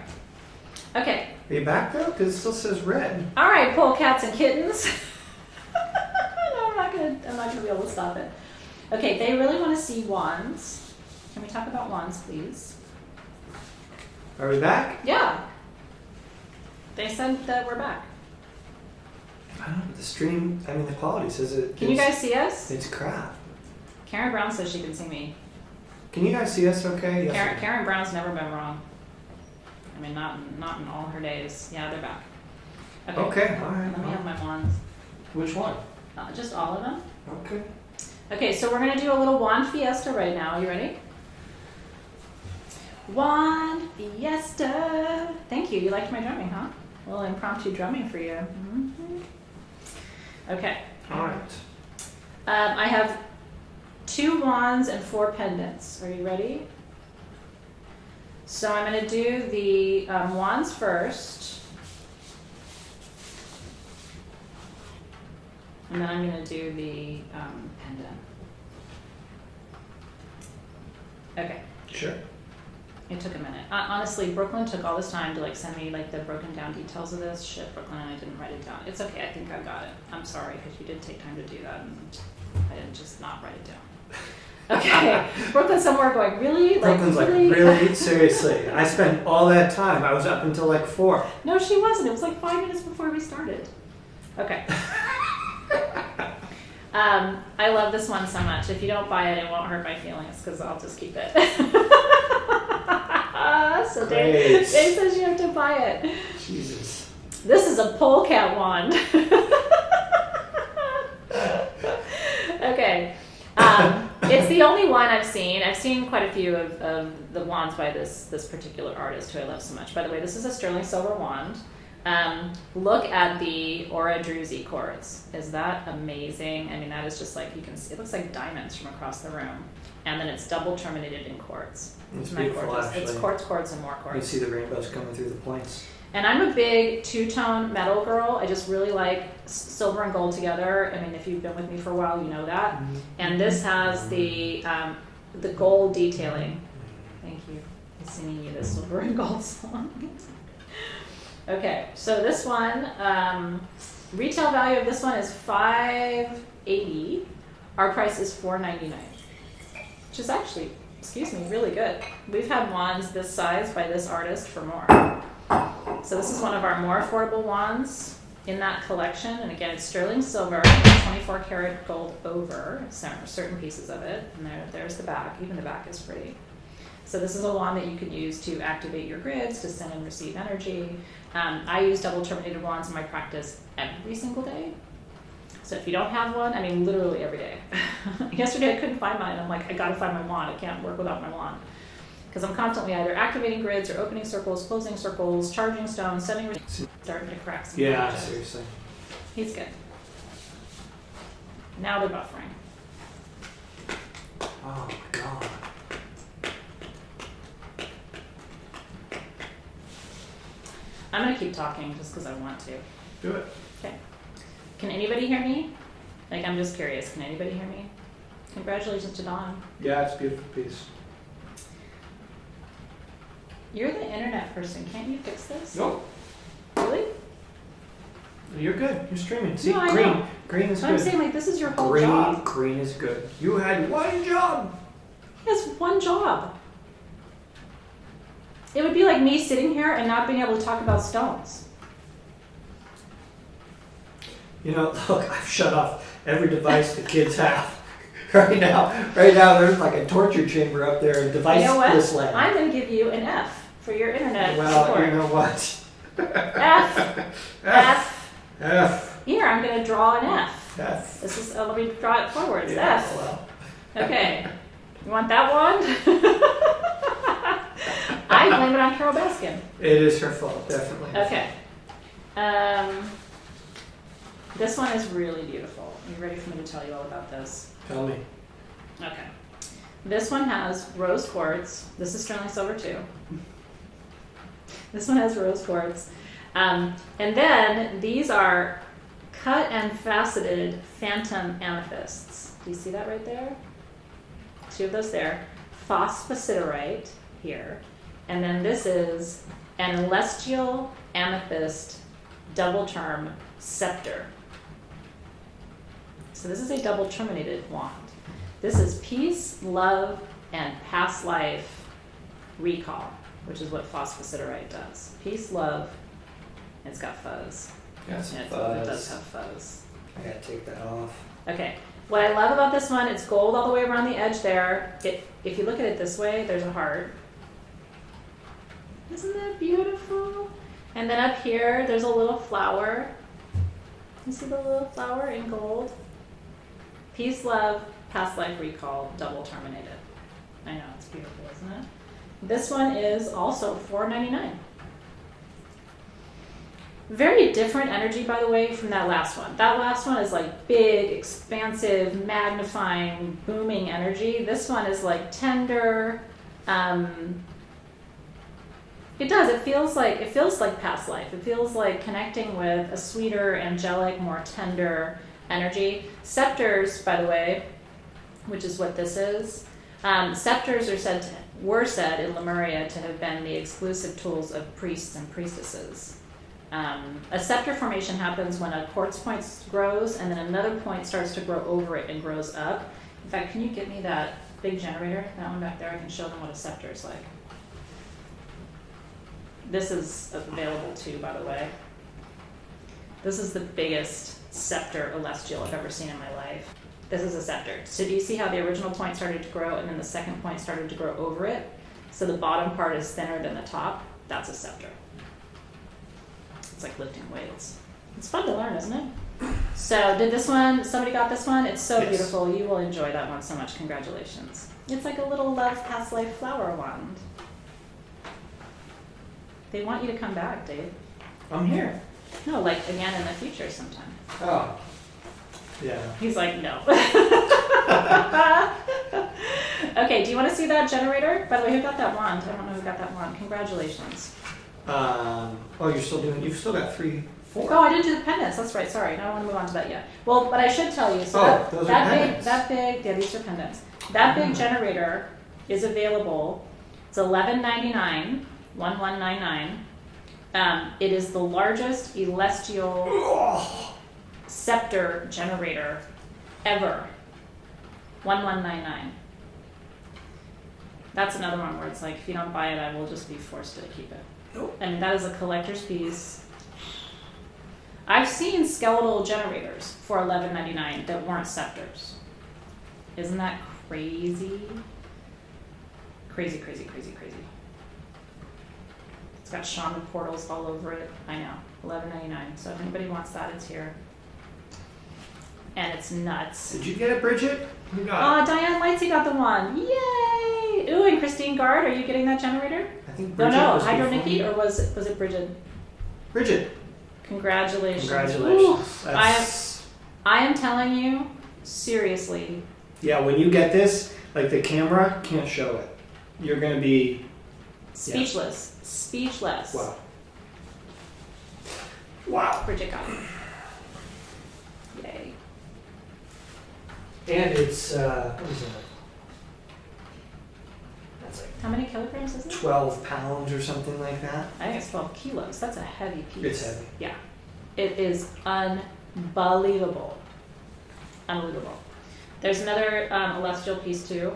A: Okay.
B: Are you back though? Because it still says red.
A: All right, polecats and kittens. No, I'm not gonna be able to stop it. Okay, they really want to see wands. Can we talk about wands, please?
B: Are we back?
A: Yeah. They said that we're back.
B: I don't know. The stream, I mean, the quality says it.
A: Can you guys see us?
B: It's crap.
A: Karen Brown says she can see me.
B: Can you guys see us okay? Yes.
A: Karen Brown's never been wrong. I mean, not in all her days. Yeah, they're back.
B: Okay, all right.
A: Let me have my wands.
B: Which one?
A: Just all of them.
B: Okay.
A: Okay, so we're going to do a little wand fiesta right now. Are you ready? Wand fiesta. Thank you. You liked my drumming, huh? A little impromptu drumming for you. Mm-hmm. Okay.
B: All right.
A: I have 2 wands and 4 pendants. Are you ready? So I'm going to do the wands first. And then I'm going to do the pendant. Okay.
B: Sure.
A: It took a minute. Honestly, Brooklyn took all this time to like send me like the broken down details of this. Shit, Brooklyn, and I didn't write it down. It's okay. I think I got it. I'm sorry because you did take time to do that, and I didn't just not write it down. Okay, Brooklyn's somewhere going, really?
B: Brooklyn's
A: really?
B: like, really? Seriously? I spent all that time. I was up until like 4.
A: No, she wasn't. It was like 5 minutes before we started. Okay. I love this one so much. If you don't buy it, it won't hurt my feelings because I'll just keep it. So Dave says you have to buy it.
B: Jesus.
A: This is a polecat wand. Okay. It's the only one I've seen. I've seen quite a few of the wands by this particular artist who I love so much. By the way, this is a sterling silver wand. Look at the Aura Druzy quartz. Is that amazing? I mean, that is just like, you can see, it looks like diamonds from across the room. And then it's double terminated in quartz.
B: It's
A: Isn't that
B: beautiful,
A: gorgeous?
B: actually.
A: It's quartz, and more quartz.
B: You see the rainbows coming through the points.
A: And I'm a big two-tone metal girl. I just really like silver and gold together. I mean, if you've been with me for a while, you know that. Mm-hmm. And this has the gold detailing. Thank you. I'm singing you the silver and gold song. Okay, so this one, retail value of this one is $580. Our price is $499, which is actually, excuse me, really good. We've had wands this size by this artist for more. So this is one of our more affordable wands in that collection. And again, it's sterling silver, 24 karat gold over certain pieces of it. And there's the back. Even the back is pretty. So this is a wand that you can use to activate your grids, to send and receive energy. I use double terminated wands in my practice every single day. So if you don't have one, I mean, literally every day. Yesterday I couldn't find mine. I'm like, I gotta find my wand. I can't work without my wand. Because I'm constantly either activating grids or opening circles, closing circles, charging stones, sending, starting to crack some.
B: Yeah,
A: images.
B: seriously.
A: He's good. Now they're buffering.
B: Oh my God.
A: I'm going to keep talking just because I want to.
B: Do it.
A: Okay. Can anybody hear me? Like, I'm just curious. Can anybody hear me? Congratulations to Dawn.
B: Yeah, it's a beautiful piece.
A: You're the internet person. Can't you fix this?
B: Nope.
A: Really?
B: You're good. You're streaming. See,
A: No, I
B: green.
A: know.
B: Green is
A: So
B: good.
A: I'm saying, like, this is your whole job.
B: Green is good. You had one job.
A: He has one job. It would be like me sitting here and not being able to talk about stones.
B: You know, look, I've shut off every device the kids have. Right now, there's like a torture chamber up there in deviceless land.
A: I'm going to give you an F for your internet
B: Well,
A: support.
B: you know what?
A: F. Here, I'm going to draw an F.
B: F.
A: This is, let me draw it forwards.
B: Yeah,
A: F.
B: well.
A: Okay. You want that one? I blame it on Carol Baskin.
B: It is her fault, definitely.
A: Okay. This one is really beautiful. Are you ready for me to tell you all about this?
B: Tell me.
A: Okay. This one has rose quartz. This is sterling silver too. This one has rose quartz. And then these are cut and faceted phantom amethysts. Do you see that right there? 2 of those there. Phosphosiderite here. And then this is an celestial amethyst double term scepter. So this is a double terminated wand. This is peace, love, and past life recall, which is what phosphosiderite does. Peace, love, and it's got fuzz.
B: Got some
A: Yeah, it
B: fuzz.
A: does have fuzz.
B: I gotta take that off.
A: Okay. What I love about this one, it's gold all the way around the edge there. If you look at it this way, there's a heart. Isn't that beautiful? And then up here, there's a little flower. You see the little flower in gold? Peace, love, past life recall, double terminated. I know, it's beautiful, isn't it? This one is also $4.99. Very different energy, by the way, from that last one. That last one is like big, expansive, magnifying, booming energy. This one is like tender. It feels like past life. It feels like connecting with a sweeter, angelic, more tender energy. Scepters, by the way, which is what this is. Scepters were said in Lemuria to have been the exclusive tools of priests and priestesses. A scepter formation happens when a quartz point grows and then another point starts to grow over it and grows up. In fact, can you get me that big generator, that one back there? I can show them what a scepter is like. This is available too, by the way. This is the biggest scepter celestial I've ever seen in my life. This is a scepter. So do you see how the original point started to grow and then the second point started to grow over it? So the bottom part is thinner than the top. That's a scepter. It's like lifting weights. It's fun to learn, isn't it? So somebody got this one? It's so
B: Yes.
A: beautiful. You will enjoy that one so much. Congratulations. It's like a little love past life flower wand. They want you to come back, Dave.
B: I'm here.
A: No, like again in the future sometime.
B: Oh. Yeah.
A: He's like, no. Okay, do you want to see that generator? By the way, who got that wand? I don't know who got that wand. Congratulations.
B: You've still got 3, 4.
A: Oh, I didn't do the pendants. That's right. Sorry. No, I don't want to move on to that yet. Well, but I should tell you. So
B: Those are pendants.
A: yeah, these are pendants. That big generator is available. It's $11.99, $11.99. It is the largest celestial scepter generator ever. $11.99. That's another one where it's like, if you don't buy it, I will just be forced to keep it.
B: Nope.
A: I mean, that is a collector's piece. I've seen skeletal generators for $11.99 that weren't scepters. Isn't that crazy? Crazy, crazy, crazy, crazy. It's got shaman portals all over it. I know. $11.99. So if anybody wants that, it's here. And it's nuts.
B: Did you get it, Bridget? Who got it?
A: Diane Lightsey got the one. Yay! Ooh, and Christine Gard, are you getting that generator?
B: I think Bridget
A: No,
B: was
A: Hydro
B: before
A: Nikki,
B: me.
A: or was it Bridget?
B: Bridget.
A: Congratulations.
B: Congratulations.
A: I am telling you, seriously.
B: Yeah, when you get this, like the camera can't show it. You're gonna be
A: Speechless. Speechless.
B: wow. Wow.
A: Bridget got it. Yay.
B: And it's what is it? That's like
A: How many kilograms is it?
B: 12 pounds or something like that.
A: I think it's 12 kilos. That's a heavy piece.
B: It's heavy.
A: Yeah. It is unbelievable. Unbelievable. There's another celestial piece too.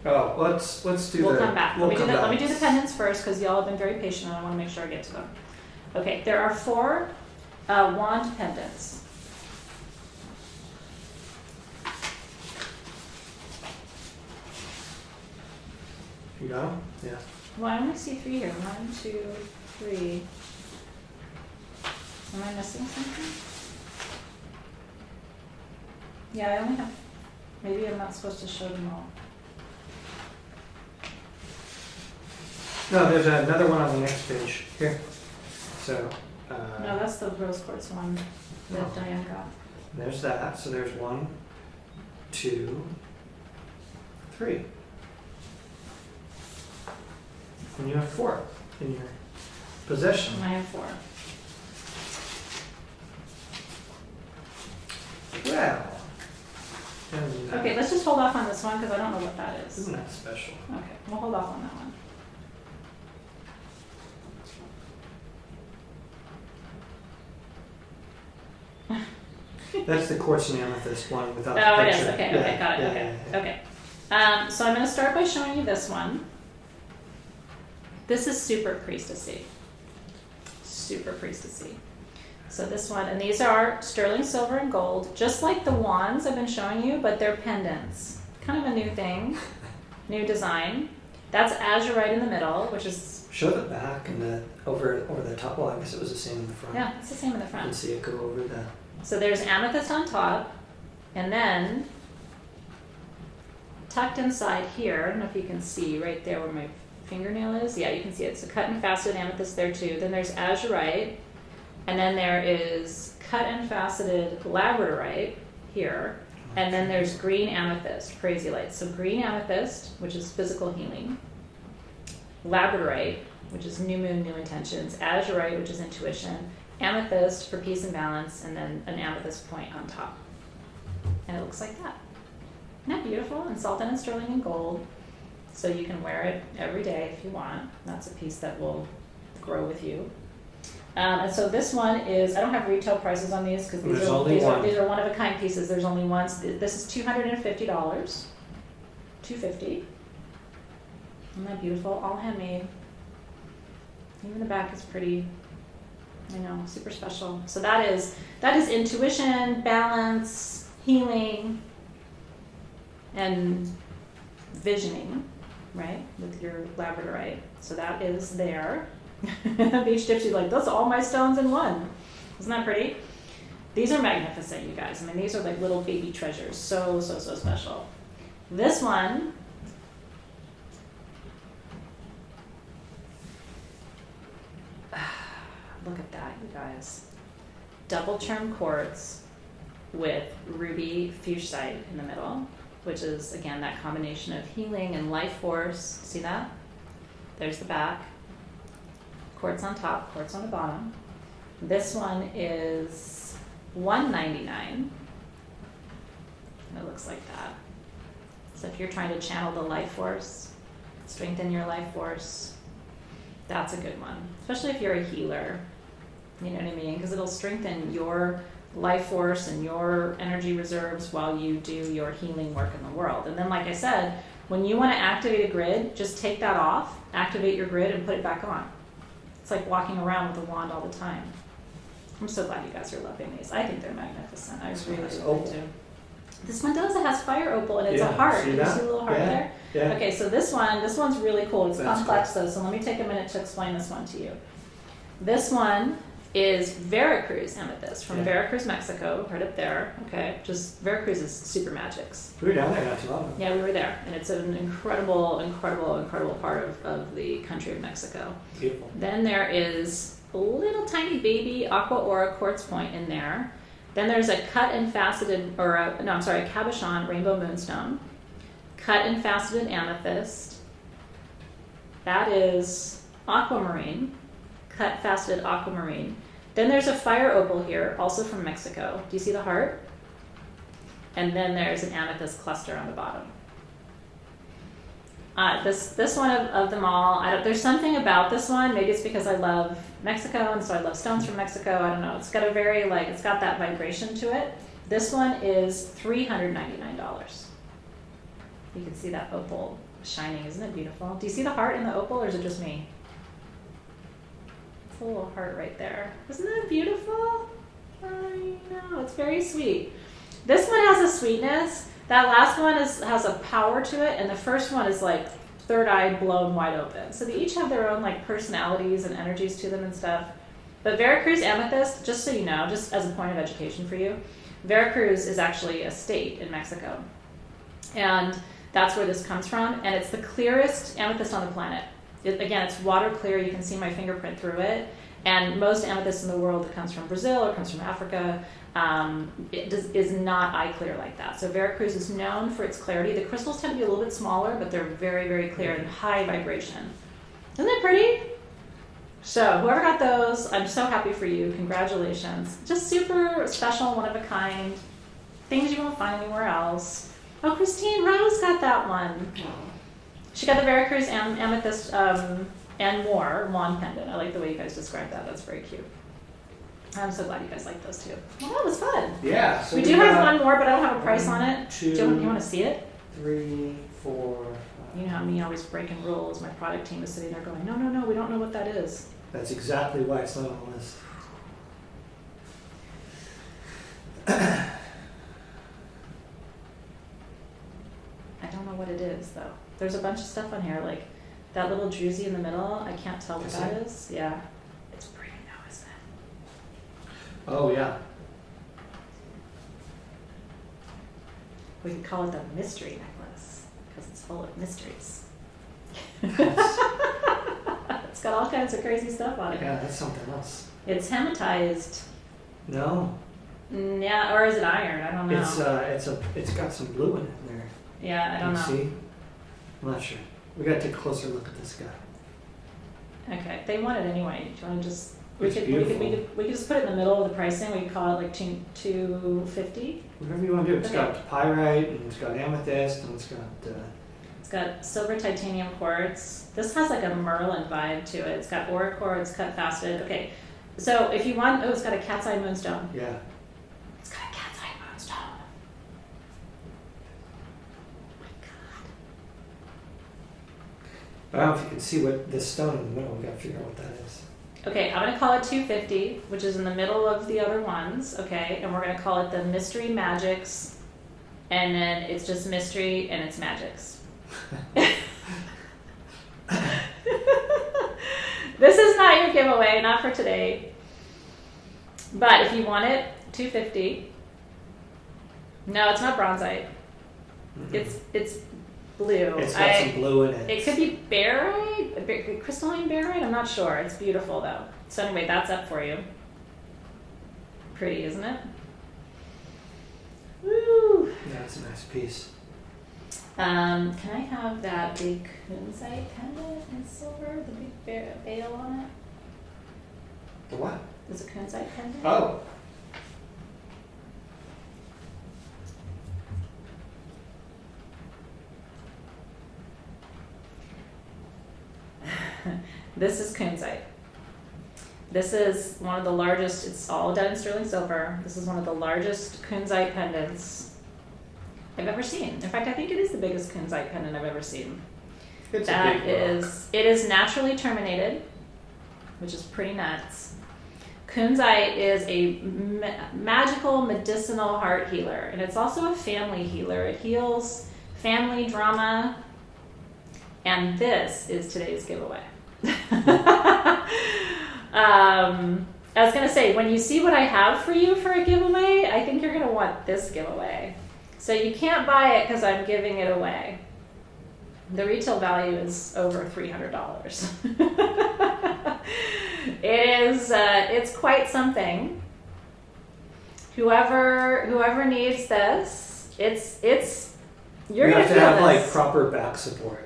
B: Oh, let's do
A: We'll
B: the.
A: come back.
B: We'll
A: Let me do the pendants first because y'all have been very patient and I want to make sure I get to them. Okay, there are 4 wand pendants.
B: You got them? Yeah.
A: Well, I only see 3 here. 1, 2, 3. Am I missing something? Yeah, I only have. Maybe I'm not supposed to show them all.
B: No, there's another one on the next page. Here. So.
A: No, that's the rose quartz one that
B: Oh.
A: Diane got.
B: There's that. So there's 1, 2, 3. And you have 4 in your possession.
A: And I have 4.
B: Well.
A: Okay, let's just hold off on this one because I don't know what that is.
B: Isn't that special?
A: Okay, we'll hold off on that one.
B: That's the quartz and amethyst one without the
A: Oh, it
B: picture.
A: is. Okay,
B: Yeah,
A: okay, got it.
B: yeah,
A: Okay,
B: yeah,
A: okay. So I'm going to start by showing you this one. This is super priestessy. Super priestessy. So this one, and these are sterling silver and gold, just like the wands I've been showing you, but they're pendants. Kind of a new thing, new design. That's azurite in the middle, which is...
B: Show the back and the over the top. Well, I guess it was the same in the front.
A: Yeah, it's the same in the
B: You can
A: front.
B: see it go over the...
A: So there's amethyst on top, and then tucked inside here, I don't know if you can see right there where my fingernail is. Yeah, you can see it. So cut and faceted amethyst there too. Then there's azurite, and then there is cut and faceted labradorite here, and then there's green amethyst, crazy light. So green amethyst, which is physical healing, labradorite, which is new moon, new intentions, azurite, which is intuition, amethyst for peace and balance, and then an amethyst point on top. And it looks like that. Isn't that beautiful? And salted and sterling and gold. So you can wear it every day if you want. That's a piece that will grow with you. And so this one is, I don't have retail prices on these because these are one of a kind pieces. There's only one. This is $250. $250. Isn't that beautiful? All handmade. Even the back is pretty, I know, super special. So that is intuition, balance, healing, and visioning, right, with your labradorite. So that is there. Beach Gypsy's like, those are all my stones in one. Isn't that pretty? These are magnificent, you guys. I mean, these are like little baby treasures. So, so, so special. This one, look at that, you guys. Double term quartz with ruby fuchsite in the middle, which is, again, that combination of healing and life force. See that? There's the back. Quartz on top, quartz on the bottom. This one is $199. It looks like that. So if you're trying to channel the life force, strengthen your life force, that's a good one. Especially if you're a healer. You know what I mean? Because it'll strengthen your life force and your energy reserves while you do your healing work in the world. And then, like I said, when you want to activate a grid, just take that off, activate your grid, and put it back on. It's like walking around with a wand all the time. I'm so glad you guys are loving these. I think they're magnificent. I really do. This one does. It has fire opal and it's a heart. Did you see the little heart there?
B: Yeah.
A: Okay, so this one's really cool. It's complex though, so let me take a minute to explain this one to you. This one is Veracruz amethyst from Veracruz, Mexico, right up there. Okay, just Veracruz is super magics.
B: We were down there not too long ago.
A: Yeah, we were there, and it's an incredible, incredible, incredible part of the country of Mexico.
B: Beautiful.
A: Then there is a little tiny baby aqua aura quartz point in there. Then there's a cut and faceted, a cabochon rainbow moonstone, cut and faceted amethyst. That is aquamarine, cut faceted aquamarine. Then there's a fire opal here, also from Mexico. Do you see the heart? And then there's an amethyst cluster on the bottom. This one of them all, there's something about this one. Maybe it's because I love Mexico, and so I love stones from Mexico. I don't know. It's got it's got that vibration to it. This one is $399. You can see that opal shining. Isn't it beautiful? Do you see the heart in the opal, or is it just me? It's a little heart right there. Isn't that beautiful? I know. It's very sweet. This one has a sweetness. That last one has a power to it, and the first one is like third eye blown wide open. So they each have their own like personalities and energies to them and stuff. But Veracruz amethyst, just so you know, just as a point of education for you, Veracruz is actually a state in Mexico. And that's where this comes from, and it's the clearest amethyst on the planet. Again, it's water clear. You can see my fingerprint through it. And most amethyst in the world that comes from Brazil or comes from Africa is not eye clear like that. So Veracruz is known for its clarity. The crystals tend to be a little bit smaller, but they're very, very clear and high vibration. Isn't it pretty? So whoever got those, I'm so happy for you. Congratulations. Just super special, one of a kind. Things you won't find anywhere else. Oh, Christine Rose got that one. She got the Veracruz amethyst and more wand pendant. I like the way you guys described that. That's very cute. I'm so glad you guys like those too. Well, that was fun.
B: Yeah. So
A: we do have one more, but I don't have a price on it.
B: Two,
A: Do you want to see it?
B: 3, 4.
A: You know how me always breaking rules. My product team is sitting there going, no, no, no, we don't know what that is.
B: That's exactly why it's not on the list.
A: I don't know what it is though. There's a bunch of stuff on here, like that little druzy in the middle. I can't tell what that is. Yeah, it's pretty though, isn't it?
B: Oh yeah.
A: We could call it the mystery necklace because it's full of mysteries. It's got all kinds of crazy stuff on it.
B: Yeah, that's something else.
A: It's hematized.
B: No.
A: Yeah, or is it iron? I don't know.
B: It's got some blue in it there.
A: Yeah, I don't know.
B: See? I'm not sure. We gotta take a closer look at this guy.
A: Okay, they want it anyway. Do you want to just? We
B: It's
A: could just put it in the middle of the pricing. We could call it like $250.
B: Whatever you want to do. It's
A: Okay.
B: got pyrite and it's got amethyst and it's got.
A: It's got silver titanium quartz. This has like a Merlin vibe to it. It's got ore quartz cut faceted. Okay, so if you want, it's got a cat's eye moonstone.
B: Yeah.
A: It's got a cat's eye moonstone. Oh my god.
B: I don't know if you can see what this stone in the middle. We gotta figure out what that is.
A: Okay, I'm gonna call it 250, which is in the middle of the other ones. Okay, and we're gonna call it the Mystery Magics, and then it's just mystery and it's magics. This is not your giveaway, not for today. But if you want it, $250. No, it's not bronzite.
B: Mm-hmm.
A: It's blue.
B: It's got some blue in it.
A: It could be barite, crystalline barite. I'm not sure. It's beautiful though. So anyway, that's up for you. Pretty, isn't it? Woo!
B: Yeah, it's a nice piece.
A: Can I have that big Kunzite pendant in silver? The big bail on it?
B: The what?
A: Is it Kunzite pendant?
B: Oh.
A: This is Kunzite. This is one of the largest, it's all done in sterling silver. This is one of the largest Kunzite pendants I've ever seen. In fact, I think it is the biggest Kunzite pendant I've ever seen.
B: It's a big rock.
A: It is naturally terminated, which is pretty nuts. Kunzite is a magical medicinal heart healer, and it's also a family healer. It heals family drama, and this is today's giveaway. I was going to say, when you see what I have for you for a giveaway, I think you're going to want this giveaway. So you can't buy it because I'm giving it away. The retail value is over $300. It's quite something. Whoever needs this, you're going to feel this.
B: You have to have like proper back support.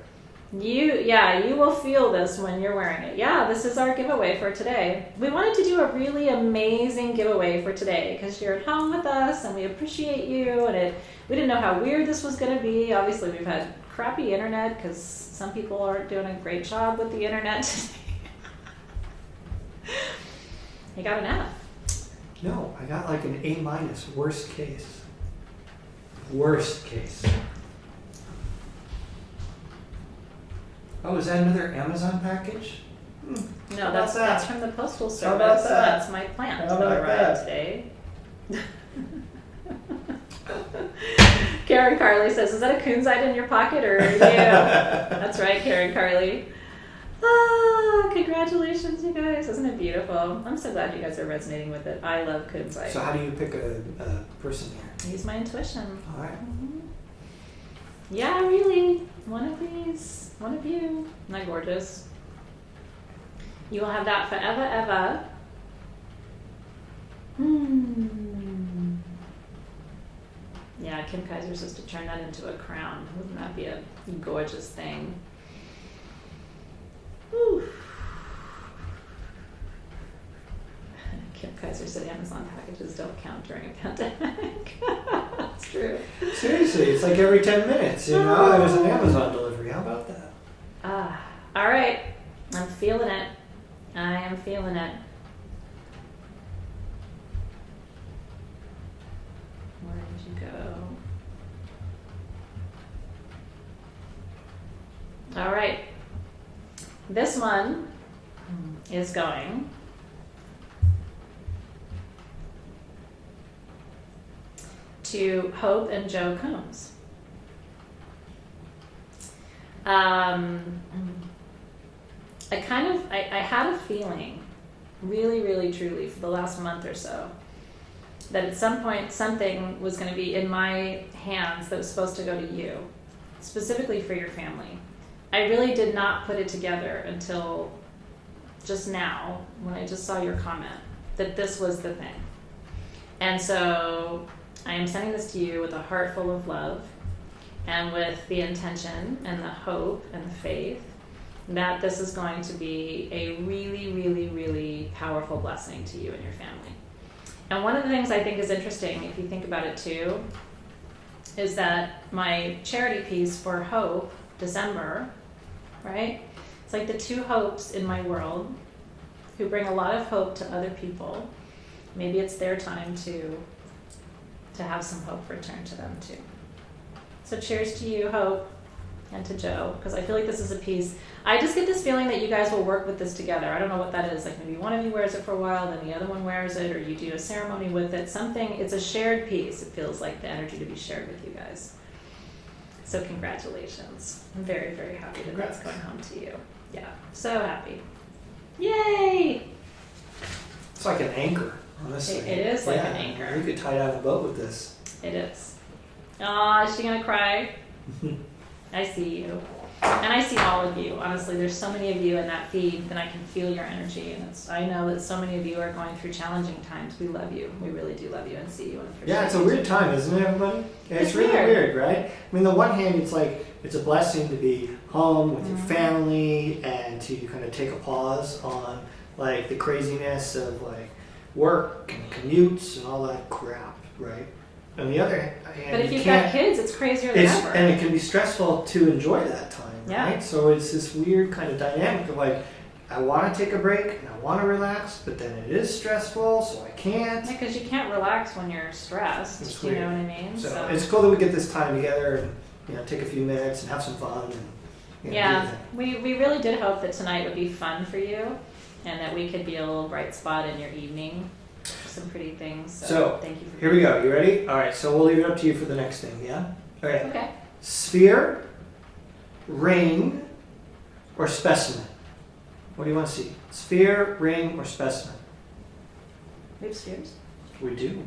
A: You will feel this when you're wearing it. Yeah, this is our giveaway for today. We wanted to do a really amazing giveaway for today because you're at home with us and we appreciate you. And we didn't know how weird this was going to be. Obviously, we've had crappy internet because some people aren't doing a great job with the internet today. You got an F.
B: No, I got like an A-, worst case. Worst case. Oh, is that another Amazon package?
A: No, that's from the Postal Service.
B: How about that?
A: That's my plant
B: How
A: that
B: about
A: arrived today. Karen Carly says, is that a Kunzite in your pocket or you? That's right, Karen Carly. Ah, congratulations, you guys. Isn't it beautiful? I'm so glad you guys are resonating with it. I love Kunzite.
B: So how do you pick a person here?
A: Use my intuition.
B: All right.
A: Mm-hmm. Yeah, really. One of these. One of you. Isn't that gorgeous? You will have that forever, ever. Yeah, Kim Kaiser says to turn that into a crown. Wouldn't that be a gorgeous thing? Whew. Kim Kaiser said Amazon packages don't count during a pandemic. That's true.
B: Seriously, it's like every 10 minutes, you know, there's an Amazon delivery. How about that?
A: All right. I'm feeling it. I am feeling it. you go? All right. This one is going to Hope and Joe Combs. I had a feeling, really, really, truly, for the last month or so, that at some point something was going to be in my hands that was supposed to go to you, specifically for your family. I really did not put it together until just now, when I just saw your comment, that this was the thing. And so I am sending this to you with a heart full of love and with the intention and the hope and the faith that this is going to be a really, really, really powerful blessing to you and your family. And one of the things I think is interesting, if you think about it too, is that my charity piece for Hope, December, right? It's like the two hopes in my world who bring a lot of hope to other people. Maybe it's their time to have some hope returned to them too. So cheers to you, Hope, and to Joe, because I feel like this is a piece. I just get this feeling that you guys will work with this together. I don't know what that is. Like maybe one of you wears it for a while, then the other one wears it, or you do a ceremony with it. Something, it's a shared piece. It feels like the energy to be shared with you guys. So congratulations. I'm very, very happy that that's going home to you. Yeah, so happy. Yay!
B: It's like an anchor, honestly.
A: It is like an anchor.
B: You could tie down a boat with this.
A: It is. Aw, is she gonna cry? I see you. And I see all of you. Honestly, there's so many of you in that feed that I can feel your energy. And I know that so many of you are going through challenging times. We love you. We really do love you and see you and appreciate you.
B: Yeah, it's a weird time, isn't it, everybody? Yeah, it's really weird, right? I mean, on the one hand, it's like, it's a blessing to be home with your family and to kind of take a pause on like the craziness of like work and commutes and all that crap, right? On the other hand,
A: but if you've got kids, it's crazier than ever.
B: And it can be stressful to enjoy that time, right? So it's this weird kind of dynamic of like, I want to take a break and I want to relax, but then it is stressful, so I can't.
A: Yeah, because you can't relax when you're stressed.
B: It's
A: you
B: weird.
A: know what I mean?
B: So it's cool that we get this time together and take a few minutes and have some fun. And,
A: we really did hope that tonight would be fun for you, and that we could be a little bright spot in your evening. Some pretty things. So thank you.
B: Here we go. You ready? All right. So we'll leave it up to you for the next thing. Yeah. Okay.
A: Okay.
B: Sphere, ring, or specimen. What do you want to see? Sphere, ring, or specimen?
A: We have spheres.
B: We do.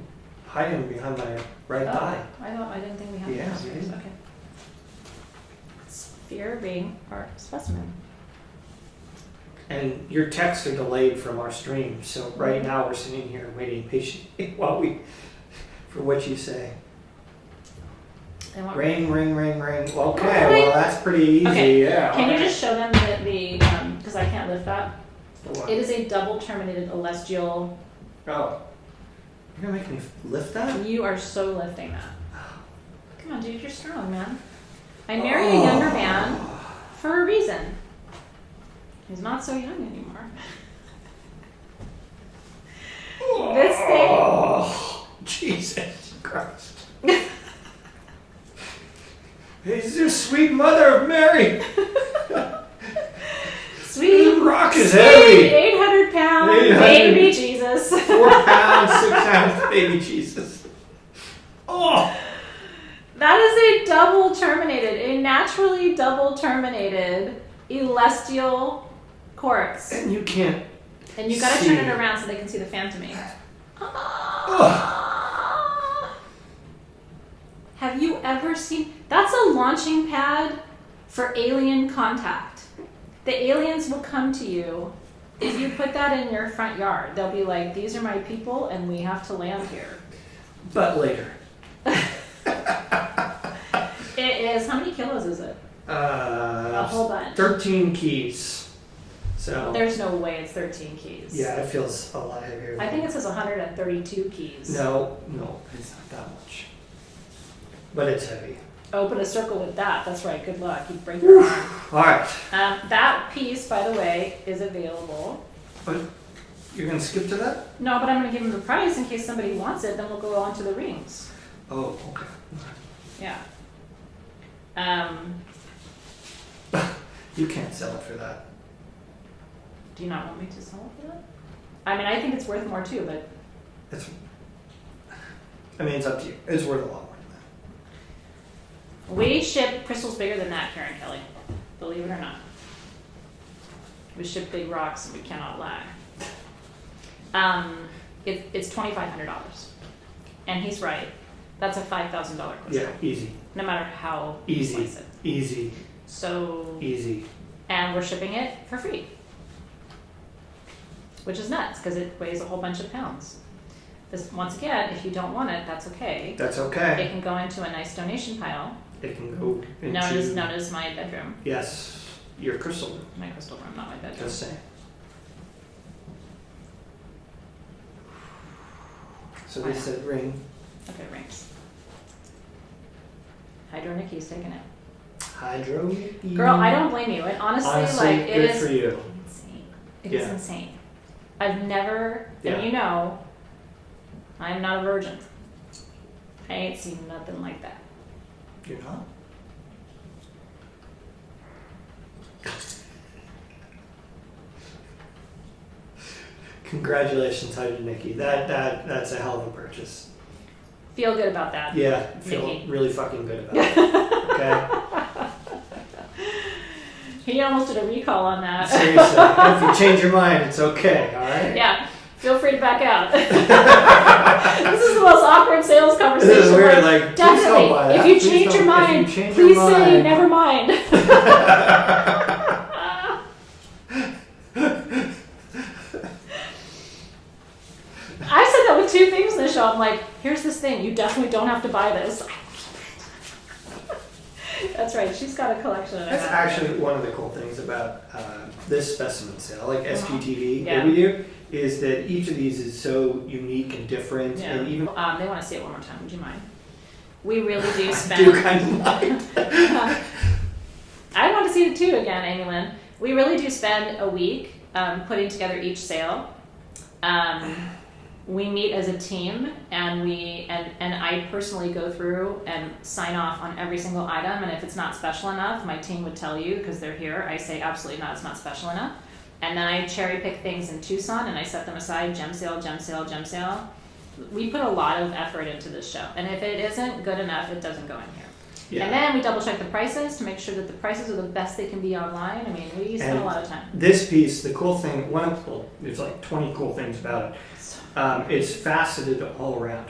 B: Hiding behind my right thigh.
A: I didn't think we had spheres. Okay. Sphere, ring, or specimen.
B: And your texts are delayed from our stream, so right now we're sitting here waiting patiently for what you say. Ring, ring, ring, ring. Okay, well that's pretty easy.
A: Okay.
B: Yeah.
A: Can you just show them the because I can't lift that.
B: What?
A: It is a double terminated celestial.
B: Oh. You're gonna make me lift that?
A: You are so lifting that. Come on, dude, you're strong, man. I married a younger man for a reason. He's not so young anymore. This thing.
B: Oh, Jesus Christ. He's the sweet mother of Mary.
A: Sweet.
B: Rock is heavy.
A: 800 pound baby Jesus.
B: 4 pounds, 6 pounds baby Jesus. Oh.
A: That is a double terminated, a naturally double terminated celestial quartz.
B: And you can't.
A: And you gotta turn it around so they can see the phantomy. Have you ever seen? That's a launching pad for alien contact. The aliens will come to you if you put that in your front yard. They'll be like, these are my people and we have to land here.
B: But later.
A: It is, how many kilos is it? A whole bunch.
B: 13 keys. So
A: there's no way it's 13 keys.
B: Yeah, it feels a lot heavier.
A: I think it says 132 keys.
B: No, it's not that much. But it's heavy.
A: Open a circle with that. That's right. Good luck. You break your arm.
B: All right.
A: That piece, by the way, is available.
B: But you're going to skip to that?
A: No, but I'm going to give them the price in case somebody wants it. Then we'll go on to the rings.
B: Oh, okay.
A: Yeah.
B: You can't sell it for that.
A: Do you not want me to sell it for that? I mean, I think it's worth more too, but
B: It's up to you. It's worth a lot more than
A: we ship crystals bigger than that, Karen Kelly. Believe it or not. We ship big rocks and we cannot lie. It's $2,500. And he's right. That's a $5,000 crystal.
B: Yeah, easy.
A: No matter how you
B: Easy.
A: slice it.
B: Easy.
A: So
B: Easy.
A: and we're shipping it for free. Which is nuts because it weighs a whole bunch of pounds. This, once again, if you don't want it, that's okay.
B: That's okay.
A: It can go into a nice donation pile.
B: It can go into...
A: Known as my bedroom.
B: Yes, your crystal room.
A: My crystal room, not my bedroom.
B: Just saying. So they said ring.
A: Okay, rings. Hydro Nikki's taking it.
B: Hydro.
A: Girl, I don't blame you. And honestly, like it
B: good
A: is
B: for you.
A: insane. It is insane. I've never, and you know, I'm not a virgin. I ain't seen nothing like that.
B: You're not? Congratulations, Hydro Nikki. That's a hell of a purchase.
A: Feel good about that.
B: Yeah, feel
A: Nikki.
B: really fucking good about it. Okay?
A: He almost did a recall on that.
B: Seriously. If you change your mind, it's okay, alright?
A: Yeah. Feel free to back out. This is the most awkward sales conversation.
B: This is weird, like,
A: definitely.
B: please don't buy that.
A: If you change your mind, please say never mind. I said that with two things in the show. I'm like, here's this thing. You definitely don't have to buy this. That's right. She's got a collection of it.
B: That's actually one of the cool things about this specimen sale, like SGTV
A: Yeah.
B: that we do, is that each of these is so unique and different,
A: Yeah.
B: and even
A: they want to see it one more time. Would you mind? We really do
B: I
A: spend.
B: do kind of mind.
A: I want to see it too again, Amy Lynn. We really do spend a week putting together each sale. We meet as a team, and I personally go through and sign off on every single item. And if it's not special enough, my team would tell you because they're here. I say absolutely not, it's not special enough. And then I cherry pick things in Tucson and I set them aside. Gem sale, gem sale, gem sale. We put a lot of effort into this show, and if it isn't good enough, it doesn't go in here.
B: Yeah.
A: And then we double check the prices to make sure that the prices are the best they can be online. I mean, we spend a lot of time.
B: This piece, the cool thing, there's like 20 cool things about it. It's faceted all around.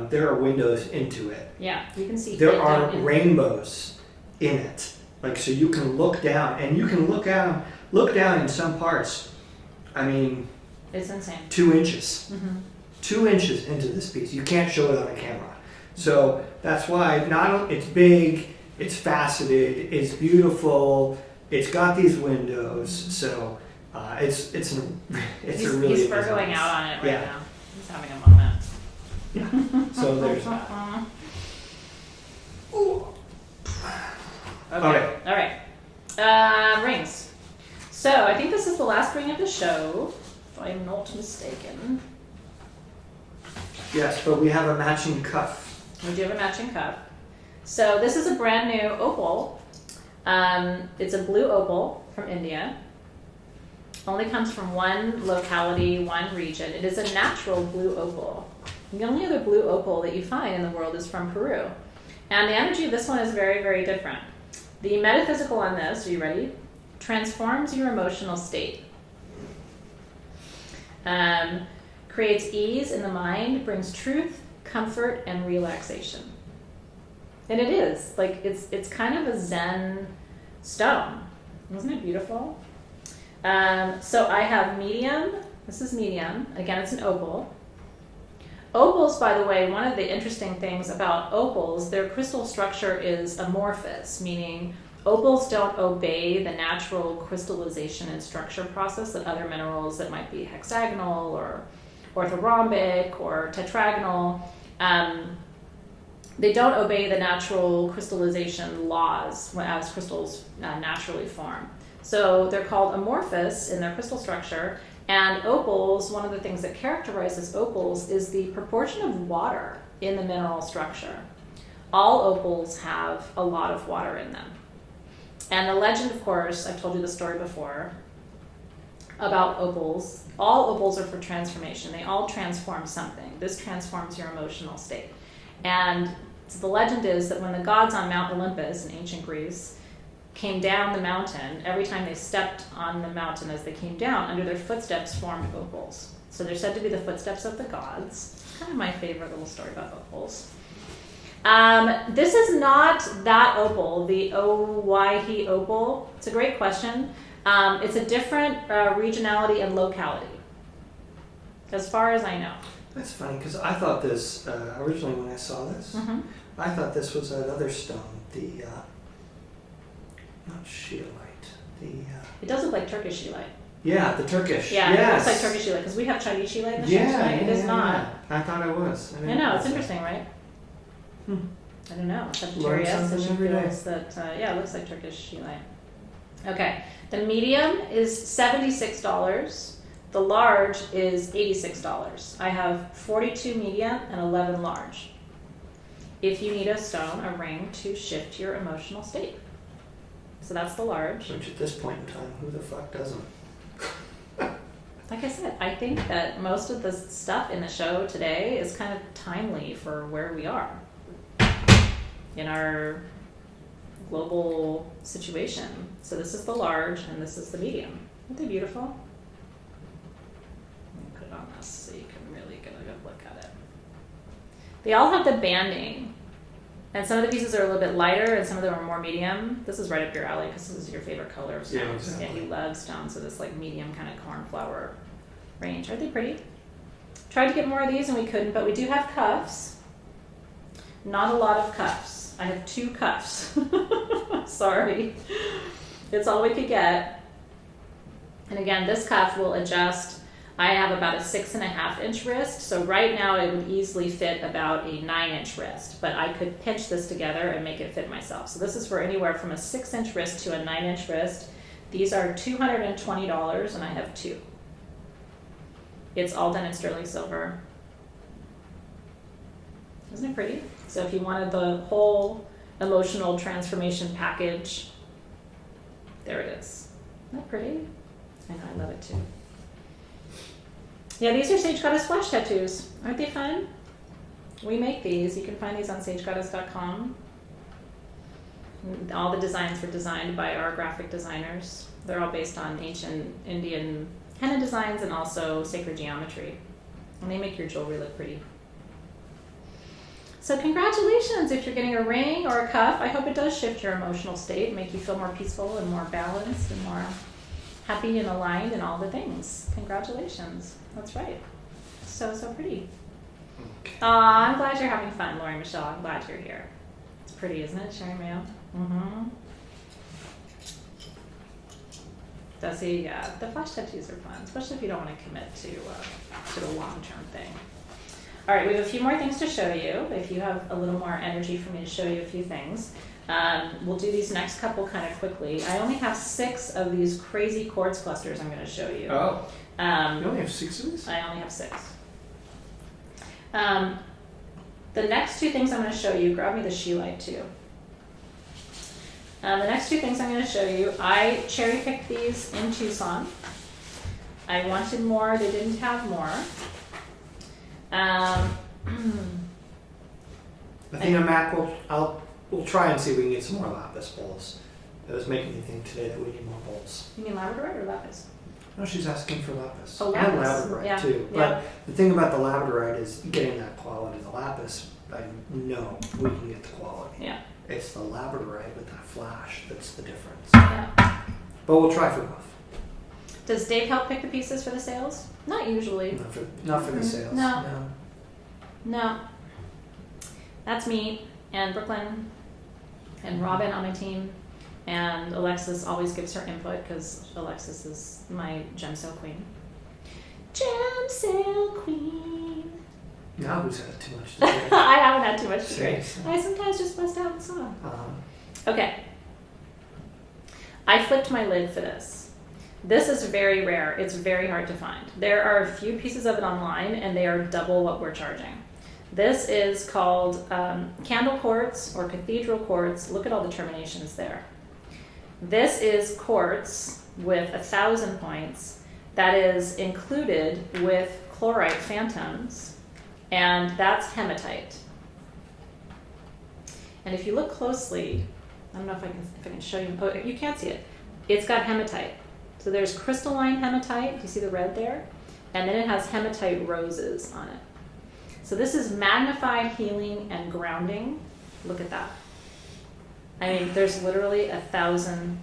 B: There are windows into it.
A: Yeah, you can see.
B: There are rainbows in it. Like, so you can look down, and you can look down in some parts. I mean,
A: it's insane.
B: 2 inches.
A: Mm-hmm.
B: 2 inches into this piece. You can't show it on a camera. So that's why it's big, it's faceted, it's beautiful, it's got these windows. So it's a really
A: he's
B: amazing
A: Virgoing
B: piece.
A: out on it right
B: Yeah.
A: now. He's having a moment.
B: Yeah. So there's that. Okay.
A: All right. Rings. So I think this is the last ring of the show, if I'm not mistaken.
B: Yes, but we have a matching cuff.
A: We do have a matching cuff. So this is a brand new opal. It's a blue opal from India. Only comes from one locality, one region. It is a natural blue opal. The only other blue opal that you find in the world is from Peru. And the energy of this one is very, very different. The metaphysical on this, are you ready? Transforms your emotional state. Creates ease in the mind, brings truth, comfort, and relaxation. And it is. Like, it's kind of a Zen stone. Isn't it beautiful? So I have medium. This is medium. Again, it's an opal. Opals, by the way, one of the interesting things about opals, their crystal structure is amorphous, meaning opals don't obey the natural crystallization and structure process that other minerals that might be hexagonal or orthorhombic or tetragonal, they don't obey the natural crystallization laws as crystals naturally form. So they're called amorphous in their crystal structure. And opals, one of the things that characterizes opals is the proportion of water in the mineral structure. All opals have a lot of water in them. And the legend, of course, I've told you the story before about opals. All opals are for transformation. They all transform something. This transforms your emotional state. And so the legend is that when the gods on Mount Olympus in ancient Greece came down the mountain, every time they stepped on the mountain as they came down, under their footsteps formed opals. So they're said to be the footsteps of the gods. It's kind of my favorite little story about opals. This is not that opal, the Owyhee opal. It's a great question. It's a different regionality and locality, as far as I know.
B: That's funny, because I thought this, originally when I saw this, I thought this was that other stone, the, not scheelite, the...
A: It does look like Turkish scheelite.
B: Yeah, the Turkish.
A: Yeah,
B: yes.
A: it looks like Turkish scheelite, because we have Chinese scheelite in the shop tonight. It is not.
B: Yeah. I thought it was.
A: I know, it's interesting, right? I don't know. Sagittarius feels that, yeah, it looks like Turkish scheelite. Okay, the medium is $76. The large is $86. I have 42 medium and 11 large. If you need a stone, a ring to shift your emotional state. So that's the large.
B: Which at this point in time, who the fuck doesn't?
A: Like I said, I think that most of the stuff in the show today is kind of timely for where we are in our global situation. So this is the large and this is the medium. Aren't they beautiful? Let me put it on this so you can really get a good look at it. They all have the banding. And some of the pieces are a little bit lighter and some of them are more medium. This is right up your alley because this is your favorite color of stones.
B: Yeah, exactly.
A: Yeah, you love stones, so this like medium kind of cornflower range. Aren't they pretty? Tried to get more of these and we couldn't, but we do have cuffs. Not a lot of cuffs. I have 2 cuffs. Sorry. It's all we could get. And again, this cuff will adjust. I have about a 6.5 inch wrist, so right now it would easily fit about a 9 inch wrist, but I could pinch this together and make it fit myself. So this is for anywhere from a 6 inch wrist to a 9 inch wrist. These are $220 and I have 2. It's all done in sterling silver. Isn't it pretty? So if you wanted the whole emotional transformation package, there it is. Isn't that pretty? I know, I love it too. Yeah, these are Sage Goddess flash tattoos. Aren't they fun? We make these. You can find these on sagegoddess.com. All the designs were designed by our graphic designers. They're all based on ancient Indian henna designs and also sacred geometry. And they make your jewelry look pretty. So congratulations if you're getting a ring or a cuff. I hope it does shift your emotional state, make you feel more peaceful and more balanced and more happy and aligned and all the things. Congratulations. That's right. So, so pretty.
B: Okay.
A: I'm glad you're having fun, Lori Michelle. I'm glad you're here. It's pretty, isn't it, Sherry Mayo? Mm-hmm. Desi, yeah, the flash tattoos are fun, especially if you don't want to commit to the long-term thing. All right, we have a few more things to show you. If you have a little more energy for me to show you a few things. We'll do these next couple kind of quickly. I only have 6 of these crazy quartz clusters I'm going to show you.
B: Oh. You only have 6 of these?
A: I only have 6. The next 2 things I'm going to show you, grab me the scheelite too. The next 2 things I'm going to show you, I cherry picked these in Tucson. I wanted more, they didn't have more.
B: I think we'll try and see if we can get some more lapis bowls. It was making me think today that we need more bowls.
A: You mean Labradorite or lapis?
B: No, she's asking for lapis.
A: Oh,
B: and
A: lapis.
B: Labradorite
A: Yeah,
B: too.
A: yeah.
B: But the thing about the Labradorite is getting that quality. The lapis, I know we can get the quality.
A: Yeah.
B: It's the Labradorite with that flash that's the difference.
A: Yeah.
B: But we'll try for both.
A: Does Dave help pick the pieces for the sales? Not usually.
B: Not for the sales.
A: No. That's me and Brooklyn and Robin on my team. And Alexis always gives her input because Alexis is my gem sale queen. Gem sale queen.
B: Now who's had too much to drink?
A: I haven't had too much to drink.
B: Seriously.
A: I sometimes just bust out the song.
B: Uh-huh.
A: Okay. I flipped my lid for this. This is very rare. It's very hard to find. There are a few pieces of it online and they are double what we're charging. This is called candle quartz or cathedral quartz. Look at all the terminations there. This is quartz with 1,000 points that is included with chlorite phantoms, and that's hematite. And if you look closely, I don't know if I can show you. Oh, you can't see it. It's got hematite. So there's crystalline hematite. Do you see the red there? And then it has hematite roses on it. So this is magnified healing and grounding. Look at that. I mean, there's literally 1,000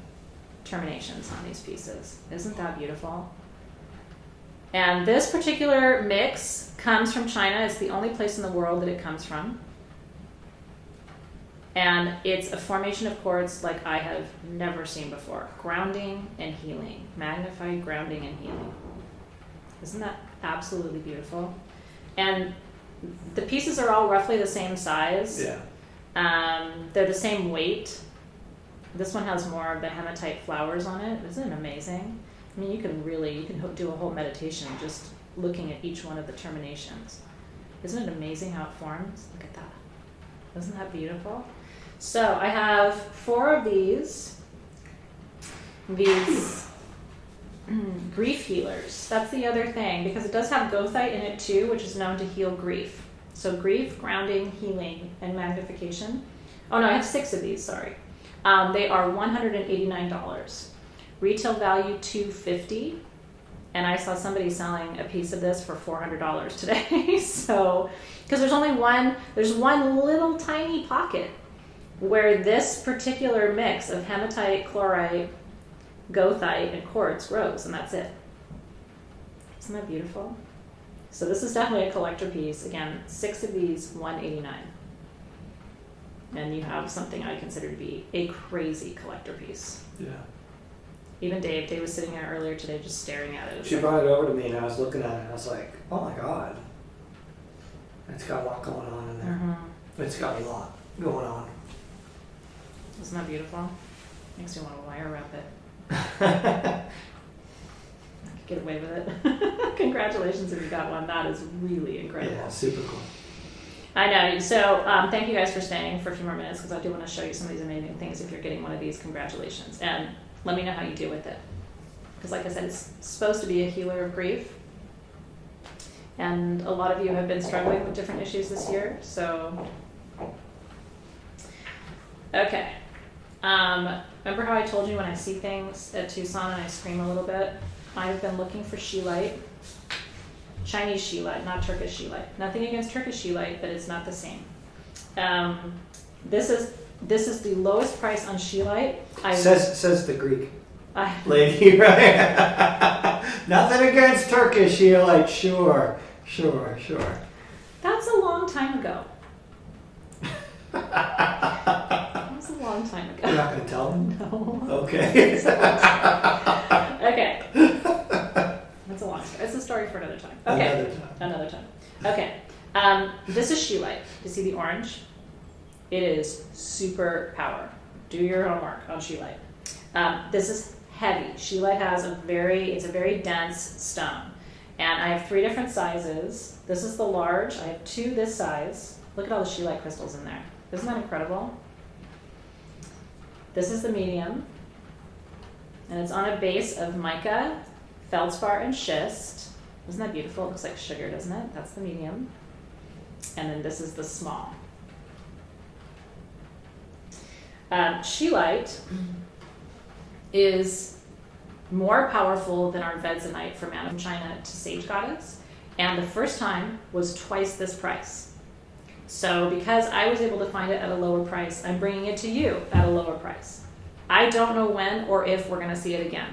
A: terminations on these pieces. Isn't that beautiful? And this particular mix comes from China. It's the only place in the world that it comes from. And it's a formation of quartz like I have never seen before. Grounding and healing. Magnified grounding and healing. Isn't that absolutely beautiful? And the pieces are all roughly the same size.
B: Yeah.
A: They're the same weight. This one has more of the hematite flowers on it. Isn't it amazing? I mean, you can do a whole meditation just looking at each one of the terminations. Isn't it amazing how it forms? Look at that. Isn't that beautiful? So I have 4 of these grief healers. That's the other thing, because it does have goethite in it too, which is known to heal grief. So grief, grounding, healing, and magnification. Oh no, I have 6 of these, sorry. They are $189. Retail value $250. And I saw somebody selling a piece of this for $400 today. So, because there's one little tiny pocket where this particular mix of hematite, chlorite, goethite, and quartz grows, and that's it. Isn't that beautiful? So this is definitely a collector piece. Again, 6 of these, $189. And you have something I consider to be a crazy collector piece.
B: Yeah.
A: Even Dave was sitting there earlier today just staring at it.
B: She brought it over to me and I was looking at it and I was like, oh my God. It's got a lot going on in there.
A: Mm-hmm.
B: It's got a lot going on.
A: Isn't that beautiful? Makes me want to wire wrap it. I could get away with it. Congratulations if you got one. That is really incredible.
B: Yeah, super cool.
A: I know. So thank you guys for staying for a few more minutes, because I do want to show you some of these amazing things. If you're getting one of these, congratulations. And let me know how you do with it. Because like I said, it's supposed to be a healer of grief. And a lot of you have been struggling with different issues this year. So, okay. Remember how I told you when I see things at Tucson and I scream a little bit? I've been looking for scheelite. Chinese scheelite, not Turkish scheelite. Nothing against Turkish scheelite, but it's not the same. This is the lowest price on scheelite.
B: Says the Greek lady, right? Nothing against Turkish scheelite, sure.
A: That's a long time ago. That was a long time ago.
B: You're not going to tell them?
A: No.
B: Okay.
A: Okay. That's a long story. It's a story for another time. Okay. Another time. Okay. This is scheelite. You see the orange? It is super power. Do your homework on scheelite. This is heavy. Scheelite has it's a very dense stone. And I have 3 different sizes. This is the large. I have 2 this size. Look at all the scheelite crystals in there. Isn't that incredible? This is the medium. And it's on a base of mica, feldspar, and schist. Isn't that beautiful? It looks like sugar, doesn't it? That's the medium. And then this is the small. Scheelite is more powerful than Arfvedsonite from China to Sage Goddess, and the first time was twice this price. So because I was able to find it at a lower price, I'm bringing it to you at a lower price. I don't know when or if we're going to see it again,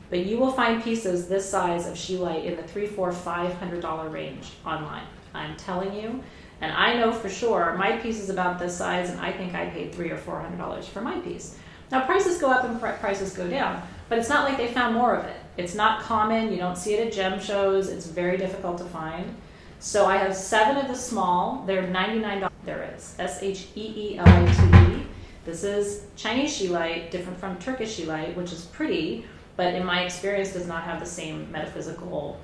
A: but you will find pieces this size of scheelite in the $300, $400, $500 range online. I'm telling you. And I know for sure my piece is about this size, and I think I paid $300 or $400 for my piece. Now prices go up and prices go down, but it's not like they found more of it. It's not common. You don't see it at gem shows. It's very difficult to find. So I have 7 of the small. They're $99. There is Scheelite. This is Chinese scheelite, different from Turkish scheelite, which is pretty, but in my experience does not have the same metaphysical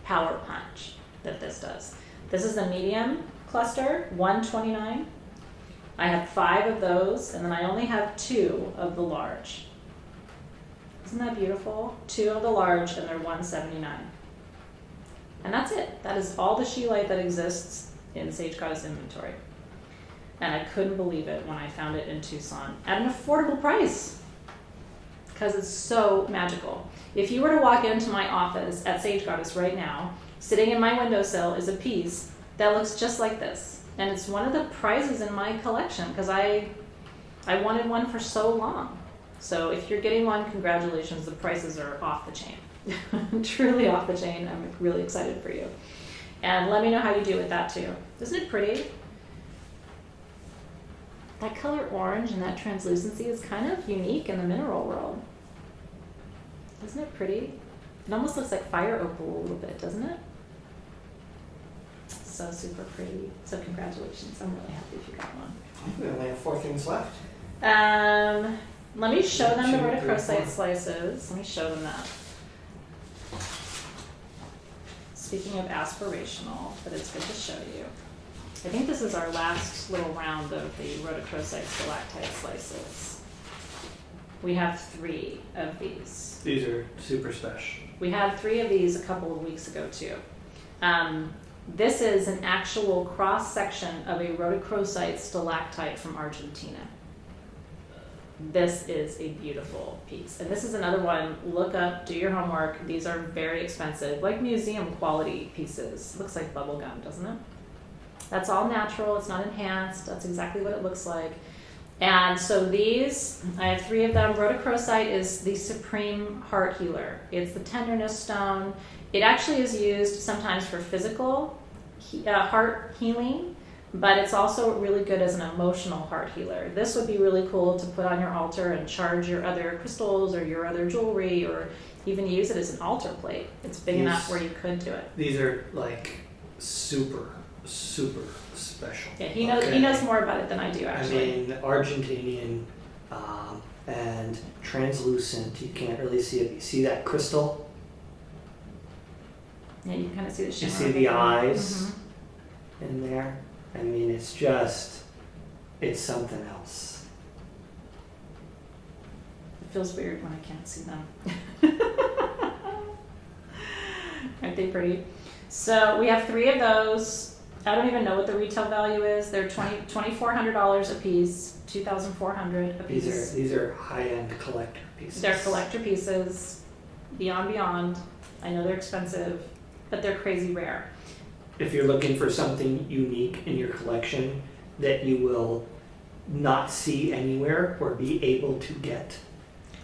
A: power punch that this does. This is the medium, cluster, 129. I have 5 of those, and then I only have 2 of the large. Isn't that beautiful? 2 of the large, and they're 179. And that's it. That is all the scheelite that exists in Sage Goddess inventory. And I couldn't believe it when I found it in Tucson at an affordable price, because it's so magical. If you were to walk into my office at Sage Goddess right now, sitting in my windowsill is a piece that looks just like this. And it's one of the prizes in my collection because I wanted one for so long. So if you're getting one, congratulations, the prices are off the chain. Truly off the chain. I'm really excited for you. And let me know how you do with that too. Isn't it pretty? That color orange and that translucency is kind of unique in the mineral world. Isn't it pretty? It almost looks like fire opal a little bit, doesn't it? So super pretty. So congratulations. I'm really happy if you got one.
B: We only have 4 things left.
A: Let me show them the
B: 2, 3,
A: rhodochrosite
B: 4.
A: slices. Let me show them that. Speaking of aspirational, but it's good to show you. I think this is our last little round of the rhodochrosite stalactite slices. We have 3 of these.
B: These are super special.
A: We had 3 of these a couple of weeks ago too. This is an actual cross section of a rhodochrosite stalactite from Argentina. This is a beautiful piece. And this is another one, look up, do your homework. These are very expensive, like museum quality pieces. Looks like bubble gum, doesn't it? That's all natural, it's not enhanced. That's exactly what it looks like. And so these, I have 3 of them. Rhodochrosite is the supreme heart healer. It's the tenderness stone. It actually is used sometimes for physical heart healing, but it's also really good as an emotional heart healer. This would be really cool to put on your altar and charge your other crystals or your other jewelry, or even use it as an altar plate. It's big enough where you could do it.
B: These are like super special.
A: Yeah, he knows more about it than I do, actually.
B: I mean, Argentinian and translucent. You can't really see it. You see that crystal?
A: Yeah, you can kind of see the shimmer.
B: You see the eyes in there? I mean, it's something else.
A: It feels weird when I can't see them. Aren't they pretty? So we have 3 of those. I don't even know what the retail value is. They're $2,400 a piece, $2,400 a piece.
B: These are high-end collector pieces.
A: They're collector pieces, beyond. I know they're expensive, but they're crazy rare.
B: If you're looking for something unique in your collection that you will not see anywhere or be able to get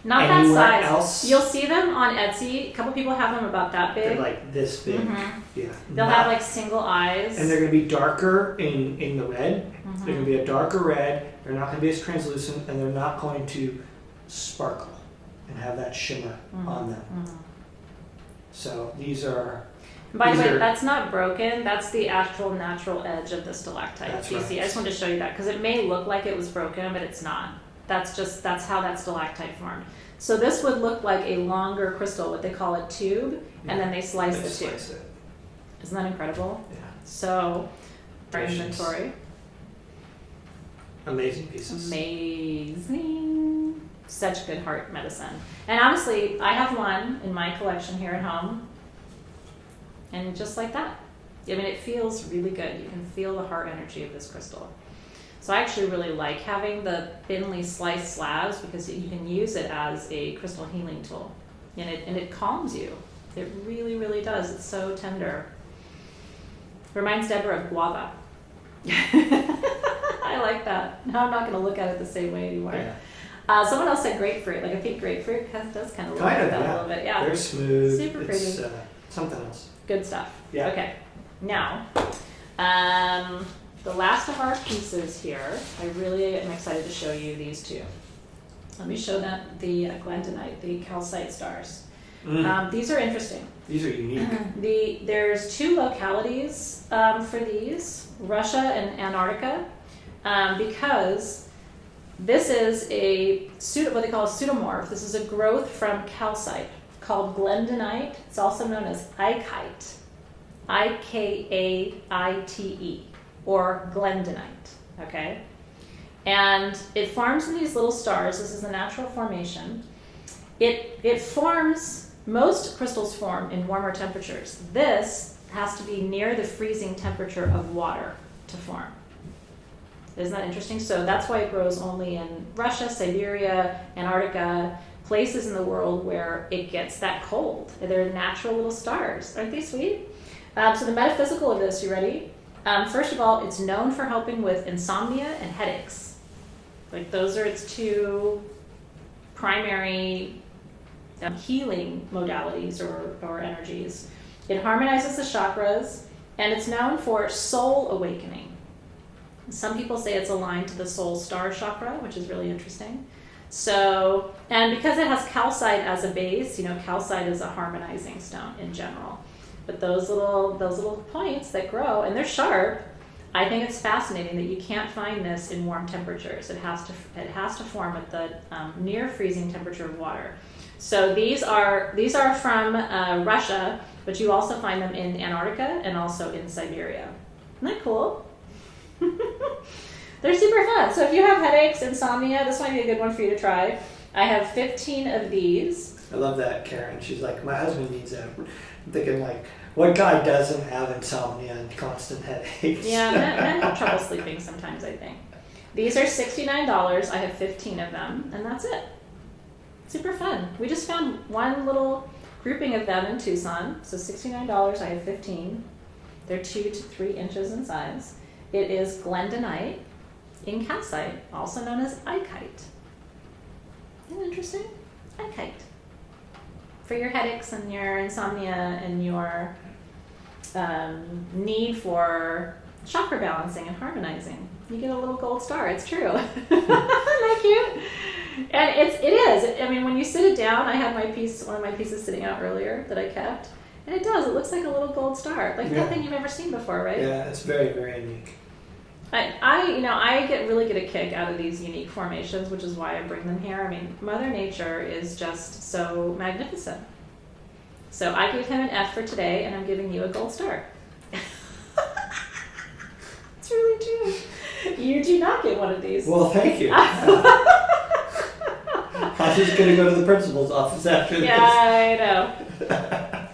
A: Not
B: anywhere
A: that size.
B: else,
A: You'll see them on Etsy. A couple people have them about that big.
B: they're like this big.
A: Mhm.
B: Yeah.
A: They'll have like single eyes.
B: And they're going to be darker in the red.
A: Mhm.
B: They're going to be a darker red. They're not going to be as translucent, and they're not going to sparkle and have that shimmer on them.
A: Mhm.
B: So these are.
A: By the
B: These
A: way,
B: are-
A: that's not broken. That's the actual natural edge of the stalactite.
B: That's
A: You
B: right.
A: see, I just wanted to show you that because it may look like it was broken, but it's not. That's how that stalactite formed. So this would look like a longer crystal, what they call a tube, and then they slice the tube.
B: it.
A: Isn't that incredible?
B: Yeah.
A: So, our
B: Delicious.
A: inventory.
B: Amazing pieces.
A: Amazing. Such good heart medicine. And honestly, I have one in my collection here at home. And just like that. I mean, it feels really good. You can feel the heart energy of this crystal. So I actually really like having the thinly sliced slabs because you can use it as a crystal healing tool. And it calms you. It really, really does. It's so tender. Reminds Deborah of guava. I like that. Now I'm not going to look at it the same way anymore.
B: Yeah.
A: Someone else said grapefruit. Like a pink grapefruit does kind of look like
B: Kind of,
A: that
B: yeah.
A: a little bit. Yeah.
B: They're smooth.
A: Super pretty.
B: It's something else.
A: Good stuff.
B: Yeah.
A: Okay. Now, the last of our pieces here, I really am excited to show you these 2. Let me show them the Dendritic, the calcite stars. These are interesting.
B: These are unique.
A: There's 2 localities for these, Russia and Antarctica, because this is what they call a pseudomorph. This is a growth from calcite called Dendritic. It's also known as ikite, Ikaite, or glendonite, okay? And it forms in these little stars. This is a natural formation. It forms, most crystals form in warmer temperatures. This has to be near the freezing temperature of water to form. Isn't that interesting? So that's why it grows only in Russia, Siberia, Antarctica, places in the world where it gets that cold. They're natural little stars. Aren't they sweet? So the metaphysical of this, you ready? First of all, it's known for helping with insomnia and headaches. Like those are its two primary healing modalities or energies. It harmonizes the chakras, and it's known for soul awakening. Some people say it's aligned to the soul star chakra, which is really interesting. So, and because it has calcite as a base, calcite is a harmonizing stone in general. But those little points that grow, and they're sharp, I think it's fascinating that you can't find this in warm temperatures. It has to form at the near freezing temperature of water. So these are from Russia, but you also find them in Antarctica and also in Siberia. Isn't that cool? They're super fun. So if you have headaches, insomnia, this might be a good one for you to try. I have 15 of these.
B: I love that, Karen. She's like, my husband needs that. I'm thinking like, what guy doesn't have insomnia and constant headaches?
A: Yeah, men have trouble sleeping sometimes, I think. These are $69. I have 15 of them, and that's it. Super fun. We just found one little grouping of them in Tucson. So $69, I have 15. They're 2 to 3 inches in size. It is glendonite in calcite, also known as ikite. Isn't that interesting? Ikite. For your headaches and your insomnia and your need for chakra balancing and harmonizing, you get a little gold star. It's true. Isn't that cute? And it is. I mean, when you sit it down, I had one of my pieces sitting out earlier that I kept, and it does. It looks like a little gold star, like nothing you've ever seen before, right?
B: Yeah, it's very, very unique.
A: I get a kick out of these unique formations, which is why I bring them here. I mean, Mother Nature is just so magnificent. So I gave him an F for today, and I'm giving you a gold star. It's really true. You do not get one of these.
B: Well, thank you. I'm just going to go to the principal's office after this.
A: Yeah, I know.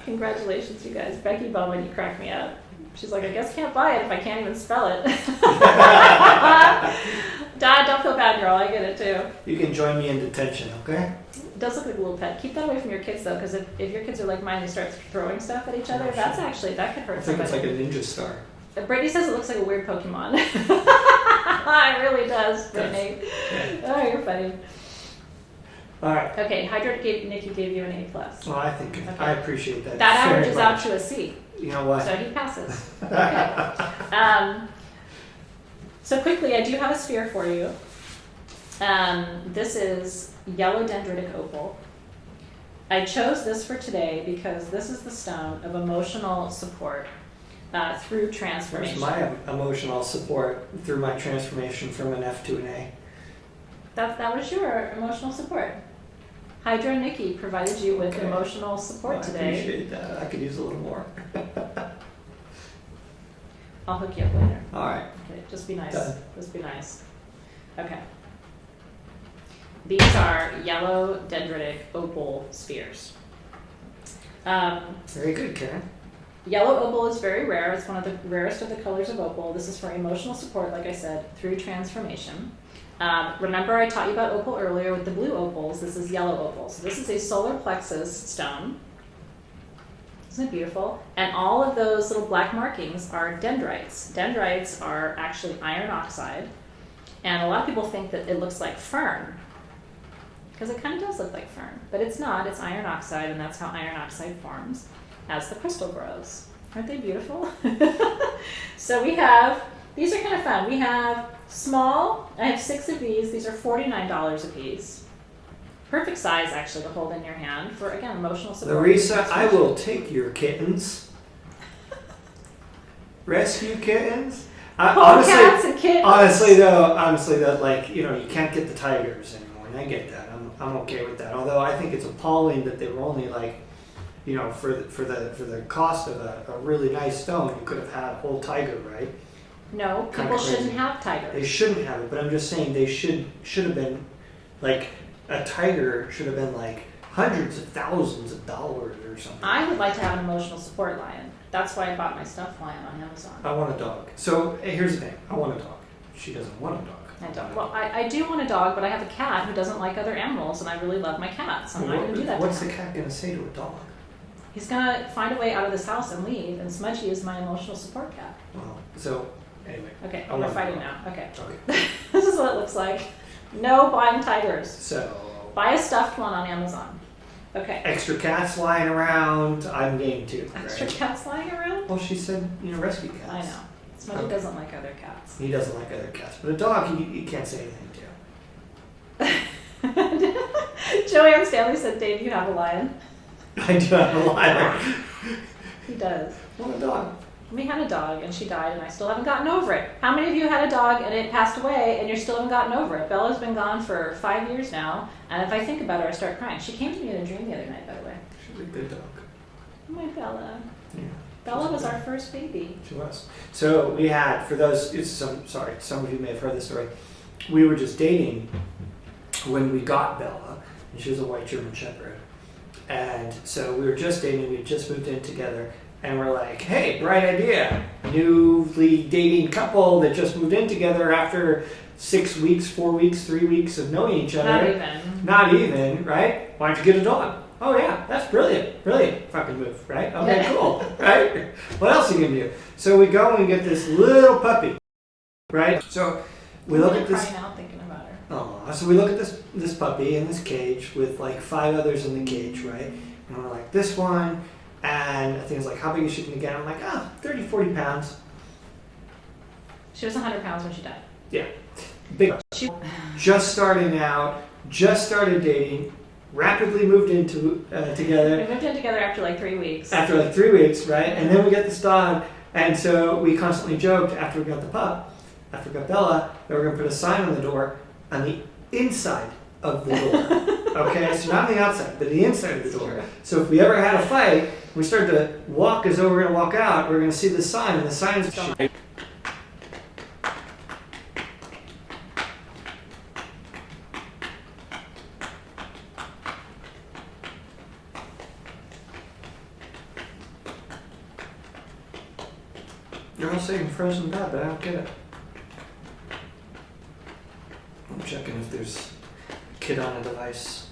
A: Congratulations, you guys. Becky Bowman, you cracked me up. She's like, I guess can't buy it if I can't even spell it. Dad, don't feel bad, girl. I get it, too.
B: You can join me in detention, okay?
A: It does look like a little pet. Keep that away from your kids, though, because if your kids are like mine, they start throwing stuff at each other, that could hurt
B: I think
A: somebody.
B: it's like a ninja star.
A: Brittany says it looks like a weird Pokemon. It really does, Brittany. Yeah. Oh, you're funny.
B: All right.
A: Okay, Nikki gave you an A+.
B: Well, I think I appreciate that.
A: That averages out to a C.
B: You know what?
A: So he passes. Okay. So quickly, I do have a sphere for you. This is yellow dendritic opal. I chose this for today because this is the stone of emotional support through transformation.
B: Where's my emotional support through my transformation from an F to an A?
A: That was your emotional support. Hydra and Nikki provided you with emotional support today.
B: I appreciate that. I could use a little more.
A: I'll hook you up later.
B: All right.
A: Okay, just be nice.
B: Done.
A: Just be nice. Okay. These are yellow dendritic opal spheres.
B: Very good, Karen.
A: Yellow opal is very rare. It's one of the rarest of the colors of opal. This is for emotional support, like I said, through transformation. Remember I taught you about opal earlier with the blue opals. This is yellow opal. So this is a solar plexus stone. Isn't it beautiful? And all of those little black markings are dendrites. Dendrites are actually iron oxide. And a lot of people think that it looks like fern, because it kind of does look like fern. But it's not. It's iron oxide, and that's how iron oxide forms as the crystal grows. Aren't they beautiful? So these are kind of fun. We have small. I have 6 of these. These are $49 a piece. Perfect size, actually, to hold in your hand for, again, emotional support.
B: Larissa, I will take your kittens. Rescue kittens?
A: Cats and kittens.
B: Honestly, though, like, you can't get the tigers anymore, and I get that. I'm okay with that. Although I think it's appalling that they were only like, for the cost of a really nice stone, you could have had a whole tiger, right?
A: No,
B: Kinda
A: people
B: crazy.
A: shouldn't have
B: They
A: tigers.
B: shouldn't have it, but I'm just saying they should have been, like, a tiger should have been like hundreds of thousands of dollars or something.
A: I would like to have an emotional support lion. That's why I bought my stuffed lion on Amazon.
B: I want a dog. So here's the thing. I want a dog. She doesn't want a dog.
A: I don't. Well, I do want a dog, but I have a cat who doesn't like other animals, and I really love my cat, so I'm not going to do that
B: What's
A: to
B: the
A: him.
B: cat going to say to a dog?
A: He's going to find a way out of this house and leave, and Smudgy is my emotional support cat.
B: Well, so anyway.
A: Okay,
B: I
A: we're
B: want a
A: fighting
B: dog.
A: now. Okay.
B: Okay.
A: This is what it looks like. No buying tigers.
B: So
A: Buy a stuffed one on Amazon. Okay.
B: extra cats lying around. I'm game too.
A: Extra
B: Right?
A: cats lying around?
B: Well, she said, rescue cats.
A: I know. Smudgy
B: Okay.
A: doesn't like other cats.
B: He doesn't like other cats, but a dog, you can't say anything to.
A: Joanne Stanley said, Dave, you have a lion.
B: I do have a lion.
A: He does.
B: I want a dog.
A: We had a dog and she died and I still haven't gotten over it. How many of you had a dog and it passed away and you still haven't gotten over it? Bella's been gone for 5 years now, and if I think about her, I start crying. She came to me in a dream the other night, by the way.
B: She's a good dog.
A: Oh, my Bella.
B: Yeah.
A: Bella was our first baby.
B: She was. So we had, for those, some of you may have heard this story. We were just dating when we got Bella, and she was a white German Shepherd. And so we were just dating, we had just moved in together, and we're like, hey, bright idea. Newly dating couple that just moved in together after 6 weeks, 4 weeks, 3 weeks of knowing each other.
A: Not even.
B: Not even, right? Why don't you get a dog? Oh yeah, that's brilliant. Brilliant fucking move, right? Okay,
A: Yeah.
B: cool, right? What else are you gonna do? So we go and we get this little puppy, right? So we look at this.
A: I'm crying out thinking about her.
B: Oh, so we look at this puppy in this cage with like 5 others in the cage, right? And we're like, this one, and I think it's like, how big is she gonna get? I'm like, 30, 40 pounds.
A: She was 100 pounds when she died.
B: Yeah, big.
A: She,
B: Just starting out, just started dating, rapidly moved into
A: we
B: together.
A: moved in together after like 3 weeks.
B: After like 3 weeks, right? And then we get this dog, and so we constantly joked after we got the pup, after we got Bella, that we're gonna put a sign on the door on the inside of the door. Okay, so not on the outside, but the inside of the door.
A: True.
B: So if we ever had a fight, we started to walk as though we're gonna walk out, we're gonna see the sign, and the sign is You're all saying frozen bad, but I don't get it. I'm checking if there's a kid on a device.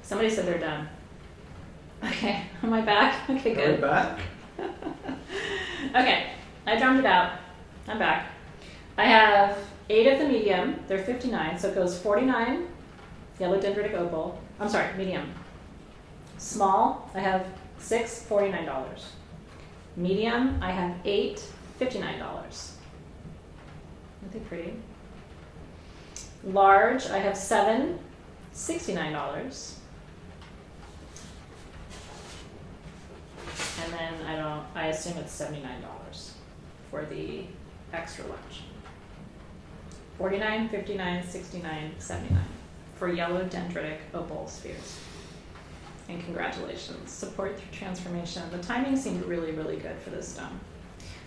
A: Somebody said they're done. Okay, am I back? Okay,
B: Are we
A: good.
B: back?
A: Okay, I drummed it out. I'm back. I have 8 of the medium. They're 59, so it goes 49 yellow dendritic opal. I'm sorry, medium. Small, I have 6, $49. Medium, I have 8, $59. Aren't they pretty? Large, I have 7, $69. And then I assume it's $79 for the extra large. 49, 59, 69, 79 for yellow dendritic opal spheres. And congratulations, support through transformation. The timing seemed really, really good for this stone.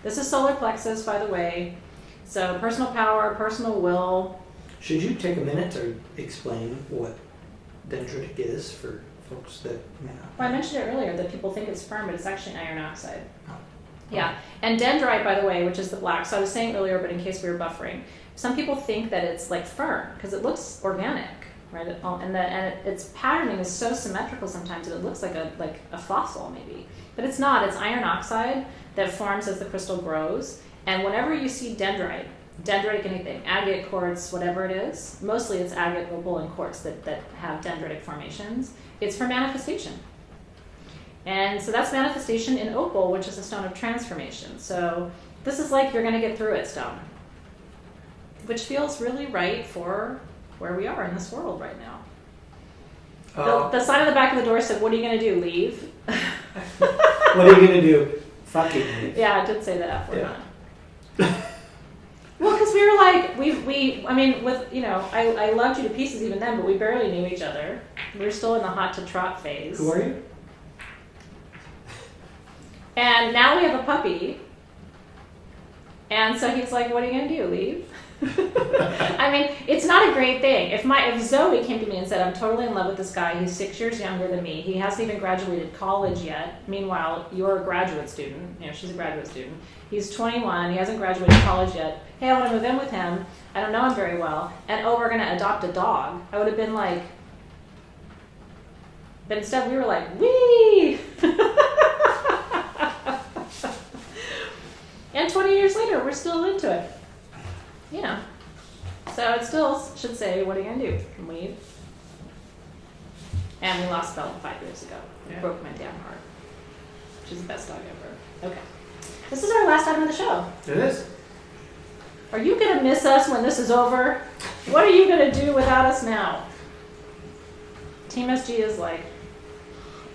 A: This is solar plexus, by the way. So personal power, personal will.
B: Should you take a minute to explain what dendritic is for folks that may not?
A: Well, I mentioned it earlier that people think it's firm, but it's actually iron oxide.
B: Oh.
A: Yeah, and dendrite, by the way, which is the black. So I was saying earlier, but in case we were buffering, some people think that it's like firm because it looks organic, right? And its patterning is so symmetrical sometimes that it looks like a fossil maybe, but it's not. It's iron oxide that forms as the crystal grows. And whenever you see dendritic anything, agate, quartz, whatever it is, mostly it's agate, opal, and quartz that have dendritic formations. It's for manifestation. And so that's manifestation in opal, which is a stone of transformation. So this is like you're going to get through it stone, which feels really right for where we are in this world right now. The sign on the back of the door said, what are you going to do, leave?
B: What are you going to do? Fucking leave.
A: Yeah, I did say that after
B: Yeah.
A: that. Well, because we were like, I loved you to pieces even then, but we barely knew each other. We were still in the hot to trot phase.
B: Who are you?
A: And now we have a puppy. And so he's like, what are you going to do, leave? I mean, it's not a great thing. If Zoe came to me and said, I'm totally in love with this guy, he's 6 years younger than me, he hasn't even graduated college yet. Meanwhile, you're a graduate student. She's a graduate student. He's 21, he hasn't graduated college yet. Hey, I want to move in with him. I don't know him very well. And we're going to adopt a dog. I would have been like, but instead we were like, wee! And 20 years later, we're still into it. So it still should say, what are you going to do? Leave? And we lost Bella 5 years ago. It broke my damn heart. She's the best dog ever. Okay. This is our last item of the show.
B: It is.
A: Are you going to miss us when this is over? What are you going to do without us now? Team SG is like,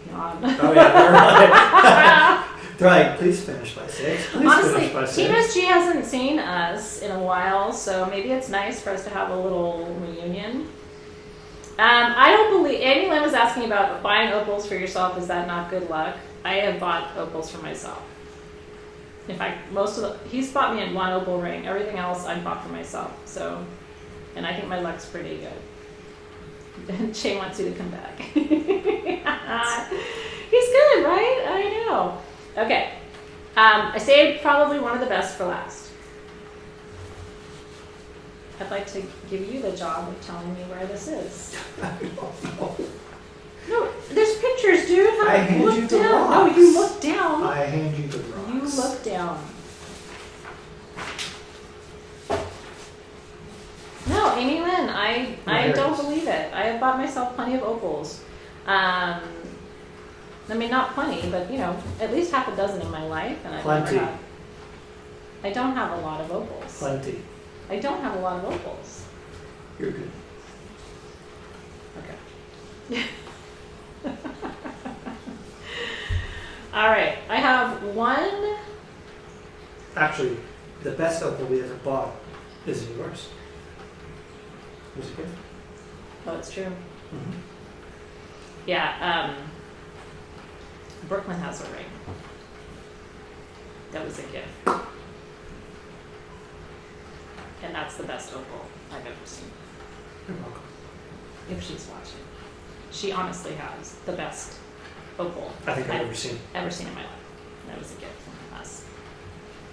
A: not.
B: Oh, yeah. They're like, please finish by 6. Please
A: Honestly,
B: finish by 6.
A: Team SG hasn't seen us in a while, so maybe it's nice for us to have a little reunion. I don't believe, Amy Lynn was asking about buying opals for yourself. Is that not good luck? I have bought opals for myself. In fact, he's bought me in 1 opal ring. Everything else I bought for myself. So, and I think my luck's pretty good. And Shay wants you to come back. He's good, right? I know. Okay. I saved probably one of the best for last. I'd like to give you the job of telling me where this is.
B: I don't know.
A: No, there's pictures, dude.
B: I hand
A: look
B: you the
A: down.
B: rocks.
A: No, you look down.
B: I hand you the rocks.
A: You look down. No, Amy Lynn, I don't believe it. I have bought myself plenty of opals. I mean, not plenty, but at least half a dozen in my life, and
B: Plenty.
A: I don't have a lot of opals.
B: Plenty.
A: I don't have a lot of opals.
B: You're good.
A: Okay. All right, I have one.
B: Actually, the best opal we ever bought is in yours. Was it good?
A: Oh, it's true.
B: Mm-hmm.
A: Yeah, Brooklyn has a ring. That was a gift. And that's the best opal I've ever seen.
B: You're welcome.
A: If she's watching. She honestly has the best opal
B: I think I've ever seen.
A: Ever seen in my life. That was a gift from us.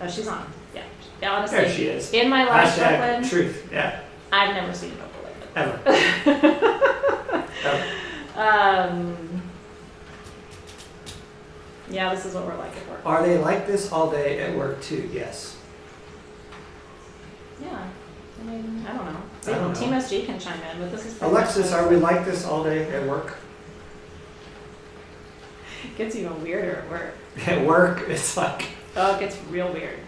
A: Oh, she's on. Yeah. Honestly,
B: There she is.
A: in my life,
B: Hashtag
A: Brooklyn,
B: truth. Yeah.
A: I've never seen an opal like that.
B: Ever. Ever.
A: Yeah, this is what we're like at work.
B: Are they like this all day at work too? Yes.
A: Yeah. I mean, I don't know.
B: I don't know.
A: Team SG can chime in, but this is pretty
B: Alexis,
A: much
B: are we like this all day at work?
A: It gets even weirder at work.
B: At work, it's like...
A: Oh, it gets real weird.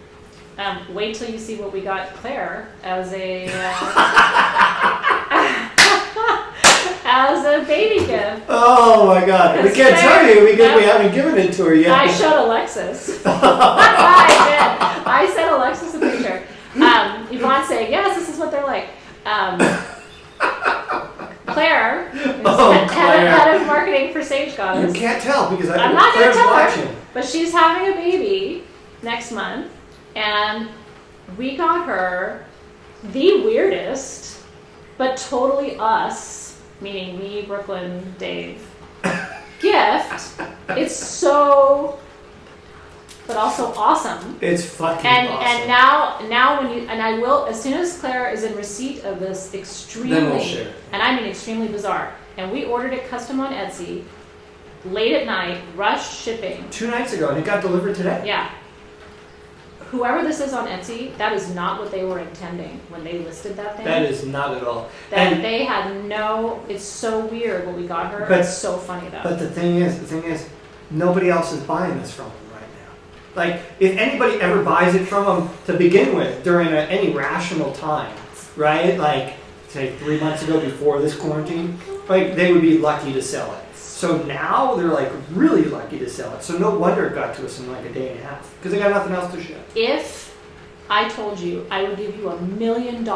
A: Wait till you see what we got Claire as a as a baby gift.
B: Oh my God! We can't tell you because we haven't given it to her yet.
A: I showed Alexis. I did. I sent Alexis a picture. Yvonne saying, "Yes, this is what they're like." Claire, head of marketing for Sage Goddess.
B: You can't tell because
A: I'm not going to
B: Claire's
A: tell
B: watching.
A: her, but she's having a baby next month, and we got her the weirdest, but totally us, meaning me, Brooklyn, Dave, gift. It's so, but also awesome.
B: It's fucking
A: And
B: awesome.
A: and now when you, and I will, as soon as Claire is in receipt of this
B: Then we'll
A: extremely,
B: share.
A: and I mean extremely bizarre, and we ordered it custom on Etsy, late at night, rushed shipping.
B: 2 nights ago, and it got delivered today.
A: Yeah. Whoever this is on Etsy, that is not what they were intending when they listed that thing.
B: That is not at all.
A: That they had no. It's so weird what we got her.
B: But-
A: It's so funny though.
B: But the thing is, nobody else is buying this from them right now. Like, if anybody ever buys it from them to begin with during any rational time, right? Like, say 3 months ago before this quarantine, like they would be lucky to sell it. So now they're like really lucky to sell it. So no wonder it got to us in like a day and a half because they got nothing else to ship.
A: If I told you I would give you $1 million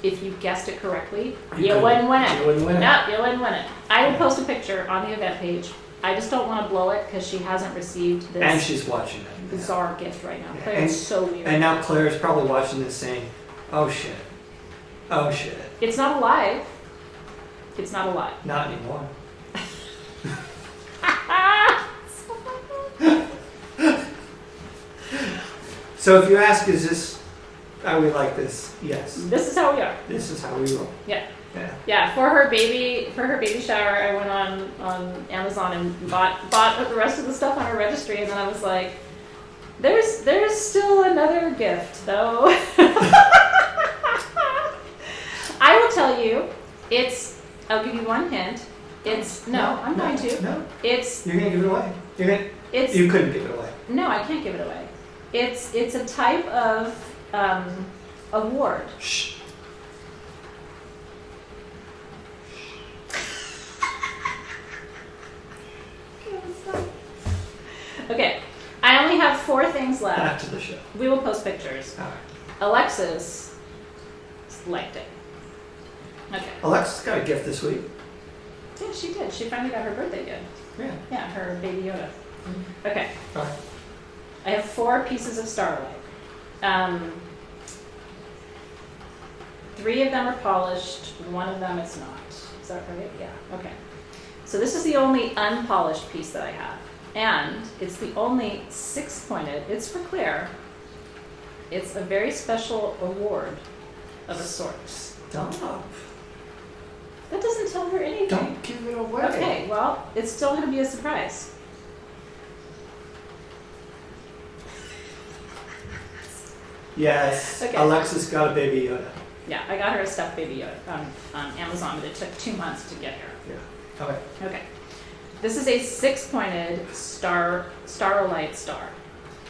A: if you guessed it correctly, you wouldn't win it.
B: You wouldn't win it.
A: No, you wouldn't win it. I will post a picture on the event page I just don't want to blow it because she hasn't received this
B: And she's watching it.
A: bizarre gift right now.
B: Yeah,
A: Claire,
B: and-
A: it's so weird.
B: And now Claire's probably watching this saying, oh shit. Oh shit.
A: It's not alive. It's not alive.
B: Not anymore. So if you ask, is this how we like this? Yes.
A: This is how we are.
B: This is how we roll.
A: Yeah.
B: Yeah.
A: Yeah, for her baby shower, I went on Amazon and bought the rest of the stuff on her registry, and then I was like, there's still another gift though. I will tell you, I'll give you one hint. I'm going to.
B: No.
A: It's
B: You're gonna give it away.
A: it's
B: You couldn't give it away.
A: no, I can't give it away. It's a type of award.
B: Shh.
A: Okay, I only have 4 things
B: Back
A: left.
B: to the show.
A: We will post pictures.
B: All right.
A: Alexis liked it. Okay.
B: Alexis got a gift this week.
A: Yeah, she did. She finally got her birthday gift.
B: Yeah.
A: Yeah, her baby Yoda. Okay.
B: All right.
A: I have 4 pieces of starlight. 3 of them are polished. 1 of them is not. Is that right? Yeah. Okay. So this is the only unpolished piece that I have. And it's the only 6-pointed. It's for Claire. It's a very special award of a sort.
B: Stop.
A: That doesn't tell her anything.
B: Don't give it away.
A: Okay, well, it's still going to be a surprise.
B: Yes.
A: Okay.
B: Alexis got a baby Yoda.
A: Yeah, I got her a stuffed baby Yoda on Amazon, but it took 2 months to get here.
B: Yeah. Okay.
A: Okay. This is a 6-pointed starlight star.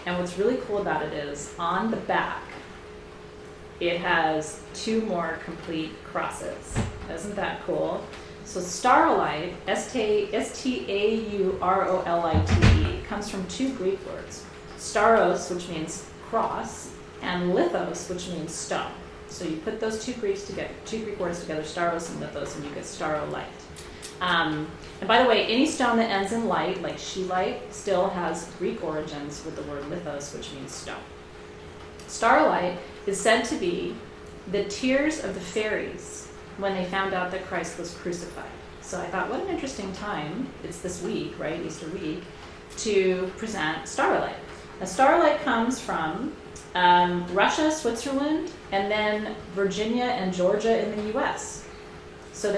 A: And what's really cool about it is on the back, it has 2 more complete crosses. Isn't that cool? So starlight, S-T-A-U-R-O-L-I-T-E, comes from 2 Greek words. Staros, which means cross, and lithos, which means stone. So you put those 2 Greek words together, staros and lithos, and you get starolite. And by the way, any stone that ends in light, like scheelite, still has Greek origins with the word lithos, which means stone. Starlight is said to be the tears of the fairies when they found out that Christ was crucified. So I thought, what an interesting time, it's this week, right, Easter week, to present starlight. Now, starlight comes from Russia, Switzerland, and then Virginia and Georgia in the U.S. So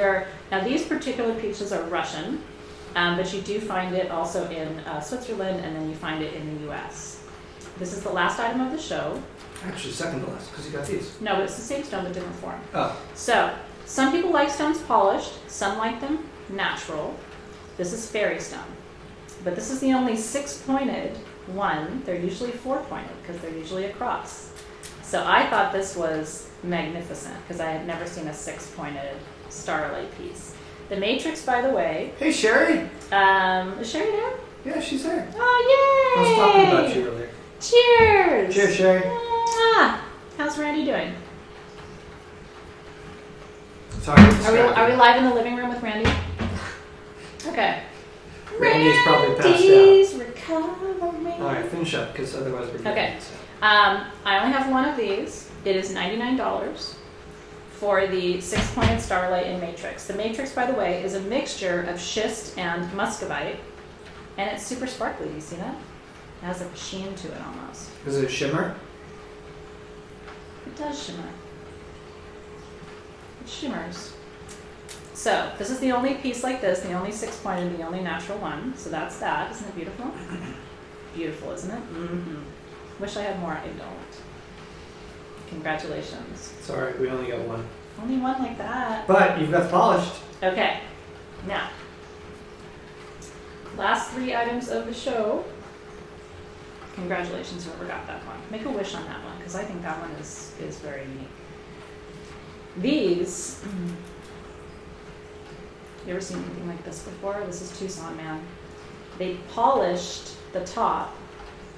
A: now these particular pieces are Russian, but you do find it also in Switzerland, and then you find it in the U.S. This is the last item of the show.
B: Actually, second to last, because you got these.
A: No, but it's the same stone, but different form.
B: Oh.
A: So some people like stones polished, some like them natural. This is fairy stone. But this is the only 6-pointed one. They're usually 4-pointed because they're usually a cross. So I thought this was magnificent because I had never seen a 6-pointed starlight piece. The matrix, by the way.
B: Hey, Sherry.
A: Is Sherry there?
B: Yeah, she's there.
A: Oh, yay!
B: I was talking about you earlier.
A: Cheers!
B: Cheers, Sherry.
A: Mwah. How's Randy doing?
B: Sorry.
A: Are we live in the living room with Randy? Okay.
B: Randy's probably passed out.
A: Randy's recovering.
B: All right, finish up, because otherwise we're
A: Okay.
B: getting so.
A: I only have one of these. It is $99 for the 6-pointed starlight in matrix. The matrix, by the way, is a mixture of schist and muscovite, and it's super sparkly. Do you see that? It has a sheen to it almost.
B: Is it a shimmer?
A: It does shimmer. It shimmers. So this is the only piece like this, the only 6-pointed, the only natural one. So that's that. Isn't it beautiful? Beautiful, isn't it? Mm-hmm. Wish I had more. I don't. Congratulations.
B: Sorry, we only got one.
A: Only one like that.
B: But you've got polished.
A: Okay. Now, last 3 items of the show. Congratulations, whoever got that one. Make a wish on that one, because I think that one is very unique. These, you ever seen anything like this before? This is Tucson, man. They polished the top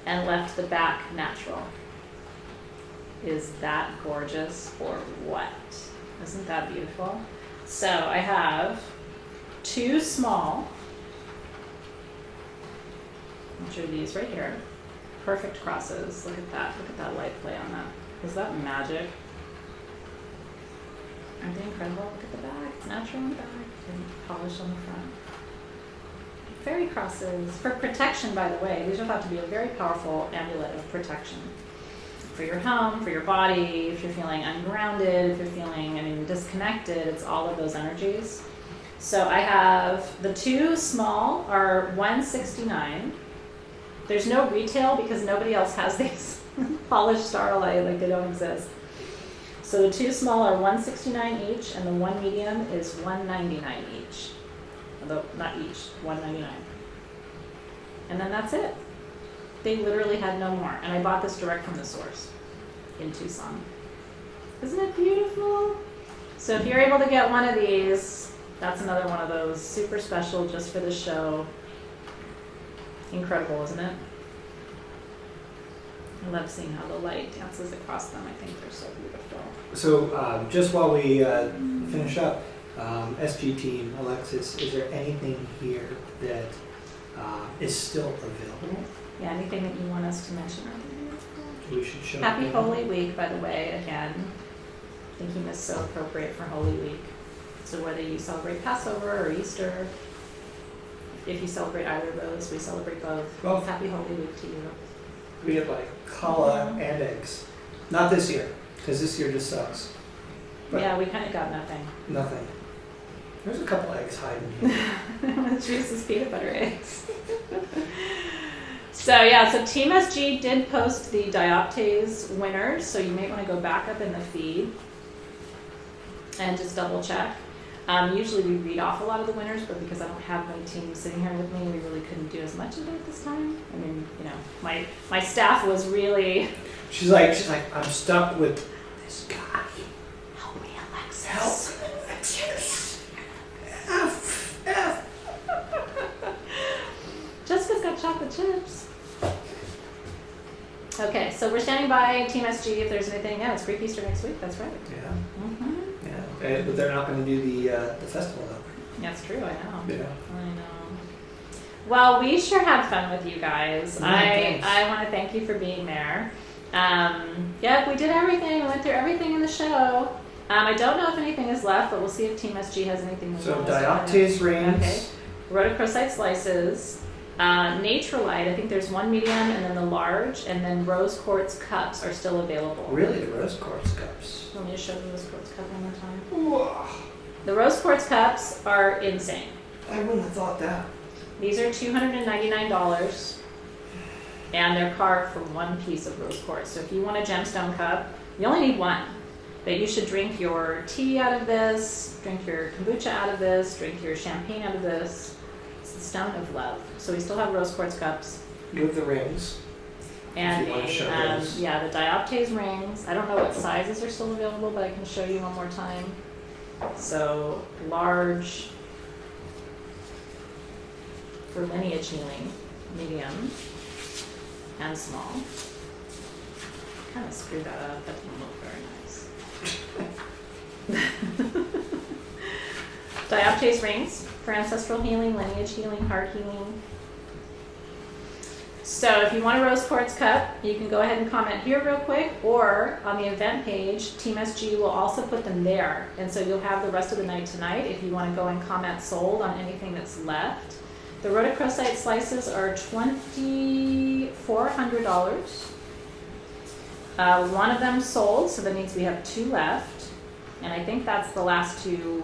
A: and left the back natural. Is that gorgeous or what? Isn't that beautiful? So I have 2 small which are these right here. Perfect crosses. Look at that. Look at that light play on that. Is that magic? Aren't they incredible? Look at the back. It's natural on the back and polished on the front. Fairy crosses. For protection, by the way, these are thought to be a very powerful amulet of protection. For your home, for your body, if you're feeling ungrounded, if you're feeling, disconnected, it's all of those energies. So I have the two small are $169. There's no retail because nobody else has these polished starlight, like they don't exist. So the two small are $169 each, and the one medium is $199 each. Although not each, $199. And then that's it. They literally had no more, and I bought this direct from the source in Tucson. Isn't it beautiful? So if you're able to get one of these, that's another one of those super special just for the show. Incredible, isn't it? I love seeing how the light dances across them. I think they're so beautiful.
B: So just while we finish up, SG team, Alexis, is there anything here that is still available?
A: Yeah, anything that you want us to mention?
B: We should show.
A: Happy Holy Week, by the way, again. Thinking this so appropriate for Holy Week. So whether you celebrate Passover or Easter, if you celebrate either of those, we celebrate both.
B: Both.
A: Happy Holy Week to you.
B: We get like challah and eggs. Not this year, because this year just sucks. But
A: yeah, we kind of got nothing.
B: nothing. There's a couple eggs hiding here.
A: Reese's peanut butter eggs. So Team SG did post the Dioptase winners, so you might want to go back up in the feed and just double check. Usually we read off a lot of the winners, but because I don't have my team sitting here with me, we really couldn't do as much of it this time. My staff was really...
B: She's like, I'm stuck with this guy.
A: Help me, Alexis.
B: Help, Alexis. F.
A: Jessica's got chocolate chips. Okay, so we're standing by Team SG if there's anything. Yeah, it's Greek Easter next week. That's right.
B: Yeah.
A: Mm-hmm.
B: Yeah. But they're not going to do the festival though.
A: That's true. I know.
B: Yeah.
A: I know. Well, we sure had fun with you guys. I want to thank you for being there. Yep, we did everything. We went through everything in the show. I don't know if anything is left, but we'll see if Team SG has anything.
B: So Dioptase rings.
A: Okay. Rhodochrosite slices. Naturalite, I think there's one medium and then the large, and then rose quartz cups are still available.
B: Really, the rose quartz cups.
A: Want me to show the rose quartz cup one more time?
B: Whoa.
A: The rose quartz cups are insane.
B: I wouldn't have thought that.
A: These are $299, and they're carved from one piece of rose quartz. So if you want a gemstone cup, you only need one. But you should drink your tea out of this, drink your kombucha out of this, drink your champagne out of this. It's the stone of love. So we still have rose quartz cups.
B: You have the rings.
A: And
B: if you want to show those.
A: the Dioptase rings. I don't know what sizes are still available, but I can show you one more time. So large for lineage healing, medium, and small. Kind of screwed that up. That didn't look very nice. Dioptase rings for ancestral healing, lineage healing, heart healing. So if you want a rose quartz cup, you can go ahead and comment here real quick, or on the event page, Team SG will also put them there. And so you'll have the rest of the night tonight if you want to go and comment sold on anything that's left. The Rhodochrosite slices are $2,400. One of them sold, so that means we have two left. And I think that's the last two.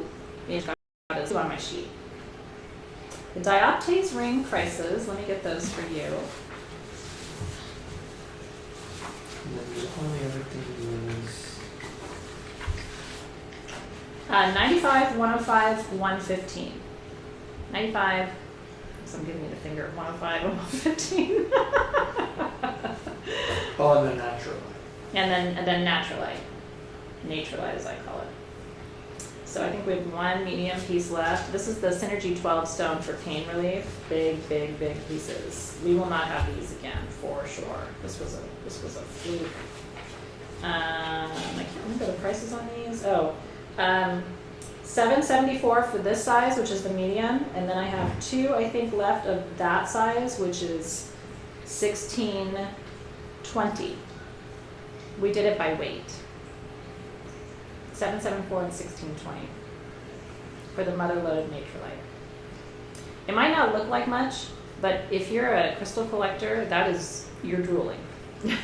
A: Two on my sheet. The Dioptase ring prices, let me get those for you.
B: And then the only other thing was...
A: 95, 105, 115. 95, so I'm giving you the finger, 105 and 115.
B: Oh, and the natural.
A: And then naturalite. Naturalite, as I call it. So I think we have one medium piece left. This is the Synergy 12 stone for pain relief. Big, big, big pieces. We will not have these again for sure. This was a fluke. I can't remember the prices on these. $774 for this size, which is the medium, and then I have two, I think, left of that size, which is 1620. We did it by weight. 774 and 1620 for the mother-load Natrolite. It might not look like much, but if you're a crystal collector, you're drooling.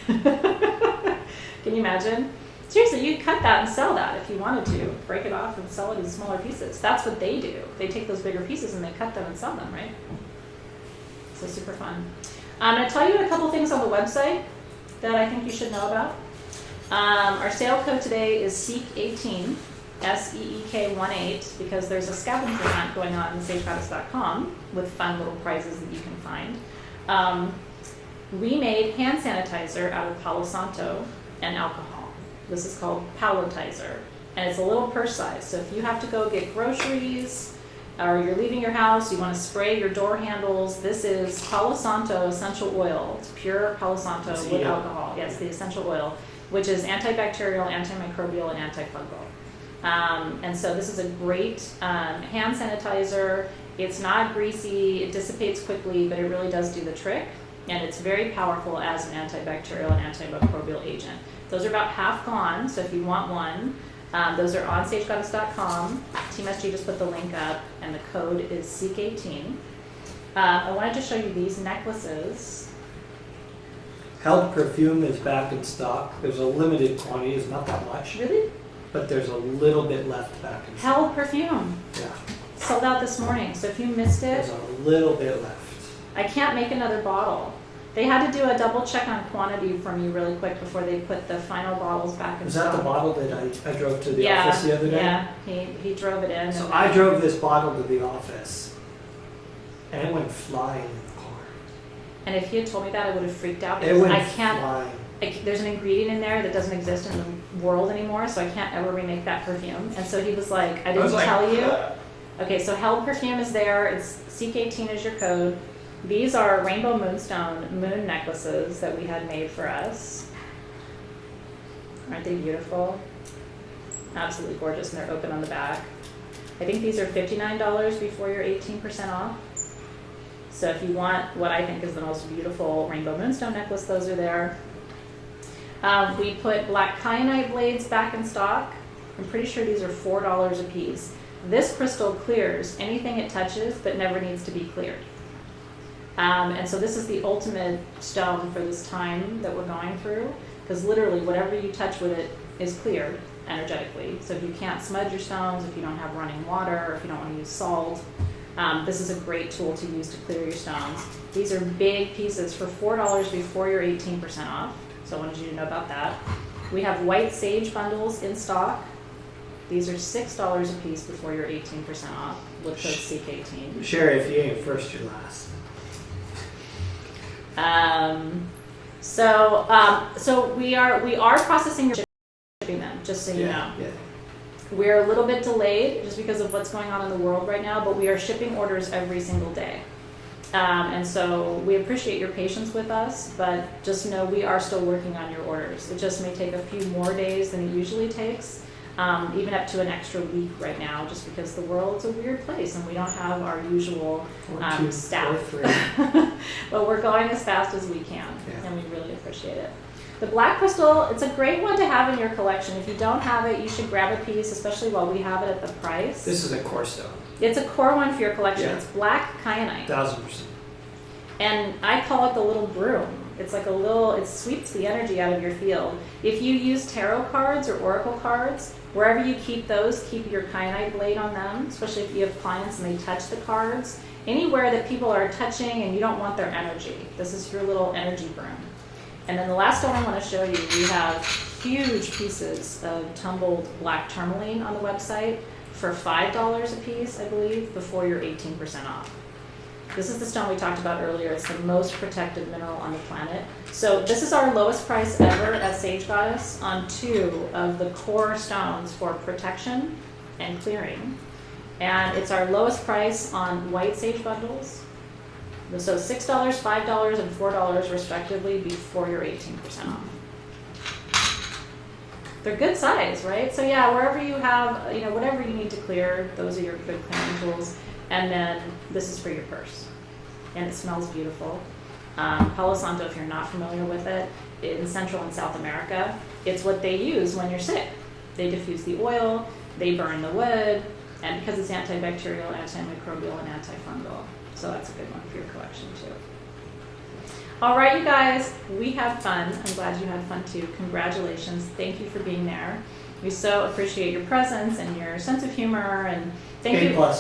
A: Can you imagine? Seriously, you could cut that and sell that if you wanted to. Break it off and sell it in smaller pieces. That's what they do. They take those bigger pieces and they cut them and sell them, right? So super fun. I'm going to tell you a couple things on the website that I think you should know about. Our sale code today is SEEK18, SEEK18, because there's a scavenger hunt going on in sagegoddess.com with fun little prizes that you can find. We made hand sanitizer out of Palo Santo and alcohol. This is called Palotizer, and it's a little purse size. So if you have to go get groceries, or you're leaving your house, you want to spray your door handles, this is Palo Santo essential oil. It's pure Palo Santo with alcohol. Yes, the essential oil, which is antibacterial, antimicrobial, and antifungal. And so this is a great hand sanitizer. It's not greasy, it dissipates quickly, but it really does do the trick. And it's very powerful as an antibacterial and antimicrobial agent. Those are about half gone, so if you want one, those are on sagegoddess.com. Team SG just put the link up, and the code is SEEK18. I wanted to show you these necklaces.
B: Held perfume is back in stock. There's a limited quantity, it's not that much.
A: Really?
B: But there's a little bit left back in stock.
A: Held perfume.
B: Yeah.
A: Sold out this morning, so if you missed it,
B: There's a little bit left.
A: I can't make another bottle. They had to do a double check on quantity from you really quick before they put the final bottles back in
B: Was
A: stock.
B: that the bottle that I drove to the office the other day?
A: Yeah, he drove it in.
B: So
A: and
B: I drove this bottle to the office, and it went flying in the car.
A: And if he had told me that, I would have freaked out
B: It
A: because
B: went
A: I can't.
B: flying.
A: There's an ingredient in there that doesn't exist in the world anymore, so I can't ever remake that perfume. And so he was like, I didn't tell you. Okay, so Held Perfume is there. It's SEEK18 is your code. These are rainbow moonstone moon necklaces that we had made for us. Aren't they beautiful? Absolutely gorgeous, and they're open on the back. I think these are $59 before you're 18% off. So if you want what I think is the most beautiful rainbow moonstone necklace, those are there. We put black kyanite blades back in stock. I'm pretty sure these are $4 a piece. This crystal clears anything it touches, but never needs to be cleared. And so this is the ultimate stone for this time that we're going through, because literally whatever you touch with it is cleared energetically. So if you can't smudge your stones, if you don't have running water, or if you don't want to use salt, this is a great tool to use to clear your stones. These are big pieces for $4 before you're 18% off. So I wanted you to know about that. We have white sage bundles in stock. These are $6 a piece before you're 18% off with code SEEK18.
B: Sherry, if you ain't first, you're last.
A: So we are processing your shipping them, just so you know.
B: Yeah.
A: We're a little bit delayed just because of what's going on in the world right now, but we are shipping orders every single day. And so we appreciate your patience with us, but just know we are still working on your orders. It just may take a few more days than it usually takes, even up to an extra week right now, just because the world's a weird place and we don't have our usual staff. But we're going as fast as we can, and we really appreciate it. The black crystal, it's a great one to have in your collection. If you don't have it, you should grab a piece, especially while we have it at the price.
B: This is a core stone.
A: It's a core one for your collection.
B: Yeah.
A: It's black kyanite.
B: 1000%.
A: And I call it the little broom. It's like it sweeps the energy out of your field. If you use tarot cards or oracle cards, wherever you keep those, keep your kyanite blade on them, especially if you have clients and they touch the cards. Anywhere that people are touching and you don't want their energy, this is your little energy broom. And then the last stone I want to show you, we have huge pieces of tumbled black tourmaline on the website for $5 a piece, I believe, before you're 18% off. This is the stone we talked about earlier. It's the most protected mineral on the planet. So this is our lowest price ever at Sage Goddess on 2 of the core stones for protection and clearing. And it's our lowest price on white sage bundles. So $6, $5, and $4 respectively before you're 18% off. They're good size, right? So yeah, wherever you have, whatever you need to clear, those are your good clearing tools. And then this is for your purse. And it smells beautiful. Palo Santo, if you're not familiar with it, in Central and South America, it's what they use when you're sick. They diffuse the oil, they burn the wood, and because it's antibacterial, antimicrobial, and antifungal. So that's a good one for your collection too. All right, you guys, we had fun. I'm glad you had fun too. Congratulations. Thank you for being there. We so appreciate your presence and your sense of humor, and thank you.
B: A+.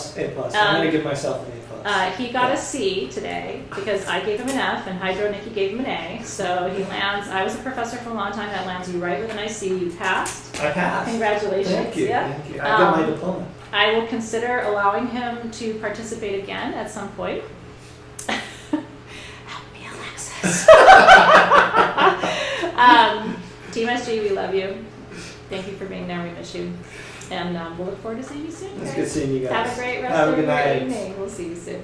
B: I'm going to give myself an A+.
A: He got a C today because I gave him an F and Hydro Nikki gave him an A. So he lands, I was a professor for a long time, that lands you right with a nice C. You passed.
B: I passed.
A: Congratulations.
B: Thank you.
A: Yeah.
B: Thank you. I got my diploma.
A: I will consider allowing him to participate again at some point. Help me, Alexis. Team SG, we love you. Thank you for being there. We miss you. And we'll look forward to seeing you soon.
B: It's good seeing you guys.
A: Have a great rest
B: Have a
A: of
B: good
A: your
B: night.
A: evening. We'll see you soon.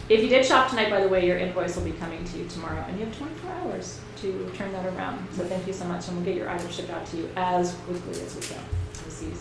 A: If you did shop tonight, by the way, your invoice will be coming to you tomorrow, and you have 24 hours to turn that around. So thank you so much, and we'll get your item shipped out to you as quickly as we can. We'll see you soon.